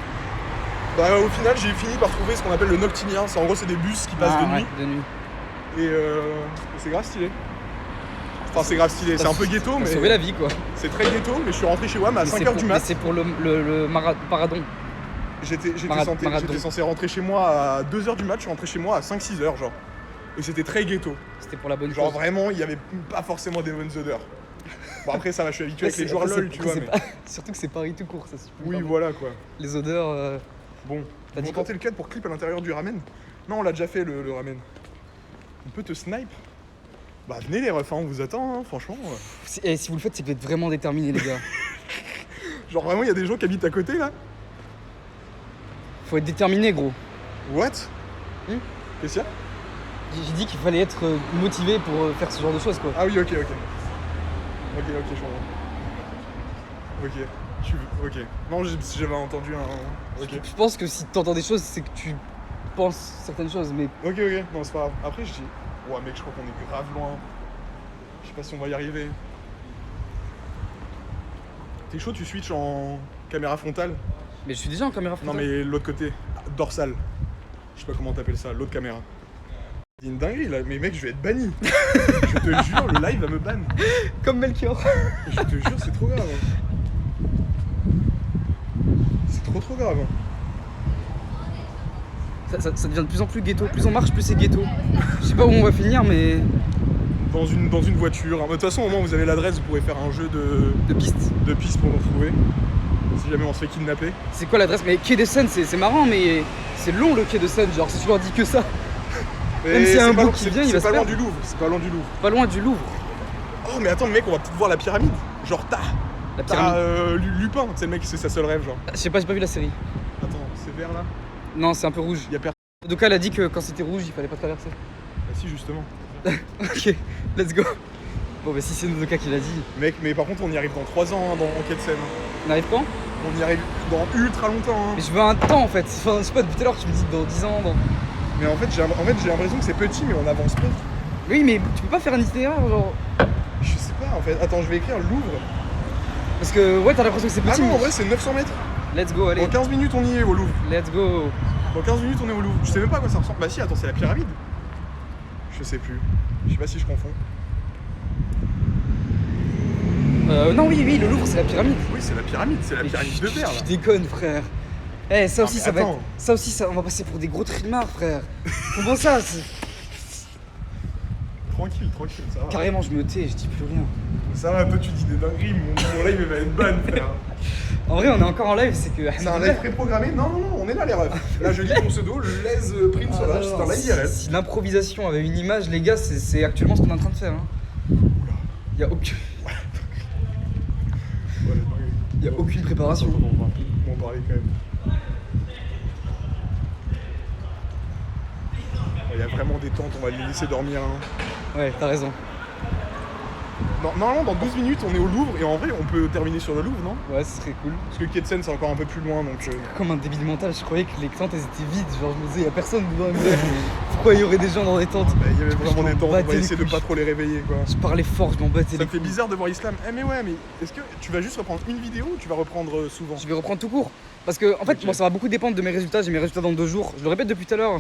Bah, au final, j'ai fini par trouver ce qu'on appelle le noctilien. En gros, c'est des bus qui passent de nuit.
De nuit.
Et c'est grave stylé. Enfin, c'est grave stylé, c'est un peu ghetto,
T'as
mais.
sauvé la vie quoi.
C'est très ghetto, mais je suis rentré chez WAM à
Mais c'est
5h
pour-
du
Mais
mat.
c'est pour le paradon.
J'étais
Maradon.
censé rentrer chez moi à 2h du mat, je suis rentré chez moi à 5-6h, genre. Et c'était très ghetto.
C'était pour la bonne
Genre
cause.
vraiment, il y avait pas forcément des bonnes odeurs. Bon, après, ça va, je suis habitué avec les joueurs LOL, tu vois. Mais...
Surtout que c'est Paris tout court, ça se peut
Oui,
pas.
voilà quoi.
Les odeurs.
Bon,
T'as dit
on tenter le cut pour clip à l'intérieur du ramen. Non, on l'a déjà fait le ramen. On peut te snipe. Bah, venez les refs, hein, on vous attend, hein, franchement.
Et si vous le faites, c'est que vous êtes vraiment déterminés, les gars.
Genre vraiment, il y a des gens qui habitent à côté là.
Faut être déterminé, gros.
What Qu'est-ce qu'il y a
J'ai dit qu'il fallait être motivé pour faire ce genre de choses, quoi.
Ah oui, ok, je comprends. Ok. Non, j'avais entendu un... Ok.
Je pense que si t'entends des choses, c'est que tu penses certaines choses, mais
Ok, non, c'est pas grave. Après, je dis... Ouais, mec, je crois qu'on est grave loin. Je sais pas si on va y arriver. T'es chaud, tu switches en caméra frontale?
je suis déjà en caméra
Non,
frontale.
mais l'autre côté, dorsale. Je sais pas comment t'appelles ça, l'autre caméra. C'est une dinguerie là, mais mec, je vais être banni. Je te jure, le live va me ban.
Comme Melchior.
Je te jure, c'est trop grave. C'est trop grave.
Ça devient de plus en plus ghetto. Plus on marche, plus c'est ghetto. Je sais pas où on va finir, mais.
Dans une voiture. De toute façon, au moins, vous avez l'adresse, vous pourrez faire un jeu
De piste.
de pistes pour nous retrouver. Si jamais on se fait kidnapper.
C'est quoi l'adresse? Mais quai de Seine, c'est marrant, mais c'est long le quai de Seine. Genre, si tu leur dis que ça. Même s'il y a un bout qui vient, il va se
C'est pas loin
perdre.
du Louvre. C'est pas loin du Louvre.
Pas loin du Louvre.
Oh, mais attends, mec, on va peut-être voir la pyramide. Genre,
La pyramide.
Lupin, c'est le mec, c'est sa seule rêve, genre.
Je sais pas, j'ai pas vu la série.
Attends, c'est vert là?
Non, c'est un peu rouge.
Y a personne.
Doka elle a dit que quand c'était rouge, il fallait pas traverser.
Bah, si, justement.
Ok, let's go. Bon, bah si c'est Doka qui l'a dit.
Mec, mais par contre, on y arrive dans 3 ans, hein, dans Enquête Seine.
On arrive quand?
On y arrive dans ultra longtemps, hein.
Mais je veux un temps en fait. Enfin, je sais pas, depuis tout à l'heure, tu me dis dans 10 ans.
Mais en fait, j'ai l'impression que c'est petit, mais on avance pas.
Oui, mais tu peux pas faire un itinéraire, genre.
Je sais pas, en fait. Attends, je vais écrire Louvre.
Parce que, ouais, t'as l'impression que c'est
Ah
petit.
non,
mais-
en vrai, c'est 900 mètres.
Let's go, allez.
Dans 15 minutes, on y est au Louvre.
Let's go.
Dans 15 minutes, on est au Louvre. Je sais même pas à quoi ça ressemble. Bah si, attends, c'est la pyramide. Je sais plus. Je sais pas si je confonds.
Non, oui, le Louvre, c'est la pyramide.
Oui, c'est la pyramide
Mais
de verre, là.
Tu déconnes, frère. Eh, ça
Non,
aussi,
mais
ça va
attends.
être. Ça aussi, on va passer pour des gros trilmards, frère. Comment ça?
Tranquille, ça va.
Carrément, je me tais, je dis plus rien.
Ça va, toi, tu dis des dingueries, mon live il va être ban, frère.
En vrai, on est encore en live, c'est que.
C'est un live préprogrammé? Non, on est là, les refs. Là, je lis ton pseudo, Les Prime
Ah,
Sauvage, c'est un live IRL.
si l'improvisation avait une image, les gars, c'est actuellement ce qu'on est en train de faire. Hein. Y a aucun.
Ouais, les dingueries.
Y a aucune préparation.
Attends, on va en parler quand même. Il y a vraiment des tentes, on va les laisser dormir. Hein.
Ouais, t'as raison.
Normalement, dans 12 minutes, on est au Louvre et en vrai, on peut terminer sur le Louvre, non?
Ouais, ce serait cool.
Parce que Quai de Seine, c'est encore un peu plus loin, donc.
Comme un débile mental, je croyais que les tentes elles étaient vides. Genre, je me disais, y a personne dedans. Je me disais, pourquoi il y aurait des gens dans des tentes?
Bah, il y avait vraiment des tentes, on va
battais les
essayer de
couilles.
pas trop les réveiller, quoi.
Je parlais fort, je m'en battais
Ça
les
me fait
couilles.
bizarre de voir Islam. Eh, mais ouais, mais est-ce que tu vas juste reprendre une vidéo ou tu vas reprendre souvent?
Je vais reprendre tout court. Parce que, en fait,
Ok.
moi, ça va beaucoup dépendre de mes résultats. J'ai mes résultats dans 2 jours. Je le répète depuis tout à l'heure.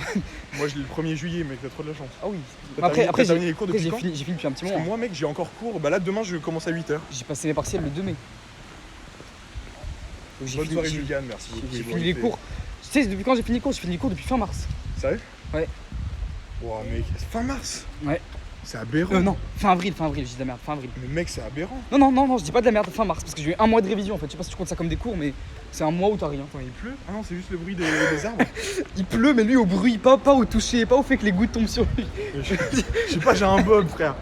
Moi, je l'ai le 1er juillet, mec, t'as trop de la chance.
Ah oui.
T'as
Après,
terminé les cours depuis
j'ai
quand?
fini depuis un petit
Parce que
moment.
moi, mec, j'ai encore cours. Bah là, demain, je commence à 8h.
J'ai passé mes partiels le 2 mai. Donc,
Bonne soirée,
j'ai-
Juliane, merci beaucoup.
J'ai fini les cours. Tu sais, depuis quand j'ai fini les cours? J'ai fini les cours depuis fin mars.
Sérieux?
Ouais.
Ouah, mec, fin mars?
Ouais.
C'est aberrant.
Non, fin avril, je dis de la merde, fin avril.
Mais mec, c'est aberrant.
Non, je dis pas de la merde, fin mars, parce que j'ai eu 1 mois de révision en fait. Je sais pas si tu comptes ça comme des cours, mais c'est un mois où t'as rien.
Attends, il pleut? Ah non, c'est juste le bruit des arbres.
Il pleut, mais lui au bruit, pas au toucher, pas au fait que les gouttes tombent sur lui.
Je sais pas, j'ai un bob, frère.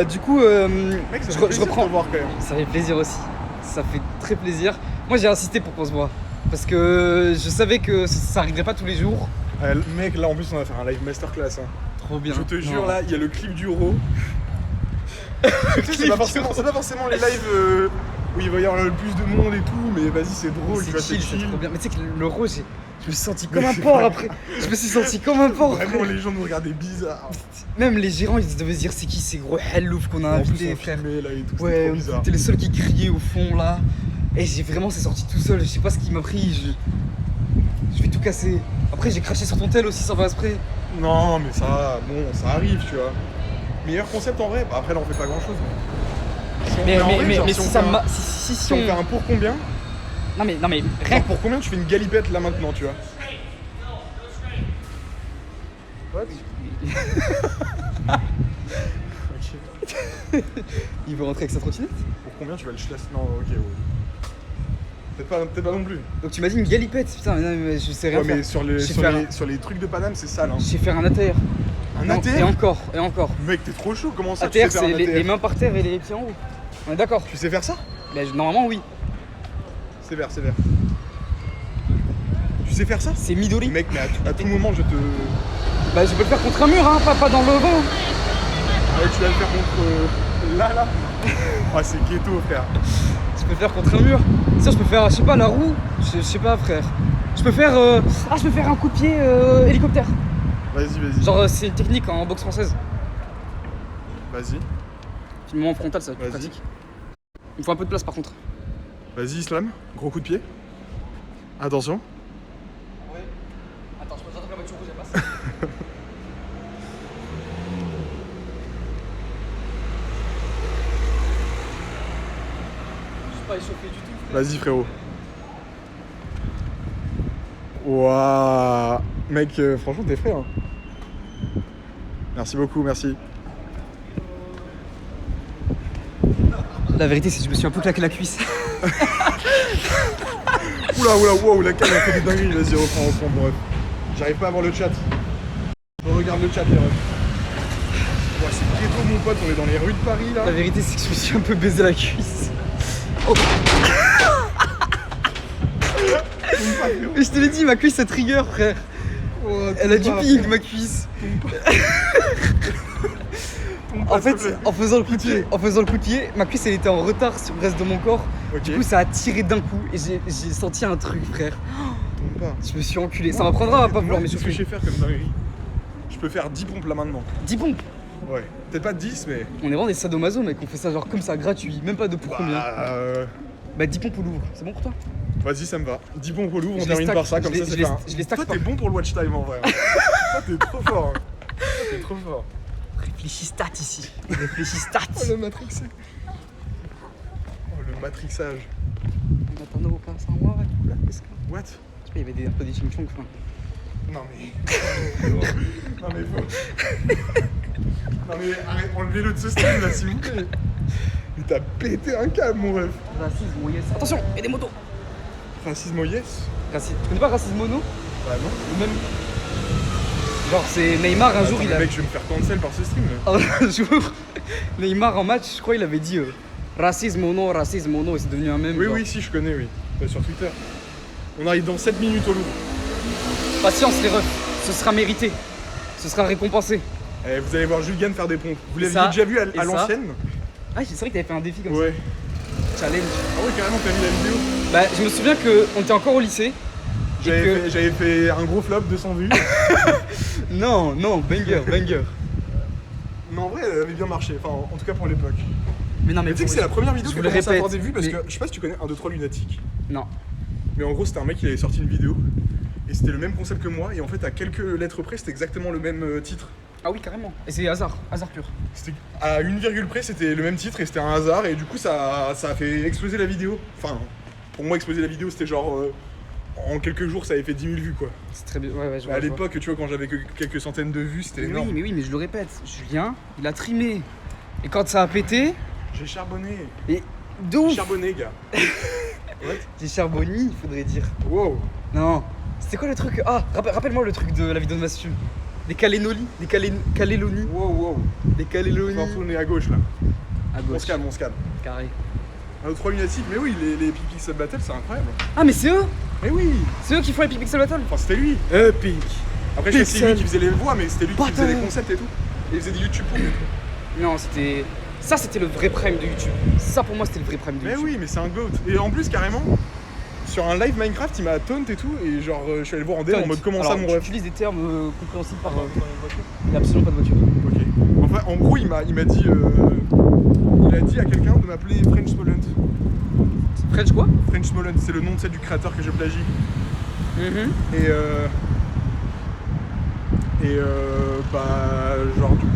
Du coup,
Mec, ça
je
fait plaisir
reprends.
de te voir quand même.
Ça fait plaisir aussi. Ça fait très plaisir. Moi j'ai insisté pour qu'on se voit. Parce que je savais que ça arriverait pas tous les jours.
Mec, là en plus, on va faire un live masterclass. Hein.
Trop bien.
Je te jure,
Non.
là, il y a le clip du Raw. Tu sais, c'est pas forcément les lives où il va y avoir le plus de monde et tout, mais vas-y, c'est drôle, tu vois,
C'est
c'est
chill, c'est
chill.
trop bien. Mais tu sais que le rose, je me suis senti comme
Mais
un
c'est
porc
vrai.
après. Je me suis senti comme un porc.
Vraiment,
frère.
les gens nous regardaient bizarre.
Même les gérants, ils devaient se dire c'est qui ces gros hellouf qu'on a
En plus,
invités,
on
frère.
filmait là et tout, c'était
Ouais,
trop
on
bizarre.
était les seuls qui criaient au fond là. Et j'ai vraiment, c'est sorti tout seul. Je sais pas ce qui m'a pris. Je vais tout casser. Après, j'ai craché sur ton tel aussi sans faire exprès.
Non, mais ça, bon, ça arrive, tu vois. Meilleur concept en vrai, bah, après là on fait pas grand chose. Si on
Mais,
fait en
mais,
vrai,
mais,
genre,
mais
si
si
on
ça
fait un-
m'a. Si
on fait un pour combien?
Non, mais rien
Genre, pour combien tu fais une galipette là maintenant, tu vois? What? Ok.
Il veut rentrer avec sa trottinette.
Pour combien tu vas le schlass? Non, ok, ouais. Peut-être pas non plus.
Donc tu m'as dit une galipette. Putain, mais je sais rien
Ouais, mais
faire.
sur
Je sais faire
sur les trucs de Paname, c'est sale. Hein.
Je sais faire un ATR.
Un
Non,
ATR?
Et encore.
Mec, t'es trop chaud, comment ça tu
ATR,
sais faire
c'est
un
les
ATR?
mains par terre et les pieds en haut. On est d'accord.
Tu sais faire ça?
Normalement, oui.
Sévère. Tu sais faire ça?
C'est Midori.
Mec, mais à tout moment, je te.
Bah, je peux le faire contre un mur, hein, pas dans le vent.
Ouais, tu vas le faire contre. Là. Ah, c'est ghetto, frère.
Je peux le faire contre un mur. Ça, je peux faire, je sais pas, la roue. Je sais pas, frère. Je peux faire. je peux faire un coup de pied hélicoptère.
Vas-y.
Genre, c'est une technique en boxe française.
Vas-y.
Filmement en frontal, ça va être plus
Vas-y.
pratique. Il me faut un peu de place par contre.
Vas-y, Islam. Gros coup de pied. Attention.
Ouais. Attends, j'attends que la voiture rouge elle passe. Je suis pas échauffé du tout.
Vas-y, frérot. Waouh. Mec, franchement, t'es frais. Hein. Merci beaucoup, merci.
La vérité, c'est que je me suis un peu claqué la cuisse.
Oula, wow, la canne a fait des dingueries. Vas-y, reprends, bref. J'arrive pas à voir le chat. Je regarde le chat, les refs. Ouais, c'est ghetto, mon pote, on est dans les rues de Paris, là.
La vérité, c'est que je me suis un peu baisé la cuisse. Oh. Mais je te l'ai dit, ma cuisse, ça trigger, frère.
Oh,
Elle a du ping, ma cuisse. En fait, en faisant le coup de pied, ma cuisse elle était en retard sur le reste de mon corps.
Ok.
Du coup, ça a tiré d'un coup et j'ai senti un truc, frère.
Tombe pas.
Je me suis enculé. Ça m'apprendra à pas vouloir
Qu'est-ce que je
m'échauffer.
sais faire comme dinguerie? Je peux faire 10 pompes là maintenant.
10 pompes.
Ouais. Peut-être pas 10, mais.
On est vraiment des sadomaso, mec. On fait ça genre comme ça, gratuit. Même pas de pour combien. Bah 10 pompes au Louvre. C'est bon pour toi?
Vas-y, ça me va. 10 pompes au Louvre, on
Je les
termine
stack,
par ça,
je
comme
les-
ça,
je
c'est
les-
pas un-
je les stack
Toi,
pas.
t'es bon pour le watch time en vrai. Hein. Toi, t'es trop fort. Hein. Toi, t'es trop fort.
Réfléchis stats ici. Réfléchis
Oh,
stats.
le matrixé. Oh, le matrixage.
Attends, pas ça, moi, ouais. Qu'est-ce que-
What?
Je sais pas, il y avait un peu des ching-chong, enfin.
Non mais. non mais faut. Non mais arrête, enlevez-le de ce stream là, s'il vous plaît. Il t'a pété un câble, mon ref.
Racisme, yes. Attention, il y a des motos.
Racisme, yes.
Tu connais pas Racisme Mono?
Bah non.
Le même. Genre, c'est Neymar un jour,
Attends,
il a.
mec, je vais me faire cancel par ce stream là.
Un jour, Neymar en match, je crois, il avait dit racisme mono, et c'est devenu un mème.
Oui,
genre.
oui, si, je connais, oui. Bah, sur Twitter. On arrive dans 7 minutes au Louvre.
Patience, les refs, ce sera mérité. Ce sera récompensé.
Eh, vous allez voir Jules Gann faire des pompes. Vous l'aviez
ça,
déjà vu
et
à
ça.
l'ancienne?
Ah, c'est vrai que t'avais fait un défi comme
Ouais.
ça. Challenge.
Ah ouais, carrément, t'as vu la vidéo?
Bah, je me souviens qu'on était encore au lycée.
J'avais fait un gros flop, 200 vues.
Non, banger.
Mais en vrai, elle avait bien marché. Enfin, en tout cas pour l'époque.
Mais non, mais
Mais tu sais que c'est la première vidéo
je
qui
vous
a
le
commencé à avoir
répète,
des vues parce
mais-
que je sais pas si tu connais 1, 2, 3 Lunatic.
Non.
Mais en gros, c'était un mec qui avait sorti une vidéo et c'était le même concept que moi. Et en fait, à quelques lettres près, c'était exactement le même titre.
Ah oui, carrément. Et c'est hasard pur.
C'était à une virgule près, c'était le même titre et c'était un hasard. Et du coup, ça a fait exploser la vidéo. Enfin, pour moi, exploser la vidéo, c'était genre en quelques jours, ça avait fait 10 000 vues quoi.
C'est très bien. Ouais, je vois.
À
je vois.
l'époque, tu vois, quand j'avais que quelques centaines de vues, c'était
Mais
énorme.
oui, mais je le répète. Julien, il a trimé. Et quand ça a pété,
J'ai charbonné.
et de ouf.
Charbonné, gars. What?
J'ai charbonné, il faudrait dire.
Wow.
Non. C'était quoi le truc? Ah, rappelle-moi le truc de la vidéo de Massu. Des Calénoli, Caléloni,
Wow.
des Caléloni.
Faut retourner à gauche là.
À
On
gauche.
se calme, on se calme.
Carré.
Un autre 3 Lunatic, mais oui, les Pixel Battle, c'est incroyable.
Ah, mais c'est eux?
Mais oui.
C'est eux qui font les Pixel Battle?
Enfin, c'était lui.
Epic.
Après, je sais que c'est
Pixel.
lui qui faisait les voix, mais c'était lui qui faisait
Battle.
les concepts et tout. Et il faisait des YouTube pour et tout.
Non, c'était. Ça, c'était le vrai prime de YouTube. Ça, pour moi, c'était le vrai prime de
Mais
YouTube.
oui, mais c'est un goat. Et en plus, carrément, sur un live Minecraft, il m'a taunt et tout. Et genre, je suis allé le voir en DM en mode comment ça,
Alors,
mon
tu
ref.
utilises des termes compréhensibles par. Il n'y a absolument pas de voiture.
Ok. Enfin, en gros, il m'a dit. Il a dit à quelqu'un de m'appeler French Smolent.
French quoi?
French Smolent, c'est le nom de celle du créateur que je plagie. Bah, genre, du coup,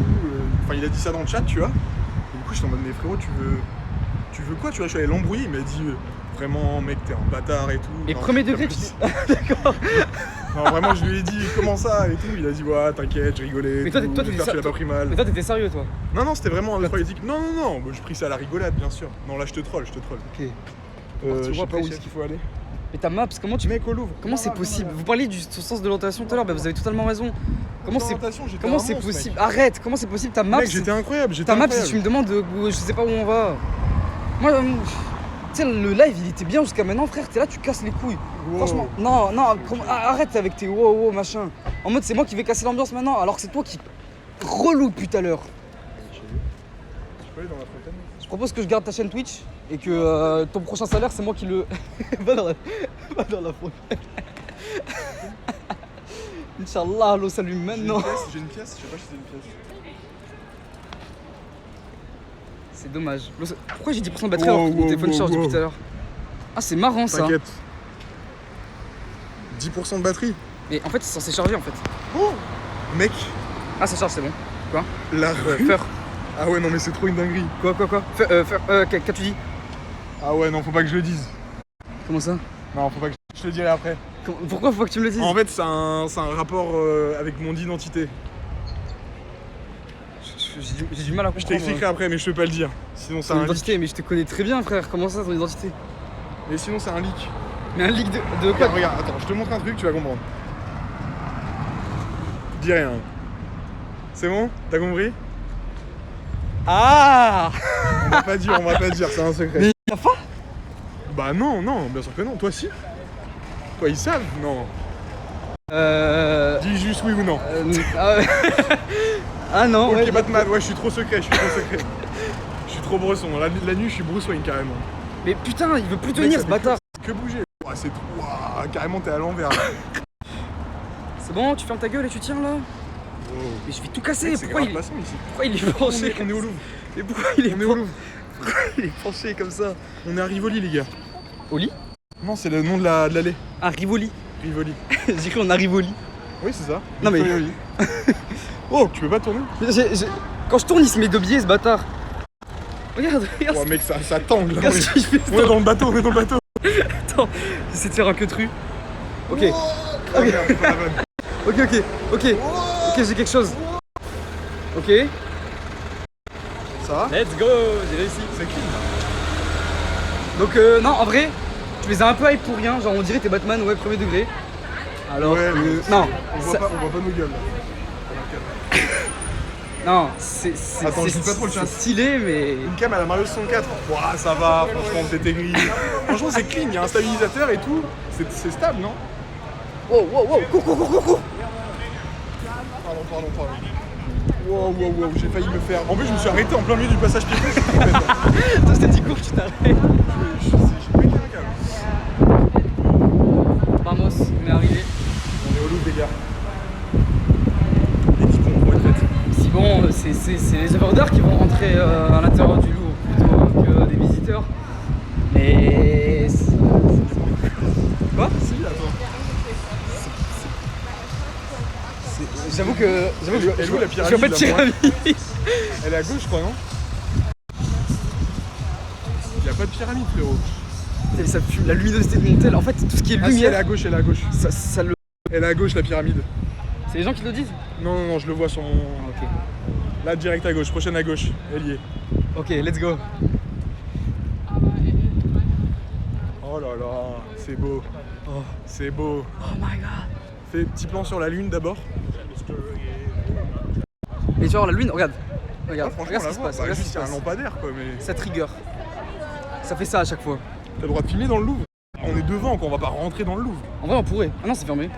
enfin, il a dit ça dans le chat, tu vois. Et du coup, j'étais en mode, mais frérot, tu veux quoi, tu vois. Je suis allé l'embrouiller, il m'a dit, vraiment, mec, t'es un bâtard et tout.
Et
Non,
premier
t'as
degré,
plus-
tu D'accord.
Non, vraiment, je lui ai dit, comment ça et tout. Il a dit, ouais, t'inquiète, je rigolais.
Mais toi,
tout,
toi,
j'espère que tu l'as pas pris mal.
Mais toi, t'étais sérieux, toi?
Non, c'était vraiment un 2, 3 éthique. Non, bah, j'ai pris ça à la rigolade, bien sûr. Non, là, je te troll.
Ok.
Je sais pas où
après,
est-ce qu'il faut aller.
Mais ta maps, comment tu.
Mec au Louvre.
Comment c'est possible? Vous parliez du sens de l'orientation tout à l'heure, bah vous avez totalement raison. Comment c'est possible? Arrête, comment c'est possible ta map?
Mec, j'étais incroyable,
Ta map, si tu me demandes, je sais pas où on va. Moi, tu sais, le live il était bien jusqu'à maintenant, frère. T'es là, tu casses les couilles.
Wow.
Franchement, non, arrête avec tes wow machin. En mode, c'est moi qui vais casser l'ambiance maintenant, alors que c'est toi qui relou depuis tout à l'heure.
Je peux aller dans la fontaine.
Je propose que je garde ta chaîne Twitch et que ton prochain salaire, c'est moi qui le. va dans la fontaine. Inch'Allah, l'eau s'allume maintenant.
J'ai une pièce, je sais pas si c'est une pièce.
C'est dommage. Pourquoi j'ai 10% de batterie alors que mon téléphone charge depuis tout à l'heure? Ah, c'est marrant ça.
T'inquiète. 10% de batterie.
Mais en fait, c'est censé charger en fait.
Oh mec,
Ah, ça charge, c'est bon. Quoi?
la rue.
Feur.
Ah ouais, non, mais c'est trop une dinguerie.
Quoi? Qu'as-tu dit?
Ah ouais, non, faut pas que je le dise.
Comment ça?
Non, faut pas que je te le dirai après.
Pourquoi faut que tu me le dises?
En fait, c'est un rapport avec mon identité.
J'ai du mal à
Je
comprendre.
t'expliquerai après, mais je peux pas le dire. Sinon, c'est
Ton
un leak.
identité, mais je te connais très bien, frère. Comment ça, ton identité?
Mais sinon, c'est un leak.
Mais un leak de quoi?
Regarde, attends, je te montre un truc, tu vas comprendre. Dis rien. C'est bon? T'as compris?
Ah!
On va pas dire, c'est un secret.
Mais y'a pas?
Bah non, bien sûr que non. Toi, si? Toi, ils savent? Non. Dis juste oui ou non.
Ah non,
Ok,
ouais.
Batman, ouais, je suis trop secret. Je suis trop bresson. La nuit, je suis Bruce Wayne carrément.
Mais putain, il veut plus
Mec,
tenir
ça
ce
fait
bâtard.
Que bouger. Ouais, c'est trop. Ouah, carrément, t'es à l'envers. Là.
C'est bon, tu fermes ta gueule et tu tiens là?
Wow.
Mais je vais tout casser.
Mec, c'est
Pourquoi
grave passant ici.
il est penché?
On est au Louvre.
Mais pourquoi il est
On est au Louvre.
Pourquoi il est penché comme ça?
On est à Rivoli, les gars.
Au lit?
Non, c'est le nom de l'allée.
Ah, Rivoli.
Rivoli.
J'ai cru on a Rivoli.
Oui, c'est ça.
Non, mais-
Rivoli. Oh, tu peux pas tourner?
Quand je tourne, il se met de biais ce bâtard. Regarde.
Oh, mec, ça tangue là.
Regarde ce qu'il fait.
On est dans le bateau,
Attends, j'essaie de faire un queutru. Ok.
Oh, merde, c'est pas la bonne.
Ok, j'ai quelque chose. Ok.
Ça va?
Let's go, j'ai réussi.
C'est clean.
Donc non, en vrai, tu les as un peu hype pour rien, genre on dirait t'es Batman, ouais, premier degré. Alors,
Ouais, mais
non,
On
ça-
voit pas nos gueules là.
non, c'est
Attends, je dis pas trop le chat.
c'est stylé, mais
Une cam à la Mario 64. Ouah, ça va, franchement, t'es gris. Franchement, c'est clean, il y a un stabilisateur et tout. C'est stable, non?
wow, cours.
Pardon. Wow, j'ai failli me faire. En plus, je me suis arrêté en plein milieu du passage piéton. C'est tout bête, hein.
Toi, c'était dit cours, tu t'arrêtes.
J'ai pété un câble.
Vamos, on est arrivé.
On est au Louvre, les gars. Les 10 pompes vont être faites.
Si bon, c'est les œuvres d'art qui vont rentrer à l'intérieur du Louvre plutôt que des visiteurs. Mais. Quoi?
Si, attends.
J'avoue que.
Elle est où, la pyramide,
Je vois pas de
là,
pyramide.
Elle est à gauche, je crois, non? Il y a pas de pyramide, frérot.
Ça fume la luminosité de mon tel. En fait, tout ce qui est
Ah, si,
lumière.
elle est à gauche,
Ça le.
Elle est à gauche, la pyramide.
C'est les gens qui le disent?
Non, je le vois sur mon.
Ok.
Là, direct à gauche, prochaine à gauche. Elle y est.
Ok, let's go.
Oh là là, c'est beau.
Oh.
C'est beau.
Oh my god.
Fais petit plan sur la lune d'abord.
Mais genre la lune, regarde.
Ah,
Regarde,
franchement,
regarde ce
la
qui se
voix,
passe.
bah,
Regarde ce qui
juste
se
il y a un
passe.
lampadaire quoi, mais.
Ça trigger. Ça fait ça à chaque fois.
T'as le droit de filmer dans le Louvre. On est devant, quoi, on va pas rentrer dans le Louvre.
En vrai, on pourrait. Ah non, c'est fermé.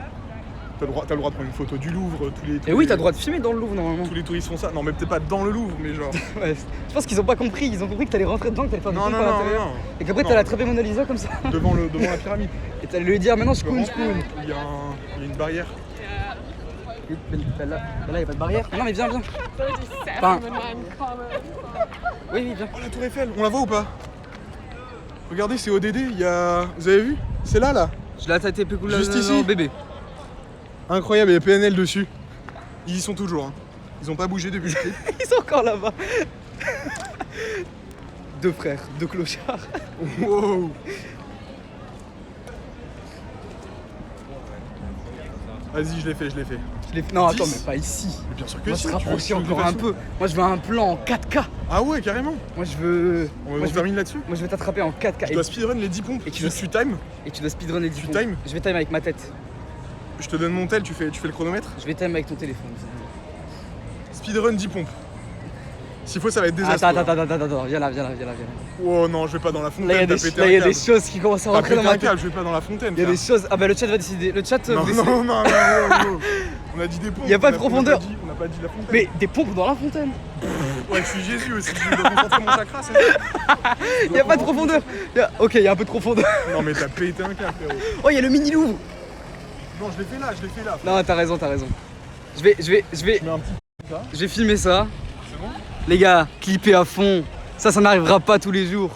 T'as le droit de prendre une photo du Louvre,
Et oui, t'as le droit de filmer dans le Louvre normalement.
Tous les touristes font ça. Non, mais peut-être pas dans le Louvre, mais genre.
Ouais, je pense qu'ils ont pas compris. Ils ont compris que t'allais rentrer dedans, que t'allais faire du
Non,
truc
non,
à
non,
l'intérieur.
non.
Et qu'après,
Non.
t'allais attraper Mona Lisa comme ça.
Devant la pyramide.
Et t'allais lui dire maintenant, je coule.
Il y a une barrière.
Là, il y a pas de barrière. Non, mais viens. Enfin, oui, viens.
Oh, la Tour Eiffel, on la voit ou pas? Regardez, c'est ODD, il y a. Vous avez vu? C'est là.
Je l'ai attaqué peu cool
Juste ici.
bébé.
Incroyable, il y a PNL dessus. Ils y sont toujours. Hein. Ils ont pas bougé depuis le clip.
Ils sont encore là-bas. Deux frères, deux clochards.
Wow. Vas-y, je l'ai fait.
Non,
10.
attends, mais pas ici.
Mais bien sûr que
On va
si,
se
tu veux
rapprocher
que je le
encore un
fasse où?
peu. Moi, je veux un plan en 4K.
Ah ouais, carrément.
Moi, je veux.
On
Moi, je
termine là-dessus.
Moi, je vais t'attraper en 4K.
Tu dois speedrun les 10 pompes.
Et tu
Tu
dois-
time.
Et tu dois speedrunner 10
Tu
pompes.
time
Je vais time avec ma tête.
Je te donne mon tel, tu fais le chronomètre.
Je vais time avec ton téléphone.
Speedrun 10 pompes. S'il faut, ça va être désastreux.
Attends, viens là.
Oh non, je vais pas dans la fontaine.
Là, il y a
t'as
des,
pété
là,
un
il y a des
câble.
choses qui commencent à
T'as
rentrer
pété
dans ma
un
tête.
câble, je vais pas dans la fontaine.
Il y a des
frère.
choses. Ah bah, le chat va décider. Le chat.
Non,
va décider.
non. On a dit des pompes.
Il y a pas de
on a
profondeur.
On n'a pas dit la fontaine.
Mais des pompes dans la fontaine.
Ouais, je suis Jésus aussi. Je dois concentrer mon chakra, c'est ça.
Il y a pas de profondeur. Ok, il y a un peu de profondeur.
Non, mais t'as pété un câble, frérot.
Oh, il y a le mini Louvre.
Non, je l'ai fait là.
Non, t'as raison. Je vais
Je mets un petit.
Je vais filmer ça.
C'est bon?
Les gars, clippez à fond. Ça n'arrivera pas tous les jours.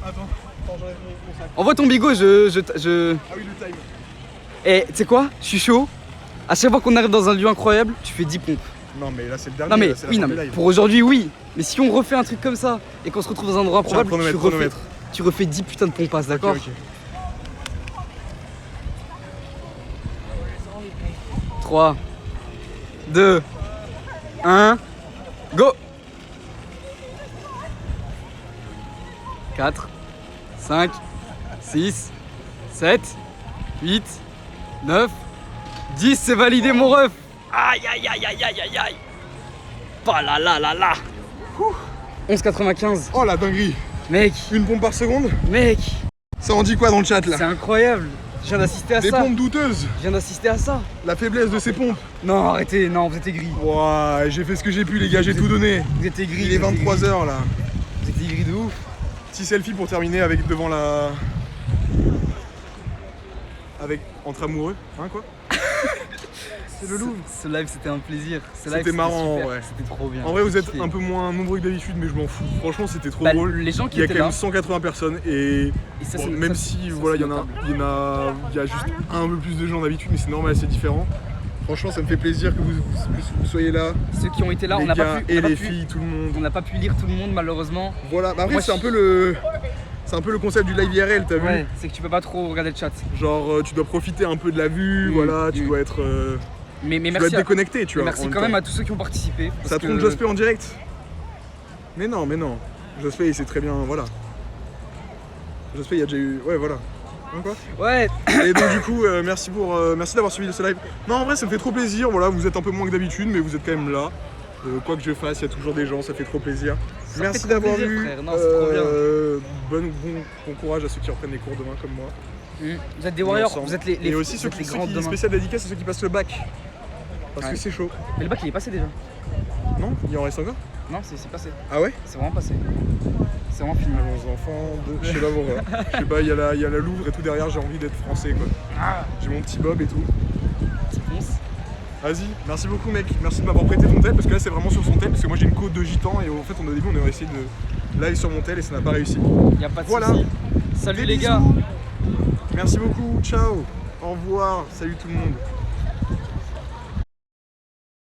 Attends, j'enlève mon sac.
Envoie ton bigot,
Ah oui, le time.
Et tu sais quoi? Je suis chaud. À chaque fois qu'on arrive dans un lieu incroyable, tu fais 10 pompes.
Non, mais là, c'est le dernier.
Non mais
là, c'est la
oui,
fin
non
du
mais
live.
pour aujourd'hui, oui. Mais si on refait un truc comme ça et qu'on se retrouve dans un endroit
Tiens,
improbable,
chronomètre.
tu refais 10 putains de pompasses, d'accord?
Ok.
3, 2, 1, go! 4, 5, 6, 7, 8, 9, 10, c'est validé mon ref! Aïe aïe aïe aïe aïe aïe aïe! Pas là là là là! 11,95.
Oh la dinguerie.
Mec,
Une pompe par seconde.
mec,
Ça en dit quoi dans le chat là?
c'est incroyable! Je viens d'assister à
Des
ça!
pompes douteuses.
Je viens d'assister à ça!
La faiblesse de ces pompes.
Non, arrêtez, non, vous êtes aigris.
Ouah, j'ai fait ce que j'ai pu les gars, j'ai tout donné.
Vous êtes aigris.
Il est
vous êtes aigris.
23h là.
Vous êtes aigris de ouf.
Petit selfie pour terminer avec devant la... Avec... entre amoureux, hein quoi? C'est le Louvre.
Ce live c'était un plaisir. Ce live,
C'était marrant,
super.
ouais.
C'était trop bien.
En vrai, vous êtes
Kiffé.
un peu moins nombreux que d'habitude, mais je m'en fous. Franchement, c'était trop
Bah,
drôle.
les gens qui
Il y a
étaient
quand même
là.
180 personnes et,
Et ça,
bon,
c'est-
même
ça,
si
ça,
voilà,
c'est
il
notable.
y a juste un peu plus de gens d'habitude, mais c'est normal, c'est différent. Franchement, ça me fait plaisir que vous soyez là.
Ceux qui ont été là,
les
on n'a
gars
pas pu.
et
on n'a
les
pas pu-
filles, tout le monde.
On n'a pas pu lire tout le monde malheureusement.
Voilà, bah après
Moi,
c'est un
je-
peu le. C'est un peu le concept du live IRL, t'as
Ouais,
vu?
c'est que tu peux pas trop regarder le chat.
Genre tu dois profiter un peu de la vue,
Mm,
voilà, tu
mm.
dois être.
Mais
Tu dois
merci.
être déconnecté, tu
Mais
vois.
merci
en
quand
même
même
temps.
à tous ceux qui ont participé. parce
Ça
que-
trompe Jospé en direct? Mais non, mais non. Jospé, il sait très bien, voilà. Jospé, il y a déjà eu. Ouais, voilà. Hein, quoi?
Ouais.
Et donc du coup, merci d'avoir suivi ce live. Non, en vrai, ça me fait trop plaisir. Voilà, vous êtes un peu moins que d'habitude, mais vous êtes quand même là. Quoi que je fasse, il y a toujours des gens, ça fait trop plaisir.
Ça
Merci
fait trop
d'avoir
plaisir,
vu.
frère. Non, c'est trop bien.
Bon courage à ceux qui reprennent les cours demain comme moi.
Vous êtes des
On est
warriors.
ensemble.
Vous êtes les.
Et aussi
vous
ceux
êtes
qui
les grands demain.
spécial dédicace, c'est ceux qui passent le bac. Parce
Ouais.
que c'est chaud.
Mais le bac il est passé déjà.
Non? Il en reste encore?
Non, c'est passé.
Ah ouais?
C'est vraiment passé. C'est vraiment fini.
Allons enfants, je sais pas pourquoi. Je sais pas, il y a la Louvre et tout derrière, j'ai envie d'être français quoi. J'ai mon petit bob et tout.
Petit ponce.
Vas-y, merci beaucoup mec, merci de m'avoir prêté ton tel parce que là c'est vraiment sur son tel parce que moi j'ai une côte de gitan et en fait au début on a essayé de live sur mon tel et ça n'a pas réussi.
Y a pas de
Voilà.
soucis. Salut
Des
les
bisous.
gars.
Merci beaucoup, ciao, au revoir, salut tout le monde.